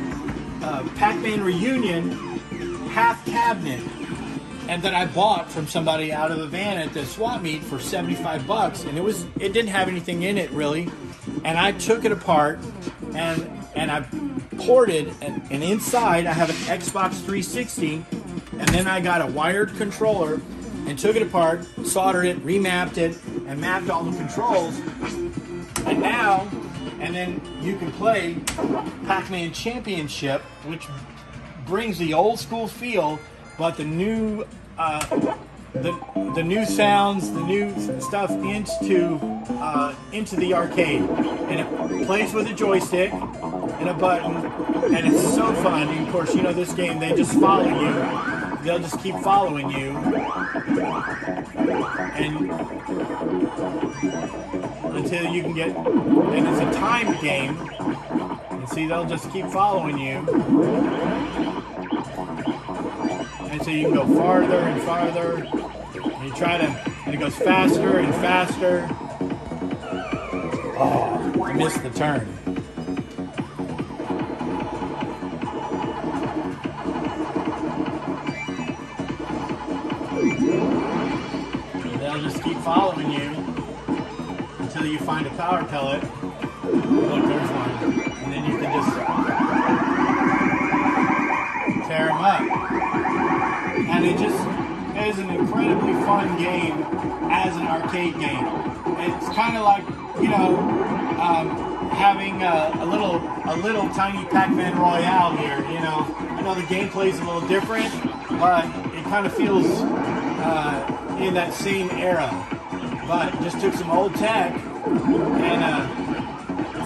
Pac-Man Reunion half cabinet, and that I bought from somebody out of the van at the swap meet for $75, and it didn't have anything in it really. And I took it apart and I ported, and inside I have an Xbox 360, and then I got a wired controller and took it apart, soldered it, remapped it, and mapped all the controls. And then you can play Pac-Man Championship, which brings the old school feel, but the new the new sounds, the new stuff into the arcade, and it plays with a joystick, and a button, and it's so fun. And of course, you know this game, they just follow you. They'll just keep following you. And until you can get, and it's a timed game. And see, they'll just keep following you. And so you can go farther and farther. And you try to, and it goes faster and faster. Oh, I missed the turn. They'll just keep following you until you find a power pellet. Look, there's one. And then you can just tear them up. And it just is an incredibly fun game as an arcade game. It's kind of like, you know, having a little tiny Pac-Man Royale here. You know, I know the gameplay's a little different, but it kind of feels in that same era. But just took some old tech and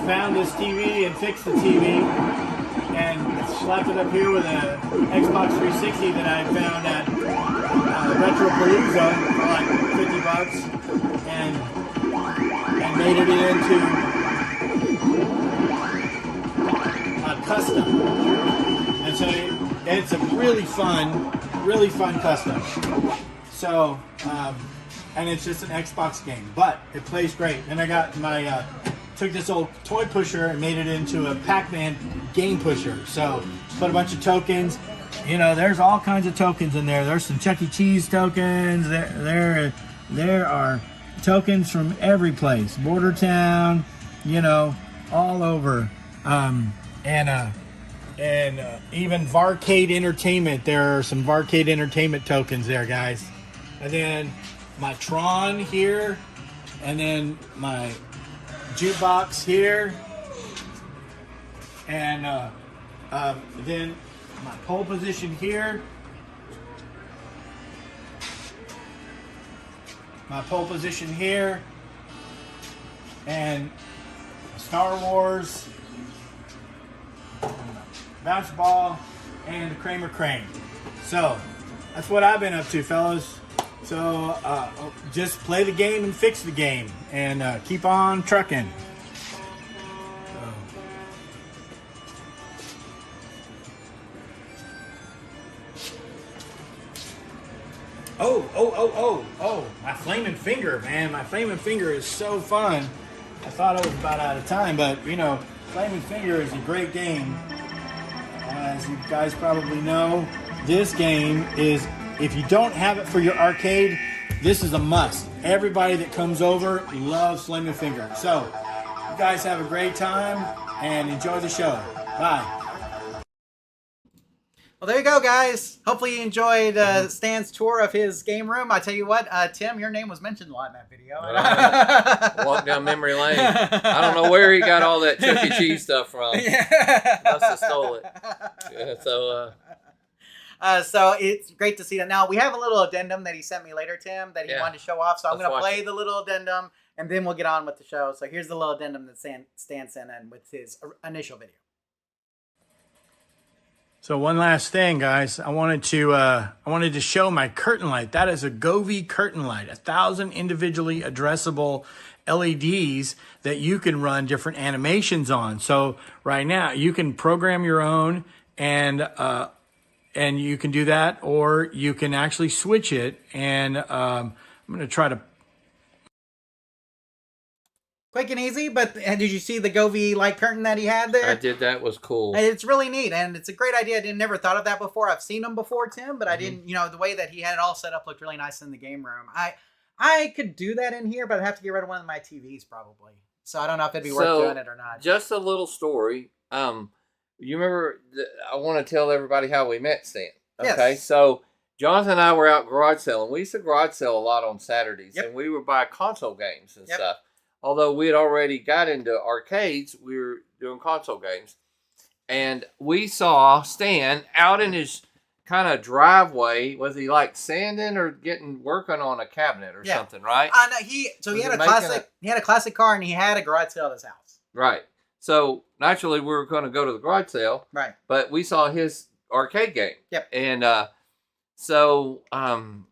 found this TV and fixed the TV and slapped it up here with a Xbox 360 that I found at Retro Palooza for like $50 and made it into a custom. And so it's a really fun custom. So, and it's just an Xbox game, but it plays great. And I got my, took this old toy pusher and made it into a Pac-Man game pusher. So, put a bunch of tokens. You know, there's all kinds of tokens in there. There's some Chuck E. Cheese tokens. There are tokens from every place. Border Town, you know, all over. And even Varcade Entertainment. There are some Varcade Entertainment tokens there, guys. And then my Tron here, and then my jukebox here, and then my pole position here, and Star Wars, bounce ball, and the Kramer Crane. So that's what I've been up to, fellas. So just play the game and fix the game, and keep on trucking. Oh, my flaming finger, man. My flaming finger is so fun. I thought I was about out of time, but you know, flaming finger is a great game. As you guys probably know, this game is, if you don't have it for your arcade, this is a must. Everybody that comes over loves Flaming Finger. So, you guys have a great time and enjoy the show. Bye. Well, there you go, guys. Hopefully you enjoyed Stan's tour of his game room. I tell you what, Tim, your name was mentioned a lot in that video. Walk down memory lane. I don't know where he got all that Chuck E. Cheese stuff from. Yeah. Must have stole it. Yeah, so it's great to see that. Now, we have a little addendum that he sent me later, Tim, that he wanted to show off. So I'm going to play the little addendum, and then we'll get on with the show. So here's the little addendum that Stan sent in with his initial video. So one last thing, guys. I wanted to show my curtain light. That is a Govee curtain light, 1,000 individually addressable LEDs that you can run different animations on. So right now you can program your own, and you can do that, or you can actually switch it. And I'm going to try to. Quick and easy, but did you see the Govee light curtain that he had there? I did. That was cool. It's really neat, and it's a great idea. I never thought of that before. I've seen them before, Tim, but I didn't, you know, the way that he had it all set up looked really nice in the game room. I could do that in here, but I'd have to get rid of one of my TVs probably. So I don't know if it'd be worth doing it or not. Just a little story. You remember, I want to tell everybody how we met, Stan. Okay, yes. So Jonathan and I were out garage selling. We used to garage sell a lot on Saturdays, and we would buy console games and stuff. Although we had already got into arcades, we were doing console games. And we saw Stan out in his kind of driveway. Was he like sanding or working on a cabinet or something, right? No, he had a classic car, and he had a garage sale at his house. Right. So naturally, we were going to go to the garage sale, Right. but we saw his arcade game. Yep. And so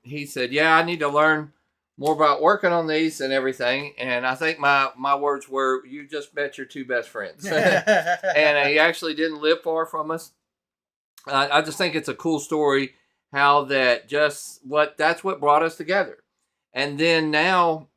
he said, "Yeah, I need to learn more about working on these and everything." And I think my words were, "You just met your two best friends." And he actually didn't live far from us. I just think it's a cool story how that's what brought us together. And then now,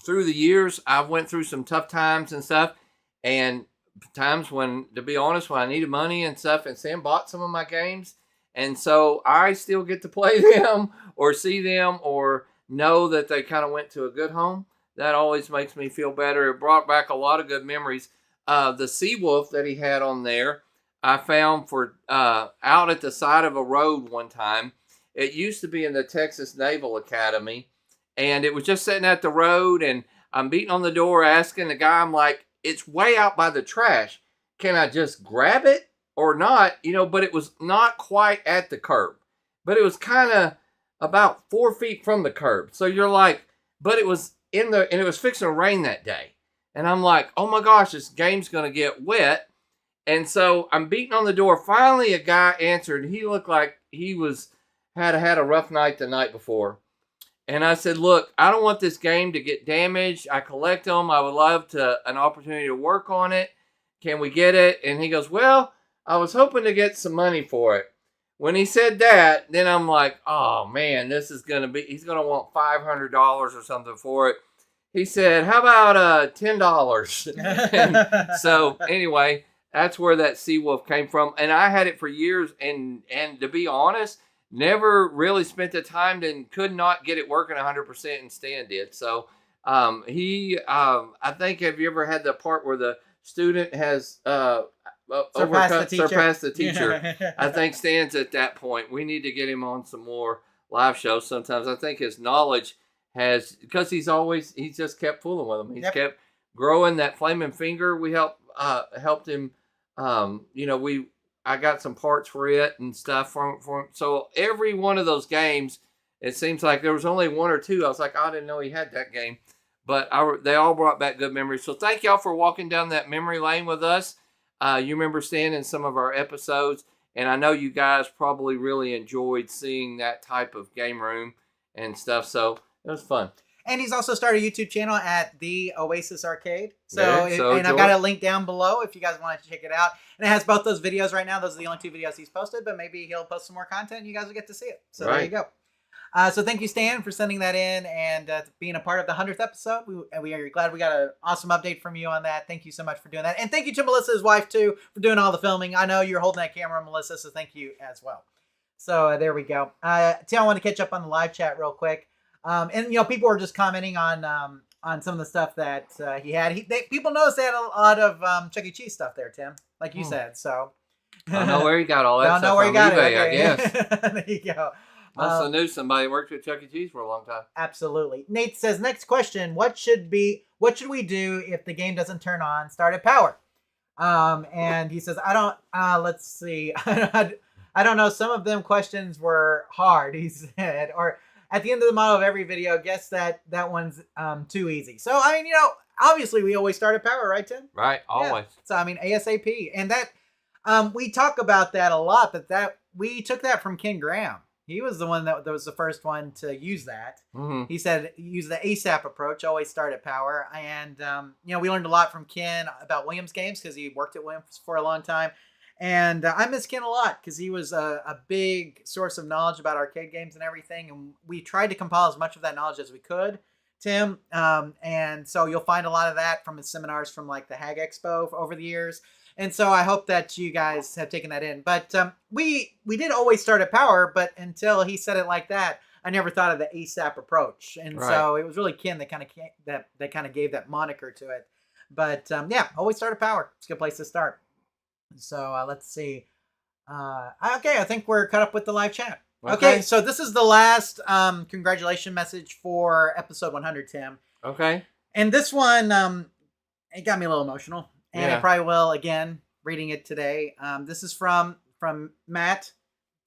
through the years, I've went through some tough times and stuff, and times when, to be honest, when I needed money and stuff, and Sam bought some of my games, and so I still get to play them or see them or know that they kind of went to a good home. That always makes me feel better. It brought back a lot of good memories. The Seawolf that he had on there, I found for out at the side of a road one time. It used to be in the Texas Naval Academy, and it was just sitting at the road, and I'm beating on the door asking the guy, I'm like, "It's way out by the trash. Can I just grab it or not?" But it was not quite at the curb, but it was kind of about 4 feet from the curb. So you're like, but it was and it was fixing to rain that day. And I'm like, oh my gosh, this game's going to get wet. And so I'm beating on the door. Finally, a guy answered. He looked like he had a rough night the night before. And I said, "Look, I don't want this game to get damaged. I collect them. I would love an opportunity to work on it. Can we get it?" And he goes, "Well, I was hoping to get some money for it." When he said that, then I'm like, oh man, he's going to want $500 or something for it. He said, "How about $10? And so anyway, that's where that Seawolf came from. And I had it for years. And to be honest, never really spent the time and could not get it working 100%, and Stan did. So I think, have you ever had the part where the student has surpassed the teacher? I think Stan's at that point. We need to get him on some more live shows sometimes. I think his knowledge because he's just kept fooling with them. He's kept growing that flaming finger. We helped him. I got some parts for it and stuff from him. So every one of those games, it seems like there was only one or two. I was like, I didn't know he had that game. But they all brought back good memories. So thank y'all for walking down that memory lane with us. You remember Stan in some of our episodes. And I know you guys probably really enjoyed seeing that type of game room and stuff. So it was fun. And he's also started a YouTube channel at the Oasis Arcade. I've got a link down below if you guys want to check it out. And it has both those videos right now. Those are the only two videos he's posted, but maybe he'll post some more content and you guys will get to see it. So There you go. So thank you, Stan, for sending that in and being a part of the 100th episode. We are glad we got an awesome update from you on that. Thank you so much for doing that. And thank you to Melissa, his wife, too, for doing all the filming. I know you're holding that camera, Melissa, so thank you as well. So there we go. Tim, I want to catch up on the live chat real quick. And people were just commenting on some of the stuff that he had. People noticed they had a lot of Chuck E. Cheese stuff there, Tim, like you said. So I don't know where he got all that stuff. Don't know where he got eBay, it. Okay. I guess. There you go. Also knew somebody who worked with Chuck E. Cheese for a long time. Absolutely. Nate says, next question: What should we do if the game doesn't turn on started power? And he says, I don't. Let's see. I don't know. Some of them questions were hard. He said, or at the end of the model of every video, guess that one's too easy. So, I mean, obviously we always start at power, right, Tim? Right, always. Yeah. So, I mean, ASAP. And that, we talk about that a lot, but that we took that from Ken Graham. He was the one that was the first one to use that. Mm-hmm. He said, use the ASAP approach, always start at power. And, we learned a lot from Ken about Williams games because he worked at Williams for a long time. And I miss Ken a lot because he was a big source of knowledge about arcade games and everything. And we tried to compile as much of that knowledge as we could, Tim. And so you'll find a lot of that from his seminars from like the Hag Expo over the years. And so I hope that you guys have taken that in. But we did always start at power, but until he said it like that, I never thought of the ASAP approach. And so it was really Ken that kind of gave that moniker to it. But always start at power. It's a good place to start. So let's see. Okay, I think we're caught up with the live chat. Okay, so this is the last congratulations message for episode 100, Tim. Okay. And this one, it got me a little emotional. And I probably will again, reading it today. This is from Matt.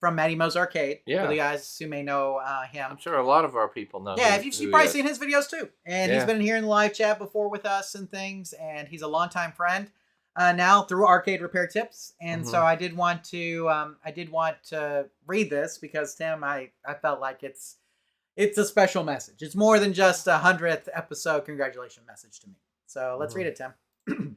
from Matty Mo's Arcade. Yeah. For the guys who may know him. I'm sure a lot of our people know. Yeah, who you've he probably is. seen his videos too. And he's been here in the live chat before with us and things. And he's a longtime friend now through Arcade Repair Tips. And so I did want to read this because Tim, I felt like it's a special message. It's more than just a 100th episode congratulations message to me. So let's read it, Tim.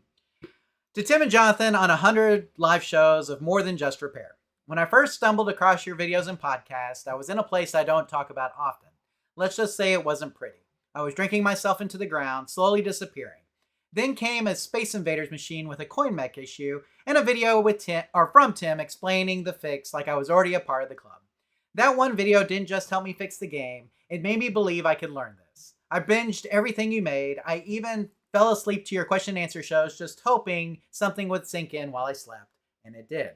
To Tim and Jonathan on 100 live shows of More Than Just Repair. When I first stumbled across your videos and podcast, I was in a place I don't talk about often. Let's just say it wasn't pretty. I was drinking myself into the ground, slowly disappearing. Then came a Space Invaders machine with a coin mech issue and a video with from Tim explaining the fix like I was already a part of the club. That one video didn't just help me fix the game, it made me believe I could learn this. I binged everything you made. I even fell asleep to your question and answer shows just hoping something would sink in while I slept, and it did.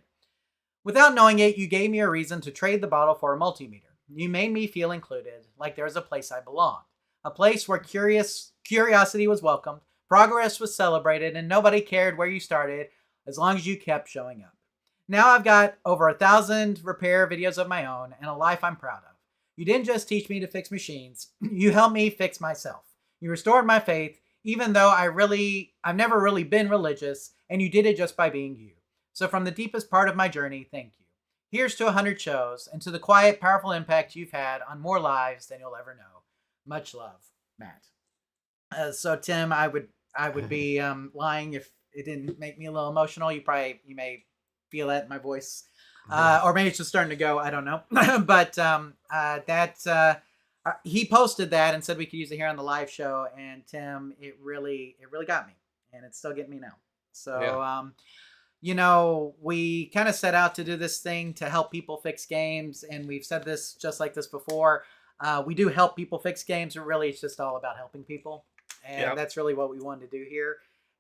Without knowing it, you gave me a reason to trade the bottle for a multimeter. You made me feel included, like there was a place I belonged. A place where curiosity was welcomed, progress was celebrated, and nobody cared where you started as long as you kept showing up. Now I've got over 1,000 repair videos of my own and a life I'm proud of. You didn't just teach me to fix machines, you helped me fix myself. You restored my faith, even though I've never really been religious, and you did it just by being you. So from the deepest part of my journey, thank you. Here's to 100 shows, and to the quiet, powerful impact you've had on more lives than you'll ever know. Much love, Matt. So Tim, I would be lying if it didn't make me a little emotional. You may feel that in my voice, or maybe it's just starting to go. I don't know, but he posted that and said we could use it here on the live show. And Tim, it really got me, and it's still getting me now. So we kind of set out to do this thing to help people fix games, and we've said this just like this before. We do help people fix games, but really it's just all about helping people. And that's really what we wanted to do here.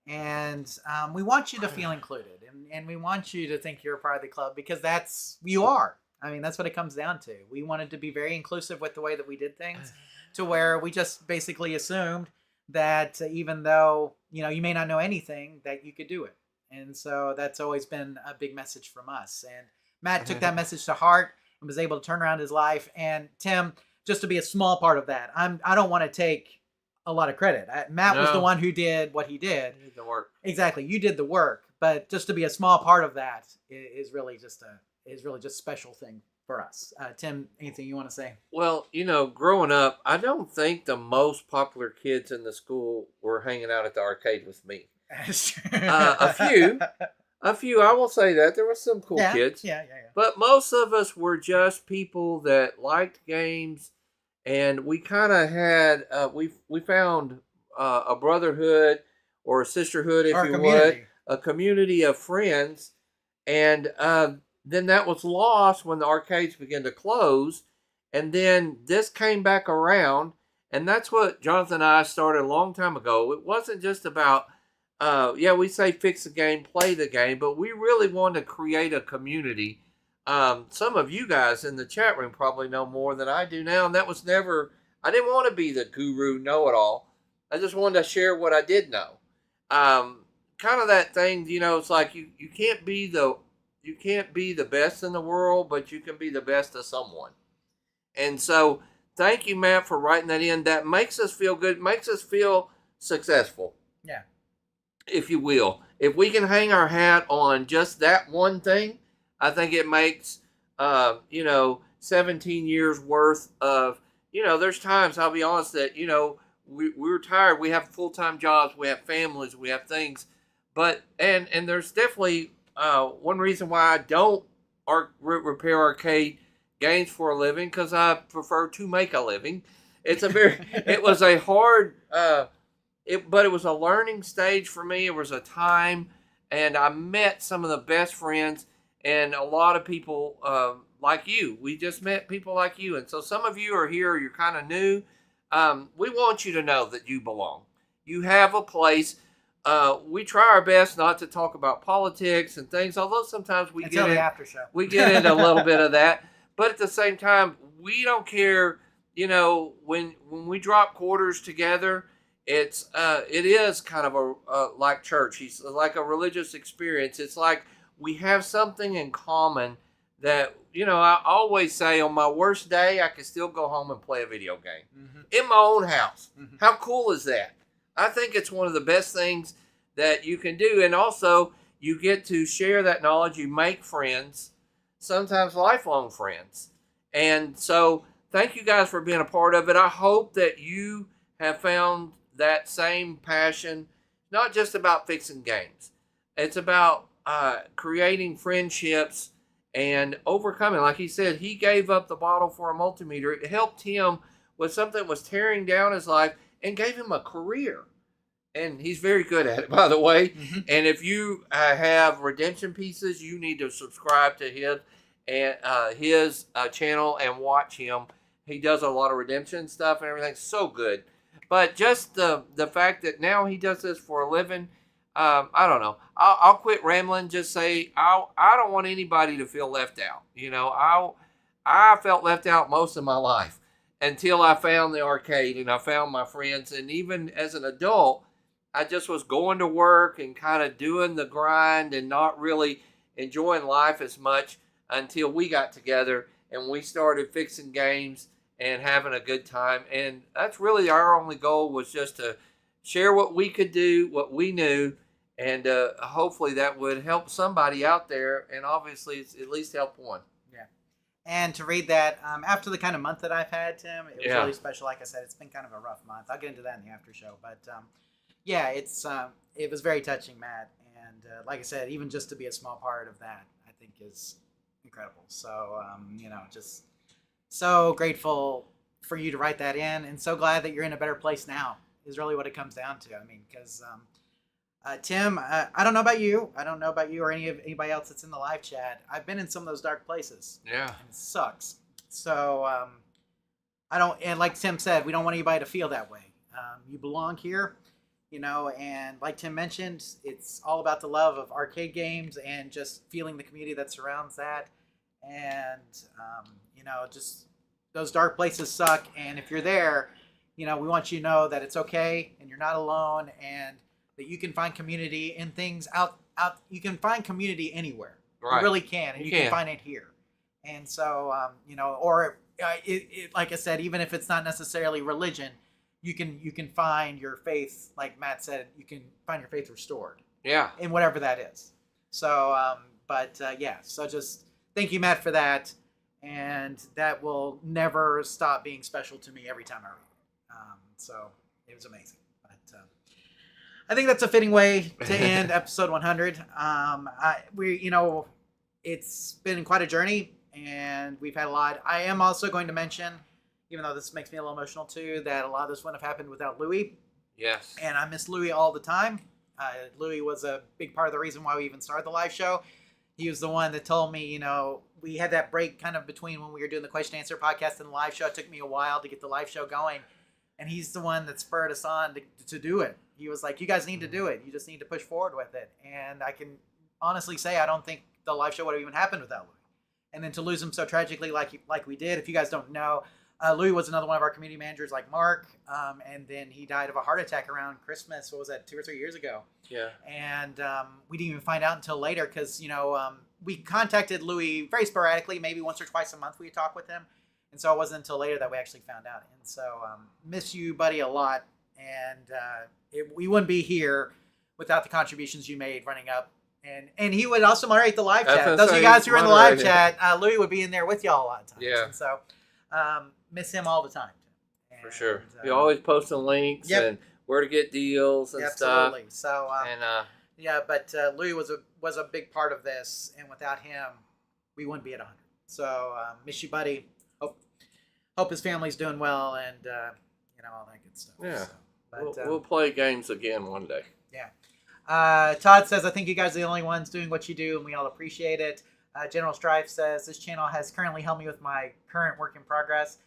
And we want you to feel included, and we want you to think you're a part of the club because you are. I mean, that's what it comes down to. We wanted to be very inclusive with the way that we did things to where we just basically assumed that even though, you may not know anything, that you could do it. And so that's always been a big message from us. And Matt took that message to heart and was able to turn around his life. And Tim, just to be a small part of that, I don't want to take a lot of credit. Matt was the one who did what he did. You did the work. Exactly. You did the work, but just to be a small part of that is really just a special thing for us. Tim, anything you want to say? Well, growing up, I don't think the most popular kids in the school were hanging out at the arcade with me. A few, I will say that. There were some cool kids. Yeah. But most of us were just people that liked games, and we kind of had, we found a brotherhood or a sisterhood, if you would, a community of friends. And then that was lost when the arcades began to close. And then this came back around, and that's what Jonathan and I started a long time ago. It wasn't just about, we say fix the game, play the game, but we really wanted to create a community. Some of you guys in the chat room probably know more than I do now, and that was never, I didn't want to be the guru know-it-all. I just wanted to share what I did know. Kind of that thing, it's like you can't be the best in the world, but you can be the best of someone. And so thank you, Matt, for writing that in. That makes us feel good, makes us feel successful. Yeah. If you will. If we can hang our hat on just that one thing, I think it makes, 17 years worth of, there's times, I'll be honest, that, we're tired. We have full-time jobs. We have families. We have things. But, and there's definitely one reason why I don't repair arcade games for a living, because I prefer to make a living. It was a hard, but it was a learning stage for me. It was a time, and I met some of the best friends and a lot of people like you. We just met people like you. And so some of you are here, you're kind of new. We want you to know that you belong. You have a place. We try our best not to talk about politics and things, although sometimes we get into a little bit of that. But at the same time, we don't care, when we drop quarters together, it is kind of like church. It's like a religious experience. It's like we have something in common that, you know, I always say on my worst day, I can still go home and play a video game Mm-hmm. in my own house. Mhm. How cool is that? I think it's one of the best things that you can do. And also, you get to share that knowledge. You make friends, sometimes lifelong friends. And so, thank you guys for being a part of it. I hope that you have found that same passion, not just about fixing games. It's about creating friendships and overcoming. Like he said, he gave up the bottle for a multimeter. It helped him with something that was tearing down his life and gave him a career. And he's very good at it, by the way. Mm-hmm. And if you have redemption pieces, you need to subscribe to his channel and watch him. He does a lot of redemption stuff and everything. So good. But just the fact that now he does this for a living, I don't know. I'll quit rambling. Just say I don't want anybody to feel left out. You know, I felt left out most of my life until I found the arcade and I found my friends. And even as an adult, I just was going to work and kind of doing the grind and not really enjoying life as much until we got together and we started fixing games and having a good time. And that's really our only goal, was just to share what we could do, what we knew, and hopefully that would help somebody out there, and obviously it's at least help one. Yeah. And to read that, after the kind of month that I've had, Tim, it was Yeah. really special. Like I said, it's been kind of a rough month. I'll get into that in the after show. But yeah, it was very touching, Matt. And like I said, even just to be a small part of that, I think is incredible. So, you know, just so grateful for you to write that in, and so glad that you're in a better place now is really what it comes down to. I mean, because Tim, I don't know about you. I don't know about you or anybody else that's in the live chat. I've been in some of those dark places. Yeah. And it sucks. So I don't, and like Tim said, we don't want anybody to feel that way. You belong here, you know, and like Tim mentioned, it's all about the love of arcade games and just feeling the community that surrounds that. And, you know, just those dark places suck. And if you're there, you know, we want you to know that it's okay and you're not alone, and that you can find community in things out. You can find community anywhere. Right. You really can. And You you can can. find it here. And so, you know, or like I said, even if it's not necessarily religion, you can find your faith, like Matt said, you can find your faith restored Yeah. in whatever that is. So, yeah, so just thank you, Matt, for that. And that will never stop being special to me every time I read it. So it was amazing. But I think that's a fitting way to end episode 100. You know, it's been quite a journey, and we've had a lot. I am also going to mention, even though this makes me a little emotional too, that a lot of this wouldn't have happened without Louis. Yes. And I miss Louis all the time. Louis was a big part of the reason why we even started the live show. He was the one that told me, you know, we had that break kind of between when we were doing the question answer podcast and the live show. It took me a while to get the live show going. And he's the one that spurred us on to do it. He was like, you guys need to do it. You just need to push forward with it. And I can honestly say I don't think the live show would have even happened without Louis. And then to lose him so tragically like we did, if you guys don't know, Louis was another one of our community managers like Mark. And then he died of a heart attack around Christmas. What was that, 2 or 3 years ago? Yeah. And we didn't even find out until later because, you know, we contacted Louis very sporadically, maybe once or twice a month we talk with him. And so it wasn't until later that we actually found out. And so miss you, buddy, a lot. And we wouldn't be here without the contributions you made running up. And he would also moderate the live chat. Those of you guys who are in the live chat, Louis would be in there with y'all a lot of times. Yeah. And so miss him all the time. For sure. And, You always posting links Yep. and where to get deals and absolutely. stuff. So And yeah, but Louis was a big part of this, and without him, we wouldn't be at 100. So miss you, buddy. Hope his family's doing well, and you know, all that good stuff. Yeah. So, but, we'll play games again one day. yeah. Todd says, I think you guys are the only ones doing what you do, and we all appreciate it. General Strife says, this channel has currently helped me with my current work in progress.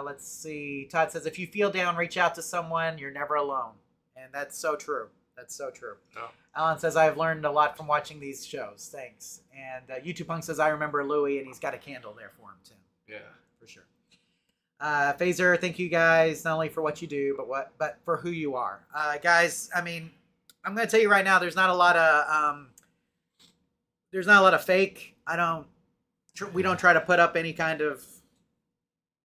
Let's see. Todd says, if you feel down, reach out to someone. You're never alone. And that's so true. That's so true. Oh. Alan says, I've learned a lot from watching these shows. Thanks. And YouTube Punk says, I remember Louis, and he's got a candle there for him, Tim. Yeah. For sure. Phaser, thank you guys, not only for what you do, but for who you are. Guys, I mean, I'm going to tell you right now, there's not a lot of fake. we don't try to put up any kind of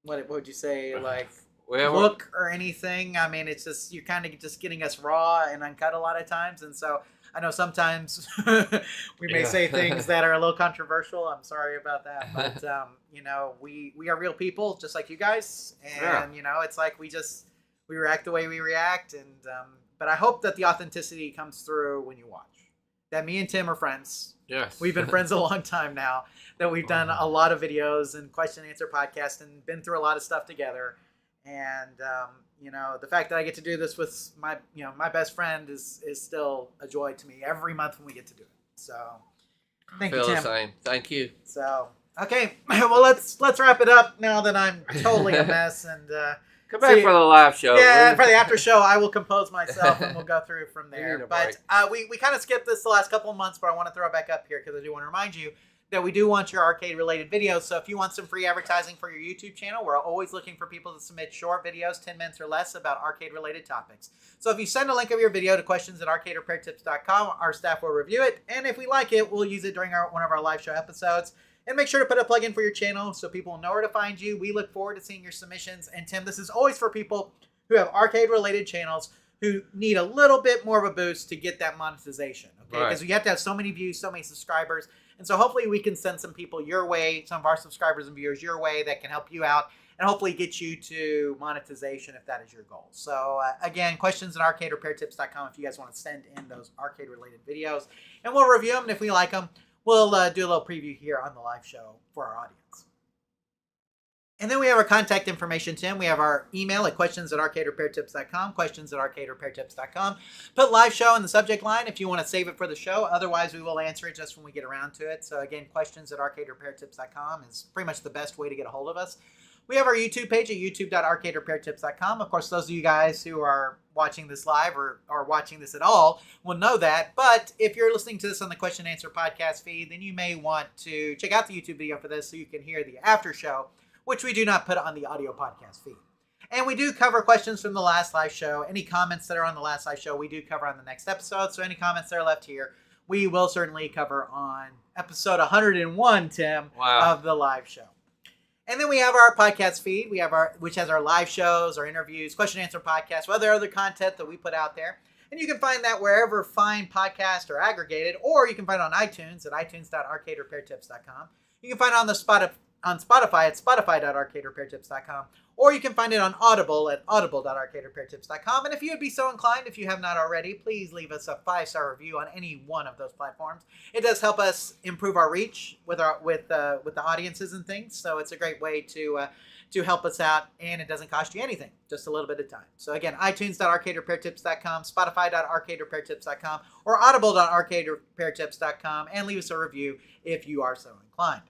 what would you say, like Well, look or anything. I mean, it's just you're kind of just getting us raw and uncut a lot of times, and so I know sometimes we may say things that are a little controversial. I'm sorry about that, but you know, we are real people just like you guys, and you know, it's like we react the way we react, and but I hope that the authenticity comes through when you watch. That me and Tim are friends. Yes. We've been friends a long time now. That we've done a lot of videos and question and answer podcast and been through a lot of stuff together. And you know, the fact that I get to do this with my best friend is still a joy to me every month when we get to do it. So thank you, Feel Tim. the same. Thank you. So okay, well let's wrap it up now that I'm totally a mess and. Come back for the live show. Yeah, for the after show, I will compose myself and we'll go through from We there. need a But we kind of skipped this the last couple of months, but I want to throw it back up here because I do want to remind you that we do want your arcade-related videos. So if you want some free advertising for your YouTube channel, we're always looking for people to submit short videos, 10 minutes or less, about arcade-related topics. So if you send a link of your video to questions@arcaderepairtips.com, our staff will review it, and if we like it, we'll use it during one of our live show episodes. And make sure to put a plug in for your channel so people know where to find you. We look forward to seeing your submissions. And Tim, this is always for people who have arcade-related channels who need a little bit more of a boost to get that monetization. Okay, because you have to have so many views, so many subscribers. And so hopefully we can send some people your way, some of our subscribers and viewers your way that can help you out and hopefully get you to monetization if that is your goal. So again, questions@arcaderepairtips.com if you guys want to send in those arcade-related videos. And we'll review them, and if we like them, we'll do a little preview here on the live show for our audience. And then we have our contact information, Tim. We have our email at questions@arcaderepairtips.com, questions@arcaderepairtips.com. Put live show in the subject line if you want to save it for the show. Otherwise, we will answer it just when we get around to it. So again, questions@arcaderepairtips.com is pretty much the best way to get a hold of us. We have our YouTube page at youtube.arcaderepairtips.com. Of course, those of you guys who are watching this live or are watching this at all will know that. But if you're listening to this on the Question and Answer podcast feed, then you may want to check out the YouTube video for this so you can hear the after show, which we do not put on the audio podcast feed. And we do cover questions from the last live show. Any comments that are on the last live show, we do cover on the next episode. So any comments that are left here, we will certainly cover on episode 101, Tim, of the live show. And then we have our podcast feed. We have which has our live shows, our interviews, question and answer podcasts, other content that we put out there. And you can find that wherever fine podcasts are aggregated, or you can find it on iTunes at itunes.arcaderepairtips.com. You can find it on Spotify at spotify.arcaderepairtips.com, or you can find it on Audible at audible.arcaderepairtips.com. And if you would be so inclined, if you have not already, please leave us a 5-star review on any one of those platforms. It does help us improve our reach with the audiences and things. So it's a great way to help us out, and it doesn't cost you anything, just a little bit of time. So again, itunes.arcaderepairtips.com, spotify.arcaderepairtips.com, or audible.arcaderepairtips.com, and leave us a review if you are so inclined.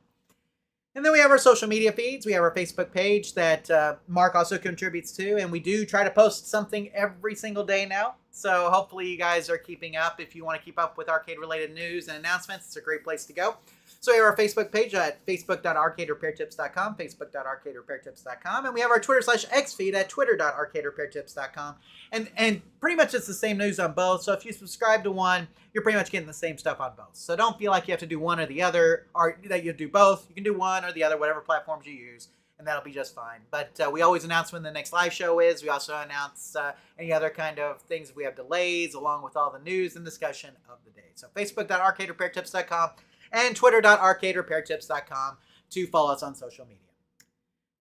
And then we have our social media feeds. We have our Facebook page that Mark also contributes to, and we do try to post something every single day now. So hopefully you guys are keeping up. If you want to keep up with arcade-related news and announcements, it's a great place to go. So we have our Facebook page at facebook.arcaderepairtips.com, facebook.arcaderepairtips.com, and we have our Twitter/X feed at twitter.arcaderepairtips.com. And pretty much it's the same news on both. So if you subscribe to one, you're pretty much getting the same stuff on both. So don't feel like you have to do one or the other, or that you do both. You can do one or the other, whatever platforms you use, and that'll be just fine. But we always announce when the next live show is. We also announce any other kind of things if we have delays, along with all the news and discussion of the day. So facebook.arcaderepairtips.com and twitter.arcaderepairtips.com to follow us on social media.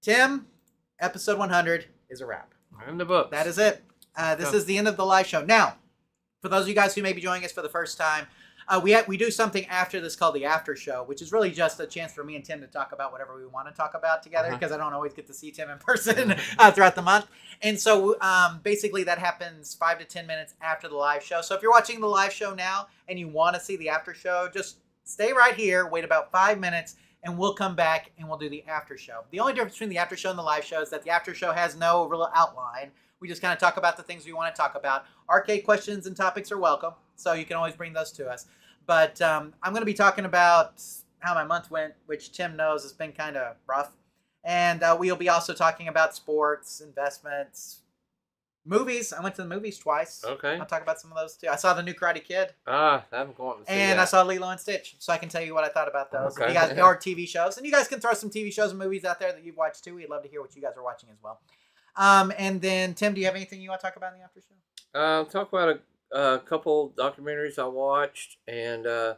Tim, episode 100 is a wrap. In the books. That is it. This is the end of the live show. Now, for those of you guys who may be joining us for the first time, we do something after this called the after show, which is really just a chance for me and Tim to talk about whatever we want to talk about together, because I don't always get to see Tim in person throughout the month. And so basically that happens 5 to 10 minutes after the live show. So if you're watching the live show now and you want to see the after show, just stay right here, wait about 5 minutes, and we'll come back and we'll do the after show. The only difference between the after show and the live show is that the after show has no real outline. We just kind of talk about the things we want to talk about. Arcade questions and topics are welcome, so you can always bring those to us. But I'm going to be talking about how my month went, which Tim knows has been kind of rough. And we'll be also talking about sports, investments, Movies. I went to the movies twice. Okay. I'll talk about some of those too. I saw the new Karate Kid. I'm going to see And that. I saw Lilo and Stitch, so I can tell you what I thought about those. Okay. If you guys are TV shows, and you guys can throw some TV shows and movies out there that you've watched too. We'd love to hear what you guys are watching as well. And then Tim, do you have anything you want to talk about in the after show? Talk about a couple documentaries I watched, and I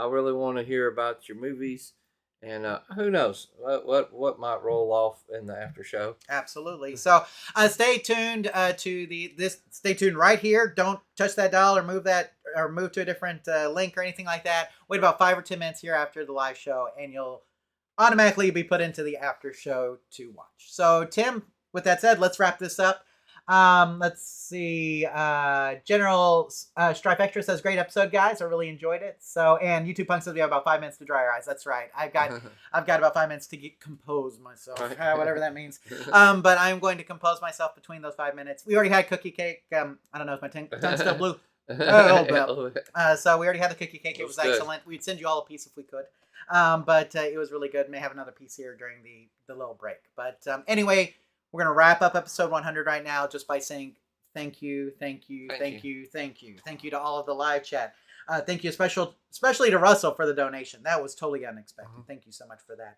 really want to hear about your movies. And who knows what might roll off in the after show. Absolutely. So stay tuned Stay tuned right here. Don't touch that dial or move to a different link or anything like that. Wait about 5 or 10 minutes here after the live show, and you'll automatically be put into the after show to watch. So Tim, with that said, let's wrap this up. Let's see. General Strife Extra says, great episode, guys. I really enjoyed it. So, and YouTube Punk says we have about 5 minutes to dry our eyes. That's right. I've got about 5 minutes to compose myself, whatever that means. But I'm going to compose myself between those 5 minutes. We already had cookie cake. I don't know if my tongue's still blue. So we already had the cookie cake. It was excellent. We'd send you all a piece if we could. But it was really good. May have another piece here during the little break. But anyway, we're going to wrap up episode 100 right now just by saying thank you to all of the live chat. Thank you especially to Russell for the donation. That was totally unexpected. Thank you so much for that.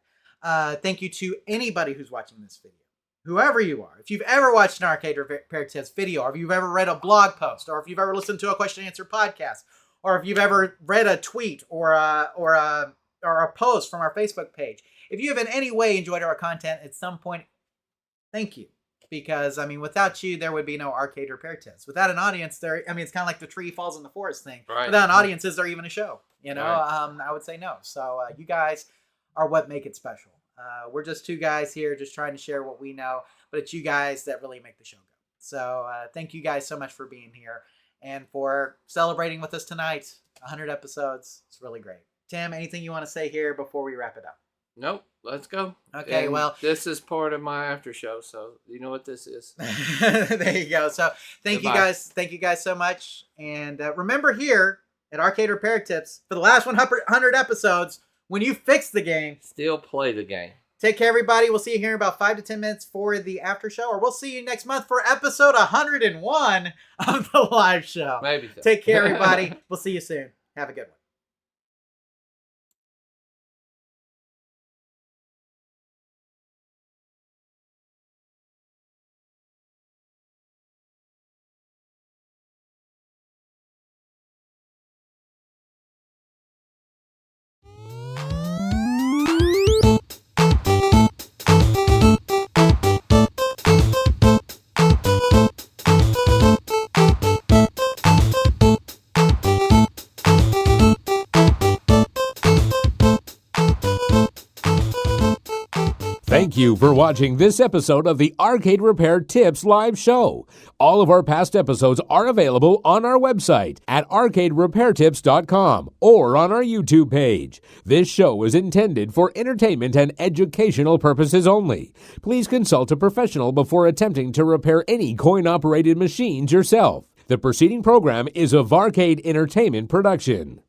Thank you to anybody who's watching this video. Whoever you are. If you've ever watched an Arcade Repair Tips video, or if you've ever read a blog post, or if you've ever listened to a question and answer podcast, or if you've ever read a tweet or a post from our Facebook page, if you have in any way enjoyed our content at some point, thank you. Because, I mean, without you, there would be no Arcade Repair Tips. Without an audience, it's kind of like the tree falls in the forest thing. Right. Without an audience, is there even a show? You know, Right. I would say no. So you guys are what make it special. We're just two guys here just trying to share what we know, but it's you guys that really make the show go. So thank you guys so much for being here and for celebrating with us tonight. 100 episodes. It's really great. Tim, anything you want to say here before we wrap it up? Nope. Let's go. Okay, and well, this is part of my after show, so you know what this is. there you go. So thank you guys so much. And remember here at Arcade Repair Tips, for the last 100 episodes, when you fix the game, still play the game. Take care, everybody. We'll see you here in about 5 to 10 minutes for the after show, or we'll see you next month for episode 101 of the live show. Maybe so. Take care, everybody. We'll see you soon. Have a good one. Thank you for watching this episode of the Arcade Repair Tips live show. All of our past episodes are available on our website at arcaderepairtips.com or on our YouTube page. This show is intended for entertainment and educational purposes only. Please consult a professional before attempting to repair any coin-operated machines yourself. The preceding program is a Varcade Entertainment production.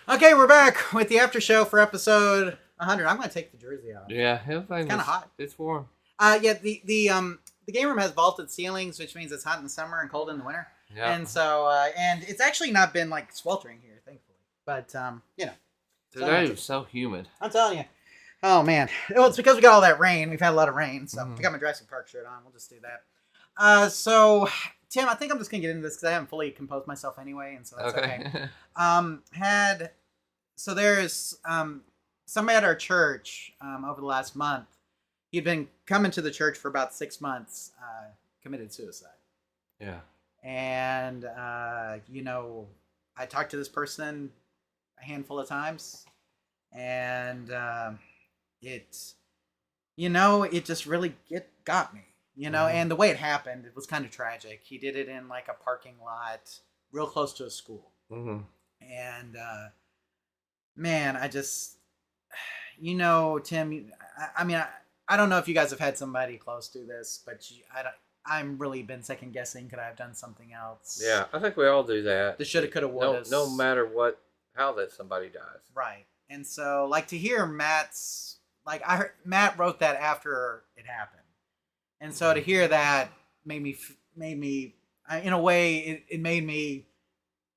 Okay, we're back with the after show for episode 100. I'm going to take the jersey off. Yeah, it's kind of hot. It's warm. Yeah, the game room has vaulted ceilings, which means it's hot in the summer and cold in the winter. Yeah. And so, and it's actually not been like sweltering here, thankfully. But you know, Today was so humid. I'm telling you. Oh man, well, it's because we got all that rain. We've had a lot of rain, so I got my Jurassic Park shirt on. We'll just do that. So Tim, I think I'm just gonna get into this because I haven't fully composed myself anyway, and so that's okay. So there's somebody at our church over the last month. He'd been coming to the church for about 6 months. Committed suicide. Yeah. And you know, I talked to this person a handful of times, and it, you know, it just really got me. You know, and the way it happened, it was kind of tragic. He did it in like a parking lot, real close to a school. And man, I just, you know, Tim, I mean, I don't know if you guys have had somebody close to this, but I'm really been second guessing. Could I have done something else? Yeah, I think we all do that. The shoulda, coulda, woulda. No matter how that somebody dies. Right. And so, like, to hear Matt's, like, I heard Matt wrote that after it happened. And so to hear that made me in a way, it made me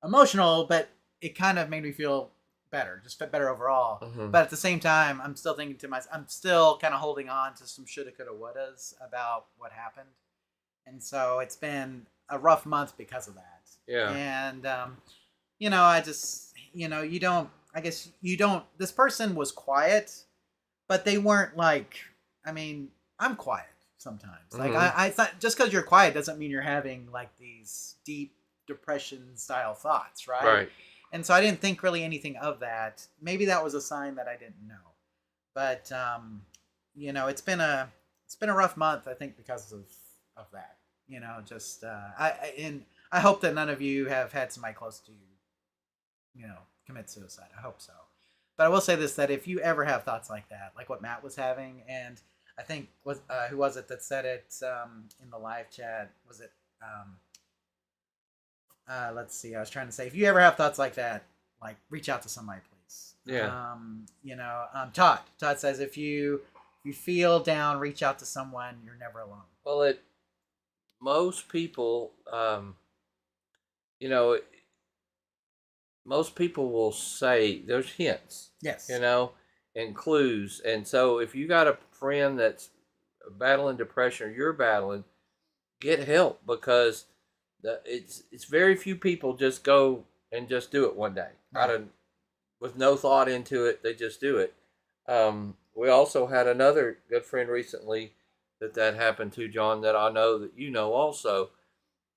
emotional, but it kind of made me feel better, just better overall. But at the same time, I'm still thinking to myself, I'm still kind of holding on to some shoulda, coulda, wouldas about what happened. And so it's been a rough month because of that. Yeah. And, you know, I just, you know, this person was quiet, but they weren't like, I mean, I'm quiet sometimes. Like, I thought just because you're quiet doesn't mean you're having like these deep depression style thoughts, right? Right. And so I didn't think really anything of that. Maybe that was a sign that I didn't know. But you know, it's been a rough month, I think, because of that. You know, just I hope that none of you have had somebody close to you, you know, commit suicide. I hope so. But I will say this, that if you ever have thoughts like that, like what Matt was having, and I think who was it that said it in the live chat? Was it let's see, I was trying to say, if you ever have thoughts like that, like, reach out to somebody, please. Yeah. You know, Todd says, if you feel down, reach out to someone. You're never alone. Well, most people, you know, most people will say there's hints. Yes. You know, and clues. And so if you got a friend that's battling depression or you're battling, get help, because it's very few people just go and just do it one day. Right. With no thought into it, they just do it. We also had another good friend recently that happened to, John, that I know that you know also,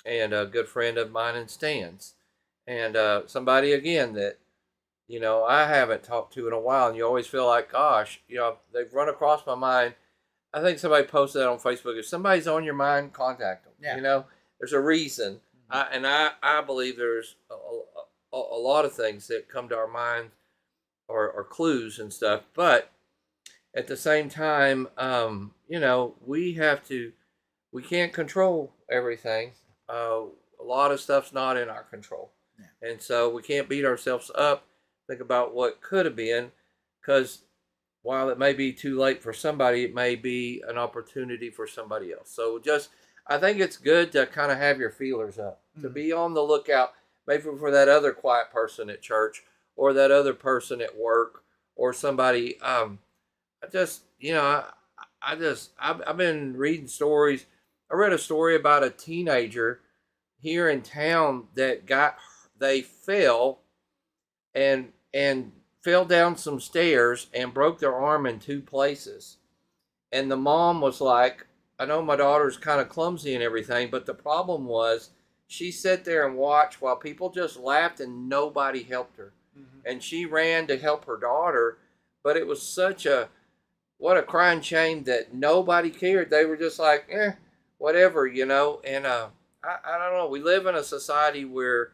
and a good friend of mine in Stan's, and somebody again that, you know, I haven't talked to in a while, and you always feel like, gosh, you know, they've run across my mind. I think somebody posted that on Facebook. If somebody's on your mind, contact them. Yeah. You know, there's a reason. I believe there's a lot of things that come to our mind or clues and stuff. But at the same time, you know, we can't control everything. A lot of stuff's not in our control. Yeah. And so we can't beat ourselves up, think about what could have been, because while it may be too late for somebody, it may be an opportunity for somebody else. So I think it's good to kind of have your feelers up, to be on the lookout, maybe for that other quiet person at church, or that other person at work, or somebody. I've been reading stories. I read a story about a teenager here in town that they fell and fell down some stairs and broke their arm in 2 places. And the mom was like, I know my daughter's kind of clumsy and everything, but the problem was she sat there and watched while people just laughed and nobody helped her. And she ran to help her daughter, but it was what a crying shame that nobody cared. They were just like, whatever, you know. And I don't know. We live in a society where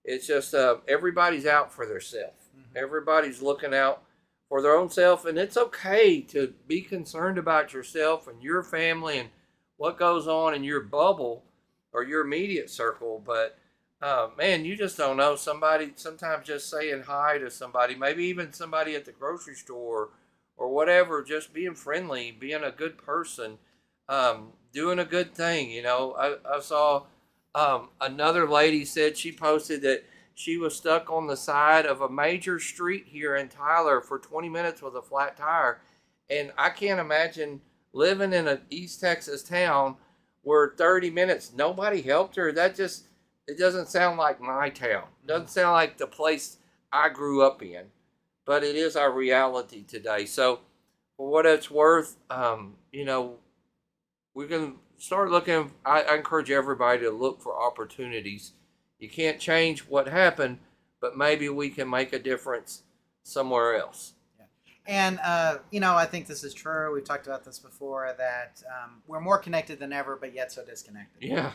it's just everybody's out for themselves. Everybody's looking out for their own self, and it's okay to be concerned about yourself and your family and what goes on in your bubble or your immediate circle. But man, you just don't know. Somebody sometimes just saying hi to somebody, maybe even somebody at the grocery store or whatever, just being friendly, being a good person, doing a good thing. I saw another lady said she posted that she was stuck on the side of a major street here in Tyler for 20 minutes with a flat tire. And I can't imagine living in an East Texas town where 30 minutes, nobody helped her. It doesn't sound like my town. It doesn't sound like the place I grew up in, but it is our reality today. So for what it's worth, we can start looking. I encourage everybody to look for opportunities. You can't change what happened, but maybe we can make a difference somewhere else. And, I think this is true. We've talked about this before, that we're more connected than ever, but yet so disconnected. Yeah.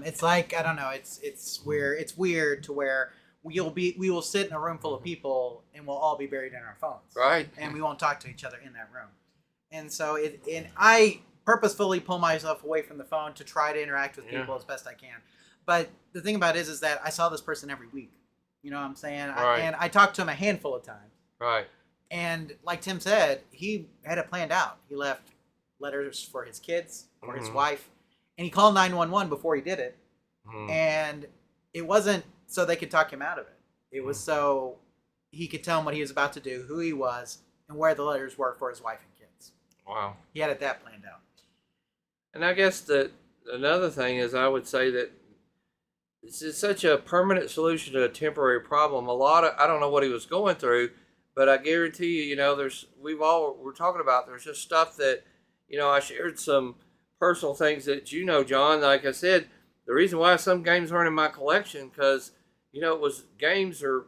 It's like, I don't know, it's weird to where we will sit in a room full of people and we'll all be buried in our phones. Right. And we won't talk to each other in that room. And so I purposefully pull myself away from the phone to try to interact with people as best I can. But the thing about it is that I saw this person every week. You know what I'm saying? Right. And I talked to him a handful of times. Right. And like Tim said, he had it planned out. He left letters for his kids, for his wife, and he called 911 before he did it. And it wasn't so they could talk him out of it. It was so he could tell them what he was about to do, who he was, and where the letters were for his wife and kids. Wow. He had it that planned out. And I guess that another thing is, I would say that this is such a permanent solution to a temporary problem. I don't know what he was going through, but I guarantee you, we're talking about, there's just stuff that, I shared some personal things that, John, like I said, the reason why some games aren't in my collection, because, it was games or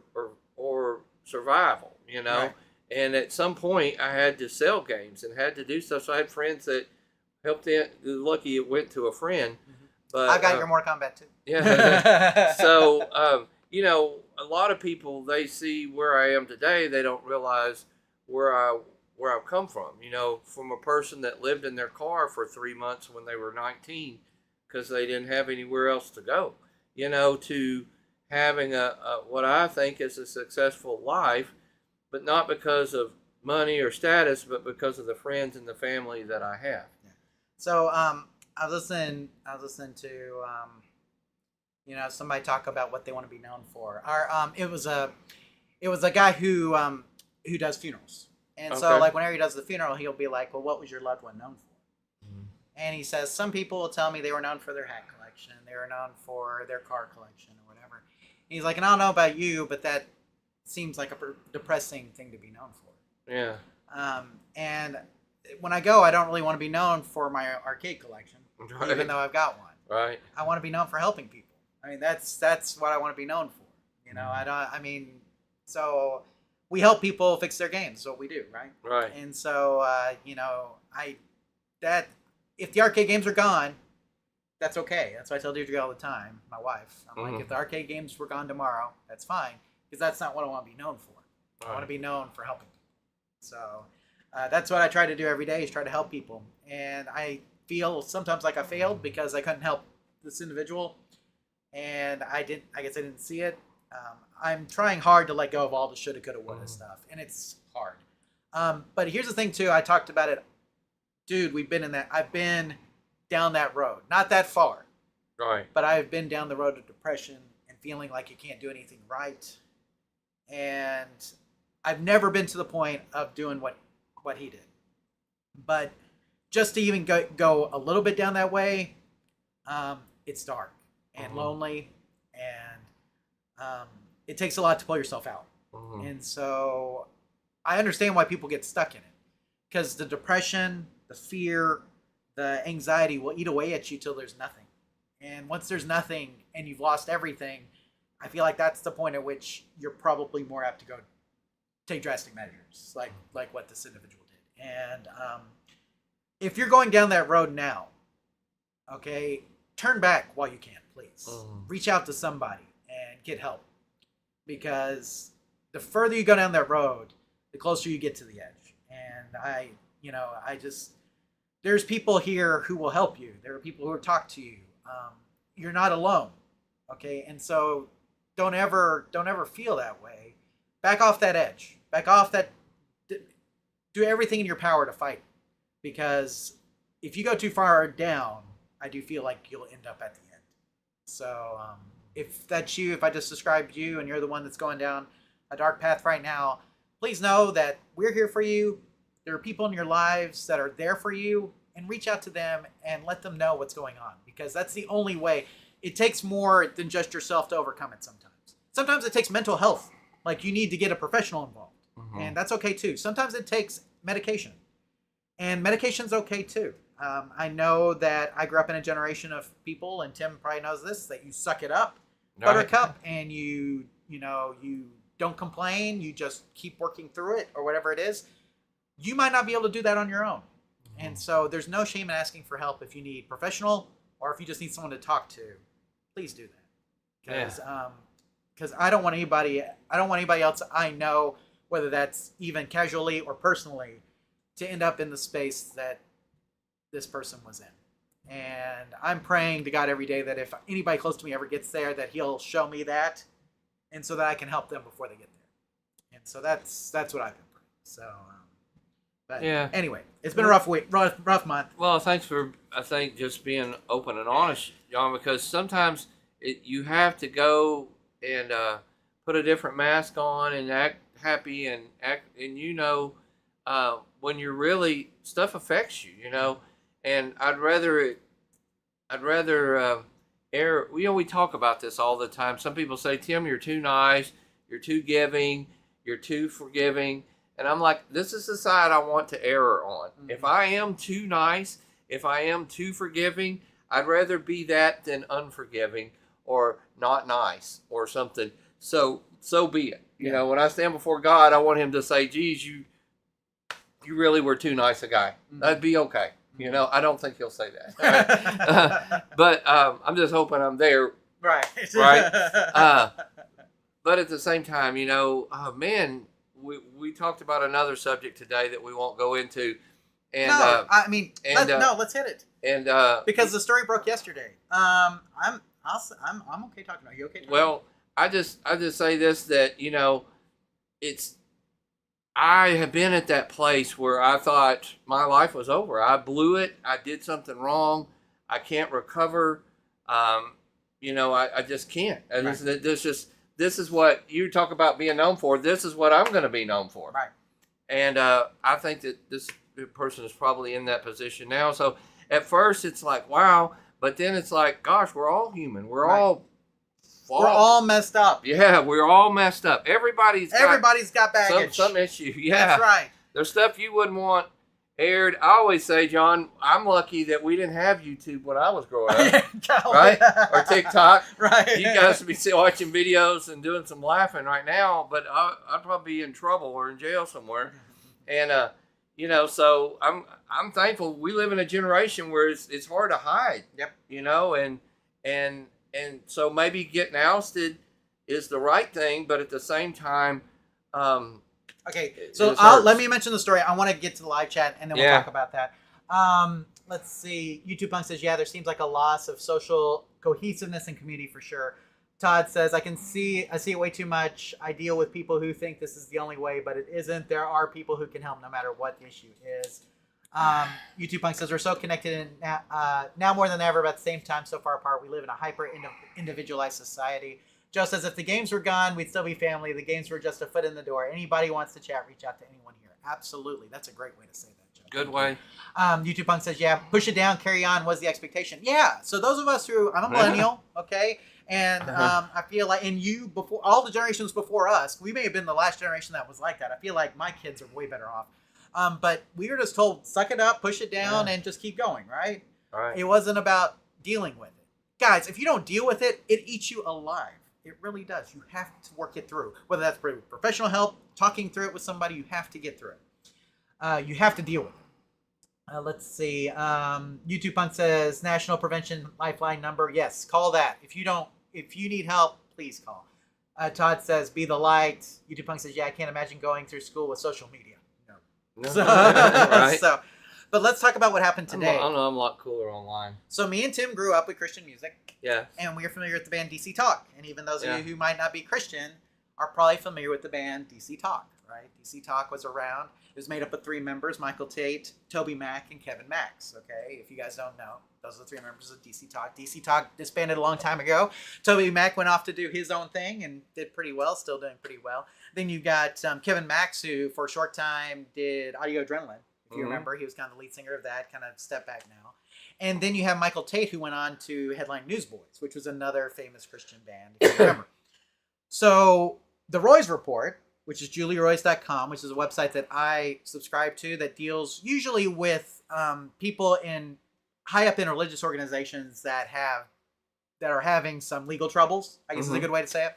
survival, Right. And at some point I had to sell games and had to do stuff. So I had friends that helped in. Lucky it went to a friend. But I've got your Mortal Kombat too. Yeah. So, a lot of people, they see where I am today. They don't realize where I've come from. From a person that lived in their car for 3 months when they were 19 because they didn't have anywhere else to go. To having a what I think is a successful life, but not because of money or status, but because of the friends and the family that I have. So I was listening to somebody talk about what they want to be known for. It was a guy who does funerals, and so like whenever he does the funeral, he'll be like, "Well, what was your loved one known for?" And he says some people will tell me they were known for their hat collection, they were known for their car collection or whatever. And he's like, and I don't know about you, but that seems like a depressing thing to be known for. Yeah. And when I go, I don't really want to be known for my arcade collection, Right. even though I've got one. Right. I want to be known for helping people. I mean, that's what I want to be known for. So we help people fix their games. That's what we do, right? Right. And so, if the arcade games are gone, that's okay. That's what I tell Deirdre all the time, my wife. I'm like, if the arcade games were gone tomorrow, that's fine, because that's not what I want to be known for. I want to be known for helping people. So that's what I try to do every day, is try to help people. And I feel sometimes like I failed because I couldn't help this individual, and I guess I didn't see it. I'm trying hard to let go of all the shoulda, coulda, woulda stuff, and it's hard. But here's the thing too. I talked about it, dude. I've been down that road, not that far, Right. but I've been down the road of depression and feeling like you can't do anything right. And I've never been to the point of doing what he did. But just to even go a little bit down that way, it's dark and lonely, and it takes a lot to pull yourself out. And so I understand why people get stuck in it, because the depression, the fear, the anxiety will eat away at you till there's nothing. And once there's nothing and you've lost everything, I feel like that's the point at which you're probably more apt to go take drastic measures, like what this individual did. And if you're going down that road now, okay, turn back while you can, please. Reach out to somebody and get help, because the further you go down that road, the closer you get to the edge. And there's people here who will help you. There are people who will talk to you. You're not alone. Okay, and so don't ever feel that way. Back off that edge. Back off that. Do everything in your power to fight, because if you go too far down, I do feel like you'll end up at the end. So if that's you, if I just described you and you're the one that's going down a dark path right now, please know that we're here for you. There are people in your lives that are there for you, and reach out to them and let them know what's going on, because that's the only way. It takes more than just yourself to overcome it sometimes. Sometimes it takes mental health. Like, you need to get a professional involved. And that's okay too. Sometimes it takes medication, and medication's okay too. I know that I grew up in a generation of people, and Tim probably knows this, that you suck it up, buttercup, and you don't complain. You just keep working through it, or whatever it is. You might not be able to do that on your own. And so there's no shame in asking for help if you need professional, or if you just need someone to talk to. Please do that. Because I don't want anybody else I know, whether that's even casually or personally, to end up in the space that this person was in. And I'm praying to God every day that if anybody close to me ever gets there, that He'll show me that, and so that I can help them before they get there. And so that's what I've been praying. So, but anyway, it's been a rough week, rough month. Well, thanks for, I think, just being open and honest, John, because sometimes you have to go and put a different mask on and act happy and when you're really, stuff affects you, and I'd rather err. We talk about this all the time. Some people say, Tim, you're too nice, you're too giving, you're too forgiving, and I'm like, this is the side I want to err on. If I am too nice, if I am too forgiving, I'd rather be that than unforgiving or not nice or something. So be it. When I stand before God, I want Him to say, geez, you really were too nice a guy. That'd be okay. I don't think He'll say that. But I'm just hoping I'm there. Right. But at the same time, man, we talked about another subject today that we won't go into. And, let's hit it. And because the story broke yesterday. I'm okay talking about it. You okay talking? Well, I just say this, that I have been at that place where I thought my life was over. I blew it. I did something wrong. I can't recover. I just can't. And Right. this is what you talk about being known for. This is what I'm going to be known for. Right. And I think that this person is probably in that position now. So at first it's like, wow, but then it's like, gosh, we're all human. We're all messed up. Yeah, we're all messed up. Everybody's got baggage. Some issue. Yeah, that's right. There's stuff you wouldn't want aired. I always say, John, I'm lucky that we didn't have YouTube when I was growing up, right? Or TikTok. Right. You guys would be watching videos and doing some laughing right now, but I'd probably be in trouble or in jail somewhere. And so I'm thankful we live in a generation where it's hard to hide. Yep. And so maybe getting ousted is the right thing, but at the same time, okay. So let me mention the story. I want to get to the live chat, and then we'll talk about that. Let's see. YouTube Punk says, there seems like a loss of social cohesiveness and community for sure. Todd says, I see it way too much. I deal with people who think this is the only way, but it isn't. There are people who can help no matter what the issue is. YouTube Punk says, we're so connected now more than ever, but at the same time, so far apart. We live in a hyper-individualized society. Joe says, if the games were gone, we'd still be family. The games were just a foot in the door. Anybody wants to chat, reach out to anyone here. Absolutely. That's a great way to say that, Joe. Good way. YouTube Punk says, push it down, carry on was the expectation. Yeah, so those of us who, I'm a millennial, okay? And I feel like, and you, before all the generations before us, we may have been the last generation that was like that. I feel like my kids are way better off. But we were just told, suck it up, push it down, and just keep going, right? Right. It wasn't about dealing with it. Guys, if you don't deal with it, it eats you alive. It really does. You have to work it through. Whether that's professional help, talking through it with somebody, you have to get through it. You have to deal with it. Let's see. YouTube Punk says, National Prevention Lifeline number. Yes, call that. If you need help, please call. Todd says, be the light. YouTube Punk says, I can't imagine going through school with social media. No. Right. But let's talk about what happened today. I don't know. I'm a lot cooler online. So me and Tim grew up with Christian music. Yeah. And we are familiar with the band DC Talk. And even those of Yeah. you who might not be Christian are probably familiar with the band DC Talk, right? DC Talk was around. It was made up of 3 members, Michael Tate, Toby Mac, and Kevin Max, okay? If you guys don't know, those are the 3 members of DC Talk. DC Talk disbanded a long time ago. Toby Mac went off to do his own thing and did pretty well, still doing pretty well. Then you got Kevin Max, who for a short time did Audio Adrenaline. If you remember, he was kind of the lead singer of that, kind of step back now. And then you have Michael Tate, who went on to headline Newsboys, which was another famous Christian band, if you remember. So the Roy's Report, which is julieroys.com, which is a website that I subscribe to that deals usually with people in high up in religious organizations that are having some legal troubles, I guess is a good way to say it.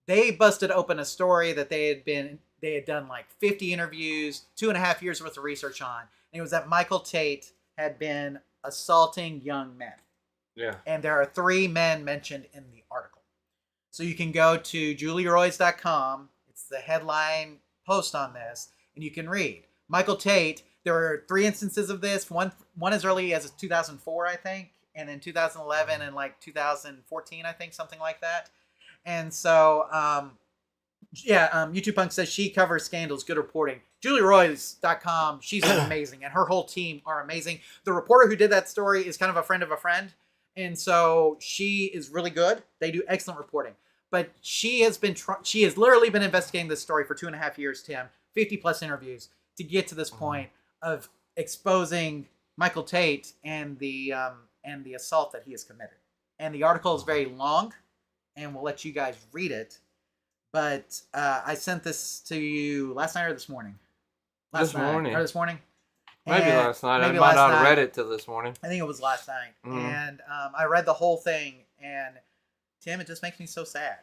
They busted open a story that they had done like 50 interviews, 2.5 years worth of research on. And it was that Michael Tate had been assaulting young men. Yeah. And there are 3 men mentioned in the article. So you can go to julieroys.com. It's the headline post on this, and you can read. Michael Tate, there are 3 instances of this. One as early as 2004, I think, and then 2011 and like 2014, I think, something like that. And so, YouTube Punk says she covers scandals, good reporting. JulieRoys.com, she's amazing, and her whole team are amazing. The reporter who did that story is kind of a friend of a friend, and so she is really good. They do excellent reporting. But she has literally been investigating this story for 2.5 years, Tim, 50 plus interviews to get to this point of exposing Michael Tate and the assault that he has committed. And the article is very long, and we'll let you guys read it. But I sent this to you last night or this morning? This morning. Or this morning? Maybe And last night. maybe I might last not have night. read it till this morning. I think it was last night. And I read the whole thing, and Tim, it just makes me so sad.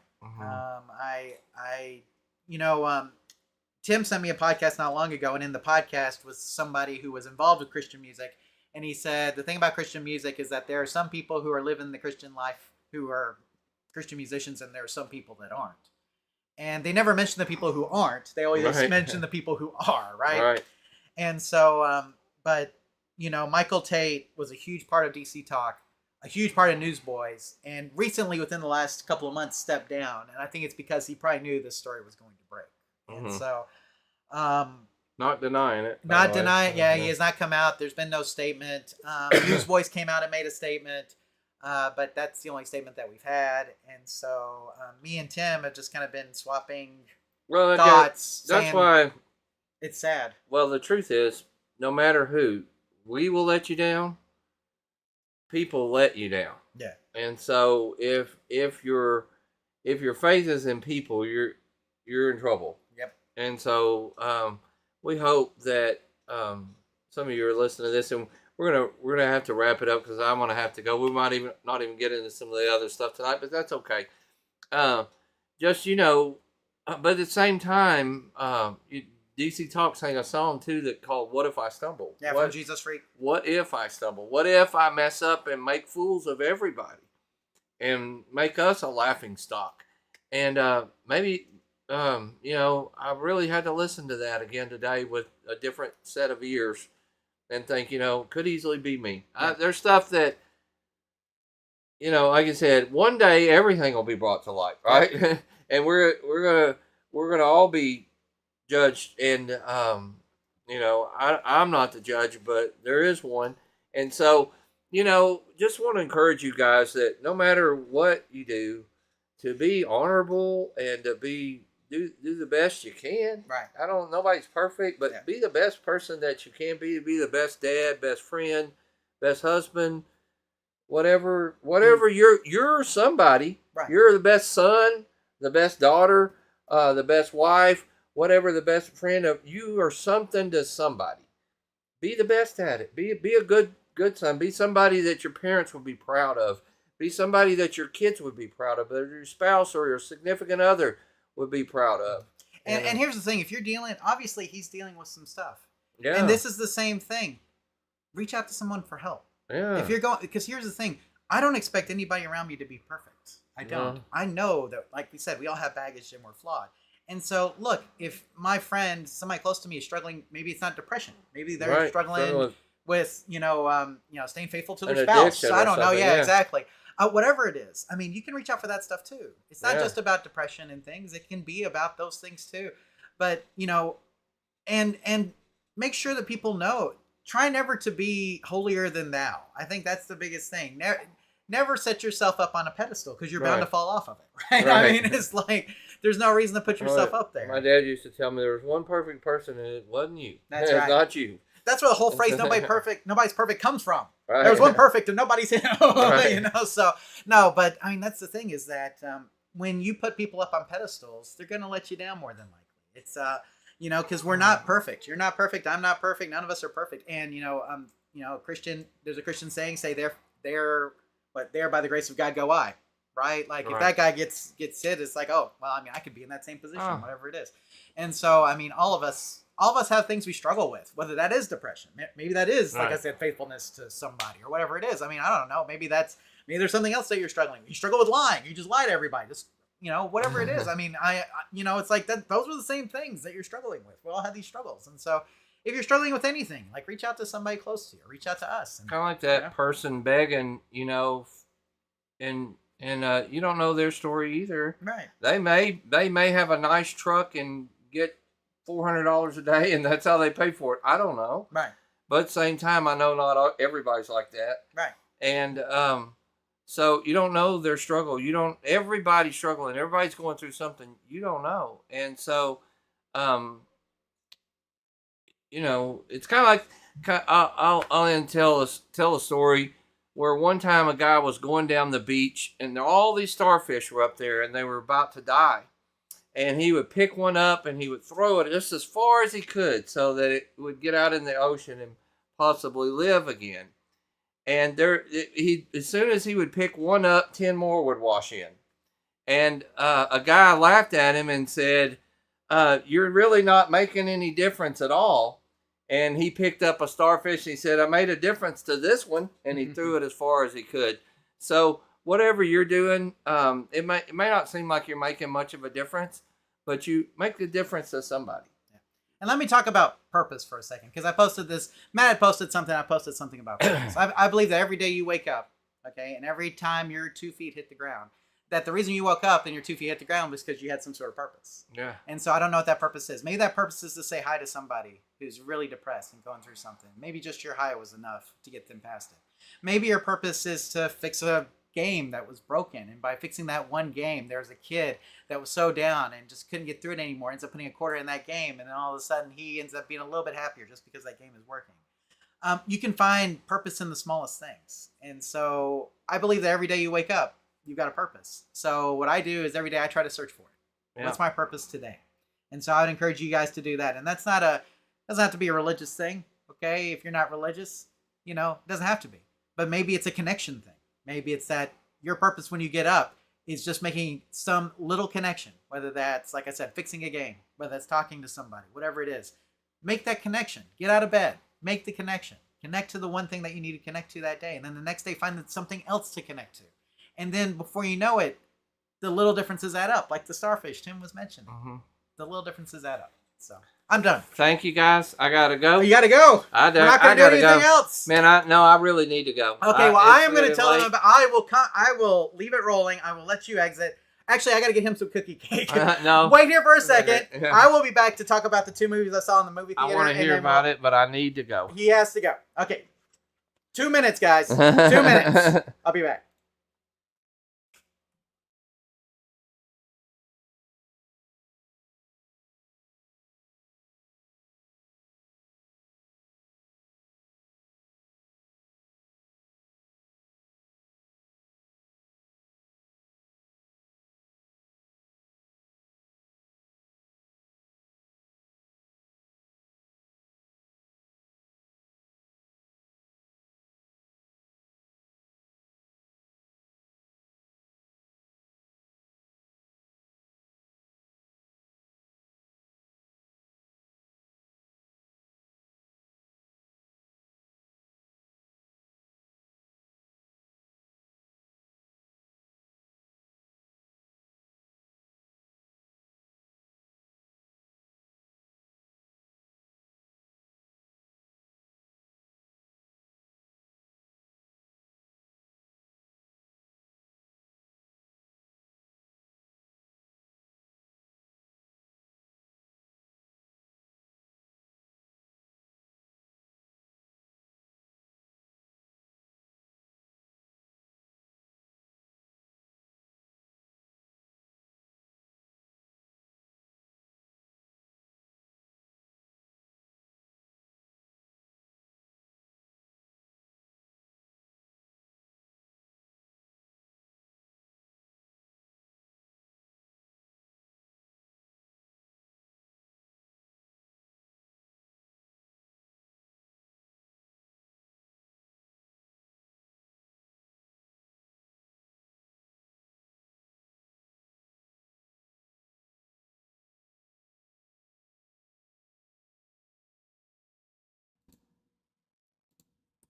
Tim sent me a podcast not long ago, and in the podcast was somebody who was involved with Christian music, and he said the thing about Christian music is that there are some people who are living the Christian life who are Christian musicians, and there are some people that aren't. And they never mention the people who aren't. They always mention the people who are, right? Right. And so, Michael Tate was a huge part of DC Talk, a huge part of Newsboys, and recently, within the last couple of months, stepped down. And I think it's because he probably knew this story was going to break. And so, not denying it. not denying. Yeah, he has not come out. There's been no statement. Newsboys came out and made a statement, but that's the only statement that we've had. And so, me and Tim have just kind of been swapping thoughts. That's why it's sad. Well, the truth is, no matter who, we will let you down. People let you down. Yeah. And so if your faith is in people, you're in trouble. Yep. And so we hope that some of you are listening to this, and we're gonna have to wrap it up because I'm gonna have to go. We might not even get into some of the other stuff tonight, but that's okay. But at the same time, DC Talk sang a song too that called "What If I Stumble?" Yeah, from Jesus Freak. What if I stumble? What if I mess up and make fools of everybody, and make us a laughing stock? And maybe I really had to listen to that again today with a different set of ears, and think could easily be me. Yeah. There's stuff that like I said, one day everything will be brought to light, right? And we're gonna all be judged, and I'm not the judge, but there is one. And so just want to encourage you guys that no matter what you do, to be honorable and to do the best you can. Right. Nobody's perfect, but Yeah. be the best person that you can be the best dad, best friend, best husband, whatever you're somebody. Right. You're the best son, the best daughter, the best wife, whatever, the best friend of you are something to somebody. Be the best at it. Be a good son. Be somebody that your parents would be proud of. Be somebody that your kids would be proud of, that your spouse or your significant other would be proud of. And here's the thing: if you're obviously he's dealing with some stuff. Yeah. And this is the same thing. Reach out to someone for help. Yeah. If you're because here's the thing: I don't expect anybody around me to be perfect. I don't. No. I know that, like we said, we all have baggage and we're flawed. And so, look, if my friend, somebody close to me, is struggling, maybe it's not depression. Maybe they're struggling with staying faithful to their An spouse. addiction I or don't know. something, Yeah, yeah. exactly. Whatever it is, I mean, you can reach out for that stuff too. It's not Yeah. just about depression and things. It can be about those things too. But and make sure that people know. Try never to be holier than thou. I think that's the biggest thing. Never set yourself up on a pedestal because you're bound Right. to fall off of it. Right? Right. I mean, it's like there's no reason to put yourself up there. My dad used to tell me there was one perfect person and it wasn't you. That's It's right. not you. That's where the whole phrase nobody's perfect comes from. Right. There was one perfect and nobody's Right. so no, but I mean that's the thing is that when you put people up on pedestals, they're going to let you down more than likely. It's because we're not perfect. You're not perfect. I'm not perfect. None of us are perfect. And Christian, there's a Christian saying, say there by the grace of God go I. Right? Like if Right. that guy gets hit, it's like, oh, well, I mean, I could be in that same position, Oh. whatever it is. And so, I mean, all of us have things we struggle with, whether that is depression, maybe that is, like I Right. said, faithfulness to somebody or whatever it is. I mean, I don't know. Maybe there's something else that you're struggling with. You struggle with lying. You just lie to everybody. Just, whatever it is. I mean, it's like that. Those are the same things that you're struggling with. We all have these struggles. And so if you're struggling with anything, like reach out to somebody close to you, reach out to us. And, Kind of like that person begging, and you don't know their story either. Right. They may have a nice truck and get $400 a day, and that's how they pay for it. I don't know. Right. But at the same time, I know not everybody's like that. Right. And so you don't know their struggle. Everybody's struggling. Everybody's going through something you don't know. And so, it's kind of like I'll then tell a story where one time a guy was going down the beach and all these starfish were up there and they were about to die. And he would pick one up and he would throw it just as far as he could so that it would get out in the ocean and possibly live again. And as soon as he would pick one up, 10 more would wash in. And a guy laughed at him and said, "You're really not making any difference at all." And he picked up a starfish and he said, "I made a difference to this one." And he threw it as far as he could. So whatever you're doing, it may not seem like you're making much of a difference, but you make the difference to somebody. And let me talk about purpose for a second, because I posted this. Matt had posted something. I posted something about purpose. I believe that every day you wake up, okay, and every time your 2 feet hit the ground, that the reason you woke up and your 2 feet hit the ground was because you had some sort of purpose. Yeah. And so I don't know what that purpose is. Maybe that purpose is to say hi to somebody who's really depressed and going through something. Maybe just your hi was enough to get them past it. Maybe your purpose is to fix a game that was broken, and by fixing that one game, there was a kid that was so down and just couldn't get through it anymore, ends up putting a quarter in that game, and then all of a sudden he ends up being a little bit happier just because that game is working. You can find purpose in the smallest things. And so I believe that every day you wake up, you've got a purpose. So what I do is every day I try to search for it. Yeah. What's my purpose today? And so I would encourage you guys to do that. And that's doesn't have to be a religious thing. Okay. If you're not religious, it doesn't have to be, but maybe it's a connection thing. Maybe it's that your purpose when you get up is just making some little connection, whether that's, like I said, fixing a game, whether that's talking to somebody, whatever it is. Make that connection. Get out of bed. Make the connection. Connect to the one thing that you need to connect to that day. And then the next day, find something else to connect to. And then before you know it, the little differences add up, like the starfish Tim was mentioning. Mm-hmm. The little differences add up. So I'm done. Thank you, guys. I gotta go. Oh, you got to go. We're not going to do anything else. Man, I really need to go. Okay, well, I am going to it's tell late. them about. I will leave it rolling. I will let you exit. Actually, I got to get him some cookie cake. No. Wait here for a second. Yeah. I will be back to talk about the 2 movies I saw in the movie I theater. want to hear about it, but I need to go. He has to go. Okay. 2 minutes, guys. 2 minutes. I'll be back.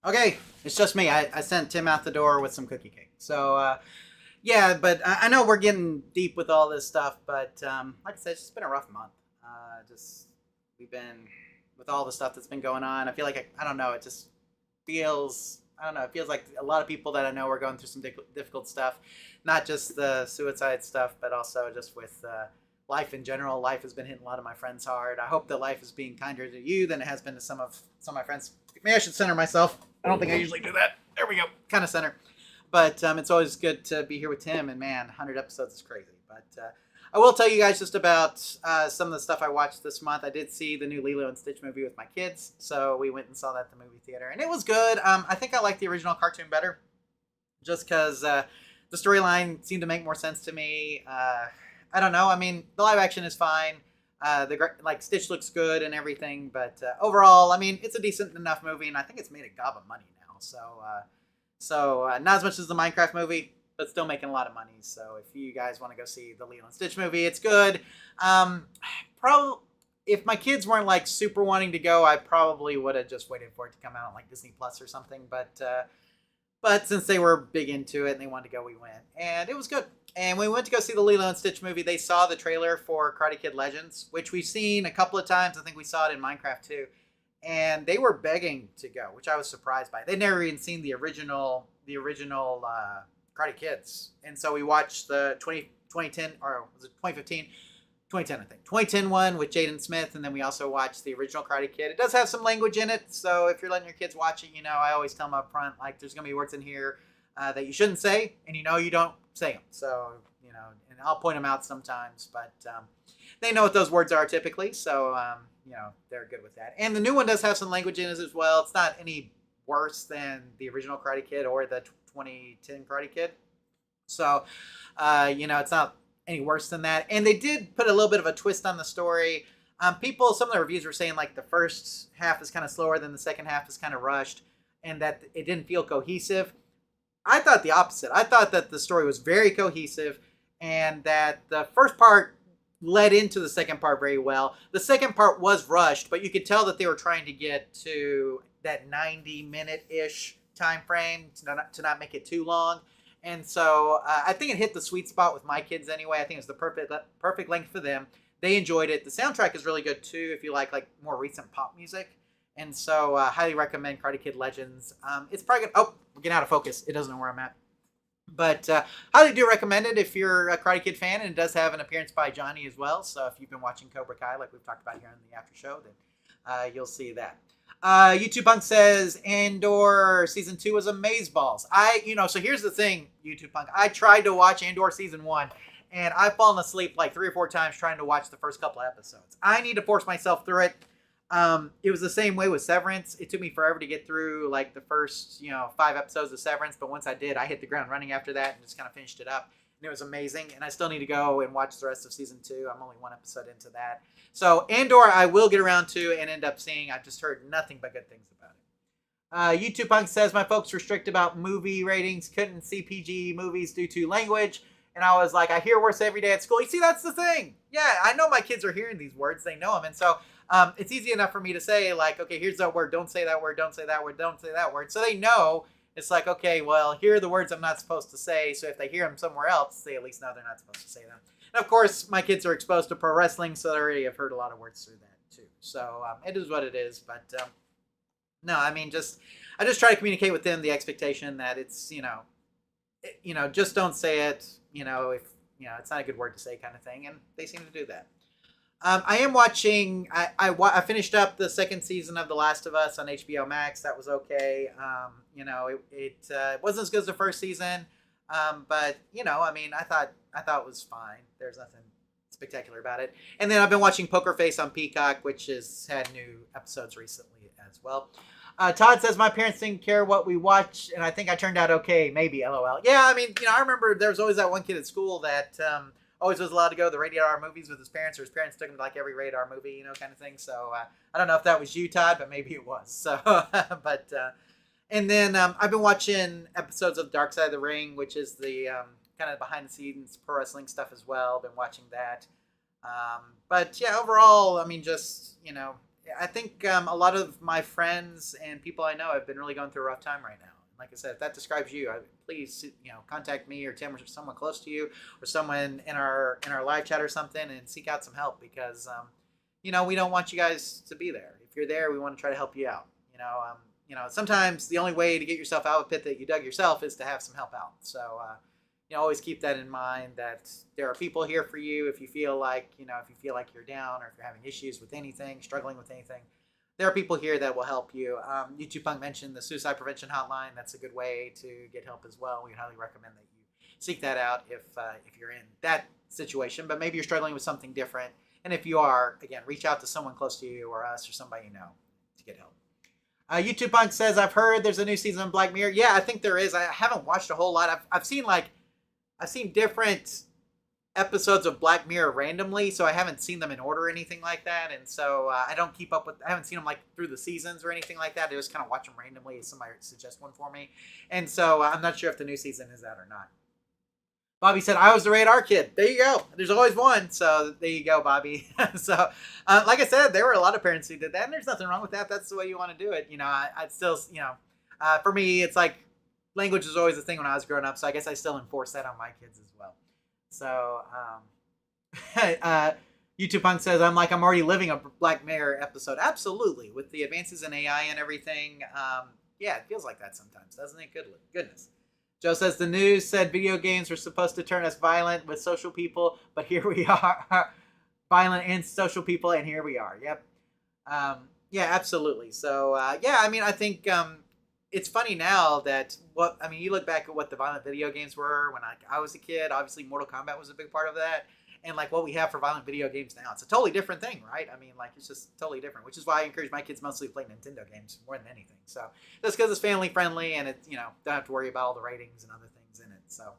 Okay, it's just me. I sent Tim out the door with some cookie cake. So, yeah, but I know we're getting deep with all this stuff, but like I said, it's just been a rough month. We've been, with all the stuff that's been going on, I feel like, I don't know, it just feels, I don't know, it feels like a lot of people that I know are going through some difficult stuff. Not just the suicide stuff, but also just with life in general. Life has been hitting a lot of my friends hard. I hope that life is being kinder to you than it has been to some of my friends. Maybe I should center myself. I don't think I usually do that. There we go. Kind of center. But it's always good to be here with Tim. And man, 100 episodes is crazy. But I will tell you guys just about some of the stuff I watched this month. I did see the new Lilo and Stitch movie with my kids. So we went and saw that at the movie theater. And it was good. I think I like the original cartoon better. Just because the storyline seemed to make more sense to me. I don't know. I mean, the live action is fine. Stitch looks good and everything, but overall, I mean, it's a decent enough movie, and I think it's made a gob of money now. So not as much as the Minecraft movie, but still making a lot of money. So if you guys want to go see the Lilo and Stitch movie, it's good. Probably if my kids weren't like super wanting to go, I probably would have just waited for it to come out on like Disney Plus or something. But since they were big into it and they wanted to go, we went, and it was good. And when we went to go see the Lilo and Stitch movie, they saw the trailer for Karate Kid Legends, which we've seen a couple of times. I think we saw it in Minecraft too. And they were begging to go, which I was surprised by. They'd never even seen the original Karate Kids. And so we watched the 2010, or was it 2015? 2010, I think. 2010 one with Jaden Smith, and then we also watched the original Karate Kid. It does have some language in it, so if you're letting your kids watch it, I always tell them up front, like, there's going to be words in here that you shouldn't say, and you don't say them. So, and I'll point them out sometimes, but they know what those words are typically, so, they're good with that. And the new one does have some language in it as well. It's not any worse than the original Karate Kid or the 2010 Karate Kid. So, it's not any worse than that. And they did put a little bit of a twist on the story. Some of the reviews were saying like the first half is kind of slower than the second half is kind of rushed, and that it didn't feel cohesive. I thought the opposite. I thought that the story was very cohesive, and that the first part led into the second part very well. The second part was rushed, but you could tell that they were trying to get to that 90-minute-ish time frame to not make it too long. And so I think it hit the sweet spot with my kids anyway. I think it was the perfect length for them. They enjoyed it. The soundtrack is really good too if you like more recent pop music. And so highly recommend Karate Kid Legends. It's probably good. Oh, we're getting out of focus. It doesn't know where I'm at. But highly do recommend it if you're a Karate Kid fan. And it does have an appearance by Johnny as well. So if you've been watching Cobra Kai like we've talked about here on the after show, then you'll see that. YouTube Punk says Andor season 2 was amazeballs. So here's the thing, YouTube Punk. I tried to watch Andor season 1, and I've fallen asleep like 3 or 4 times trying to watch the first couple of episodes. I need to force myself through it. It was the same way with Severance. It took me forever to get through like the first 5 episodes of Severance, but once I did, I hit the ground running after that and just kind of finished it up. And it was amazing, and I still need to go and watch the rest of season 2. I'm only 1 episode into that. So Andor I will get around to and end up seeing. I've just heard nothing but good things about it. YouTube Punk says, my folks were strict about movie ratings, couldn't see PG movies due to language. And I was like, I hear words every day at school. You see, that's the thing. Yeah, I know my kids are hearing these words. They know them. And so it's easy enough for me to say, like, okay, here's that word. Don't say that word. Don't say that word. Don't say that word. So they know. It's like, okay, well, here are the words I'm not supposed to say. So if they hear them somewhere else, they at least know they're not supposed to say them. And of course, my kids are exposed to pro wrestling, so they already have heard a lot of words through that too. So it is what it is. But no, I mean, I just try to communicate with them the expectation that it's, just don't say it. If it's not a good word to say, kind of thing, and they seem to do that. I am watching. I finished up the second season of The Last of Us on HBO Max. That was okay. It wasn't as good as the first season, but I thought it was fine. There's nothing spectacular about it. And then I've been watching Poker Face on Peacock, which has had new episodes recently as well. Todd says, my parents didn't care what we watch, and I think I turned out okay. Maybe, LOL. Yeah, I remember there was always that one kid at school that always was allowed to go to the rated R movies with his parents, or his parents took him to like every rated R movie, kind of thing. So I don't know if that was you, Todd, but maybe it was. So, and then I've been watching episodes of Dark Side of the Ring, which is the kind of behind the scenes pro wrestling stuff as well. Been watching that. But yeah, overall, I think a lot of my friends and people I know have been really going through a rough time right now. Like I said, if that describes you, please contact me or Tim or someone close to you or someone in our live chat or something and seek out some help because we don't want you guys to be there. If you're there, we want to try to help you out. Sometimes the only way to get yourself out of a pit that you dug yourself is to have some help out. So always keep that in mind that there are people here for you if you feel like you're down or if you're having issues with anything, struggling with anything. There are people here that will help you. YouTube Punk mentioned the suicide prevention hotline. That's a good way to get help as well. We highly recommend that you seek that out if you're in that situation, but maybe you're struggling with something different. And if you are, again, reach out to someone close to you or us or somebody you know to get help. YouTube Punk says, I've heard there's a new season of Black Mirror. Yeah, I think there is. I haven't watched a whole lot. I've seen different episodes of Black Mirror randomly, so I haven't seen them in order or anything like that, and so I don't keep up with. I haven't seen them like through the seasons or anything like that. I just kind of watch them randomly if somebody suggests one for me, and so I'm not sure if the new season is that or not. Bobby said, I was the radar kid. There you go. There's always one, so there you go, Bobby. So, like I said, there were a lot of parents who did that, and there's nothing wrong with that. That's the way you want to do it. I'd still, for me, it's like language was always a thing when I was growing up, so I guess I still enforce that on my kids as well. So, YouTube Punk says, I'm already living a Black Mirror episode. Absolutely. With the advances in AI and everything, yeah, it feels like that sometimes, doesn't it? Goodness. Joe says, the news said video games were supposed to turn us violent with social people, but here we are. Violent and social people, and here we are. Yep. Yeah, absolutely. So, I think it's funny now that you look back at what the violent video games were when I was a kid. Obviously, Mortal Kombat was a big part of that. And what we have for violent video games now, it's a totally different thing, right? It's just totally different, which is why I encourage my kids mostly to play Nintendo games more than anything. So that's because it's family friendly and it's, don't have to worry about all the ratings and other things in it. So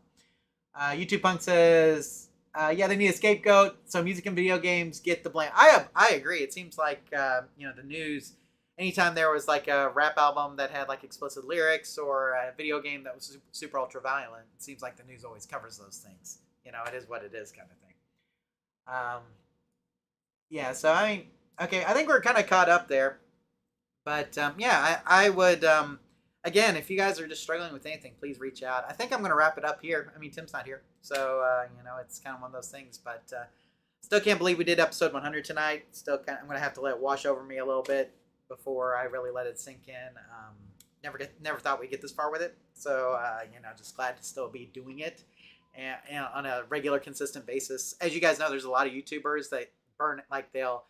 YouTube Punk says, they need a scapegoat. So music and video games get the blame. I agree. It seems like, the news, anytime there was a rap album that had explicit lyrics or a video game that was super ultra violent, it seems like the news always covers those things. It is what it is kind of thing. So okay, I think we're kind of caught up there, but I would again, if you guys are just struggling with anything, please reach out. I think I'm going to wrap it up here. Tim's not here, so it's kind of one of those things, but still can't believe we did episode 100 tonight. Still I'm going to have to let it wash over me a little bit before I really let it sink in. Never thought we'd get this far with it, so just glad to still be doing it. And on a regular, consistent basis. As you guys know, there's a lot of YouTubers that they'll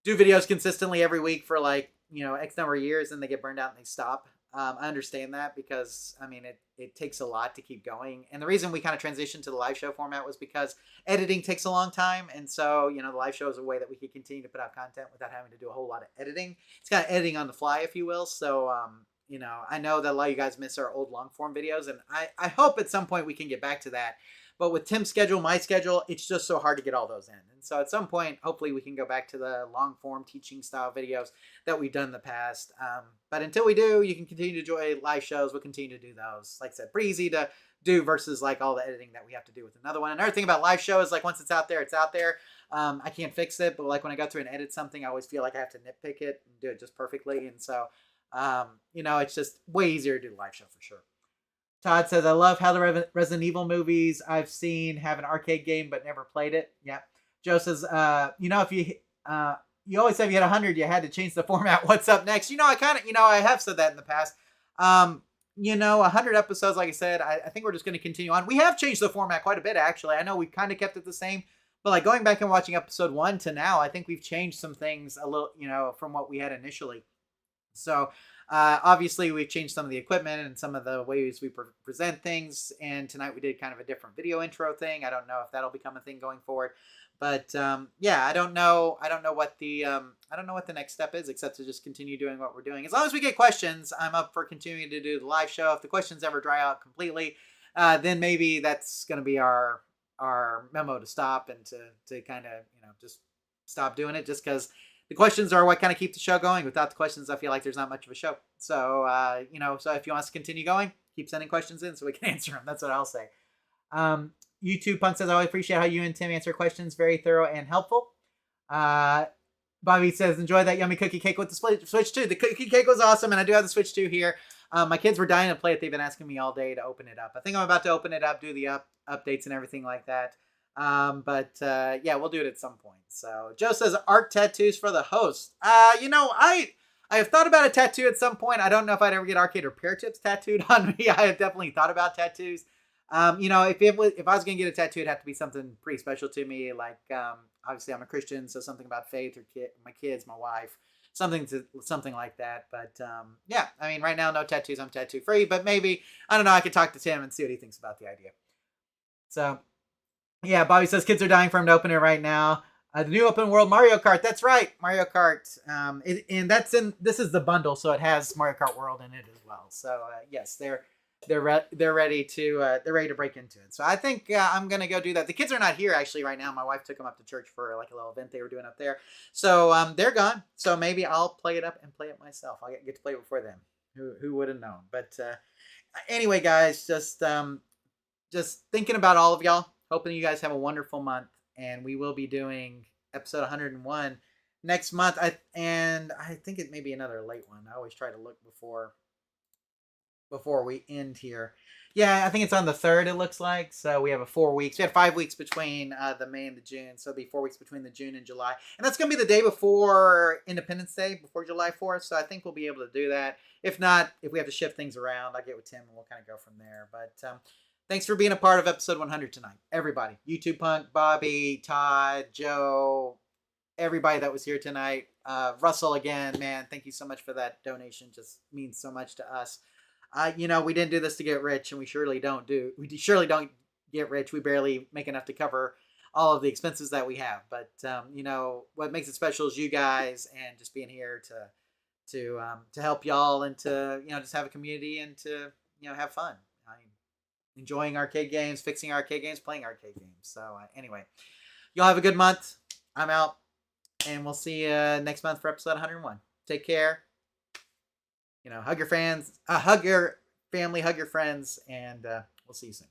do videos consistently every week for X number of years, and they get burned out and they stop. I understand that because it takes a lot to keep going. And the reason we kind of transitioned to the live show format was because editing takes a long time, and so the live show is a way that we could continue to put out content without having to do a whole lot of editing. It's kind of editing on the fly, if you will. So I know that a lot of you guys miss our old long form videos, and I hope at some point we can get back to that. But with Tim's schedule, my schedule, it's just so hard to get all those in. And so at some point, hopefully we can go back to the long form teaching style videos that we've done in the past. But until we do, you can continue to enjoy live shows. We'll continue to do those. Like I said, pretty easy to do versus all the editing that we have to do with another one. Another thing about live show is once it's out there, it's out there. I can't fix it, but when I go through and edit something, I always feel like I have to nitpick it and do it just perfectly. And so it's just way easier to do live show for sure. Todd says, I love how the Resident Evil movies I've seen have an arcade game but never played it. Yeah. Joe says, if you always said if you had 100, you had to change the format. What's up next? I have said that in the past. 100 episodes, like I said, I think we're just going to continue on. We have changed the format quite a bit, actually. I know we kind of kept it the same, but going back and watching episode 1 to now, I think we've changed some things a little, from what we had initially. So obviously we've changed some of the equipment and some of the ways we present things. And tonight we did kind of a different video intro thing. I don't know if that'll become a thing going forward, but I don't know what the next step is, except to just continue doing what we're doing. As long as we get questions, I'm up for continuing to do the live show. If the questions ever dry out completely, then maybe that's going to be our memo to stop and to kind of, just stop doing it, just because the questions are what kind of keep the show going. Without the questions, I feel like there's not much of a show. So, so if you want us to continue going, keep sending questions in so we can answer them. That's what I'll say. YouTube Punk says, I always appreciate how you and Tim answer questions. Very thorough and helpful. Bobby says, enjoy that yummy cookie cake with the Switch 2. The cookie cake was awesome, and I do have the Switch 2 here. My kids were dying to play it. They've been asking me all day to open it up. I think I'm about to open it up, do the updates and everything like that. Yeah, we'll do it at some point. So Joe says, art tattoos for the host. I have thought about a tattoo at some point. I don't know if I'd ever get Arcade Repair Tips tattooed on me. I have definitely thought about tattoos. If I was going to get a tattoo, it'd have to be something pretty special to me. Like, obviously I'm a Christian, so something about faith or my kids, my wife, something like that. But, yeah, I mean, right now, no tattoos. I'm tattoo free, but maybe, I don't know. I could talk to Tim and see what he thinks about the idea. So yeah, Bobby says kids are dying for him to open it right now. The new open world Mario Kart. That's right, Mario Kart. And this is the bundle, so it has Mario Kart World in it as well. So yes, they're ready to break into it. So I think I'm gonna go do that. The kids are not here actually right now. My wife took them up to church for like a little event they were doing up there. So they're gone. So maybe I'll play it up and play it myself. I'll get to play it before them. Who would have known? But anyway, guys, just thinking about all of y'all. Hoping you guys have a wonderful month, and we will be doing episode 101 next month. I think it may be another late one. I always try to look before we end here. Yeah, I think it's on the 3rd, it looks like. So we have 4 weeks. We had 5 weeks between the May and the June. So it'll be 4 weeks between the June and July. And that's going to be the day before Independence Day, before July 4th. So I think we'll be able to do that. If not, if we have to shift things around, I'll get with Tim and we'll kind of go from there. But thanks for being a part of episode 100 tonight. Everybody. YouTube Punk, Bobby, Todd, Joe, everybody that was here tonight. Russell, again, man, thank you so much for that donation. Just means so much to us. We didn't do this to get rich, and we surely don't get rich. We barely make enough to cover all of the expenses that we have. But, what makes it special is you guys and just being here to help y'all and to, just have a community and to, have fun. Enjoying arcade games, fixing arcade games, playing arcade games. So anyway, y'all have a good month. I'm out, and we'll see you next month for episode 101. Take care. Hug your fans, hug your family, hug your friends, and we'll see you soon.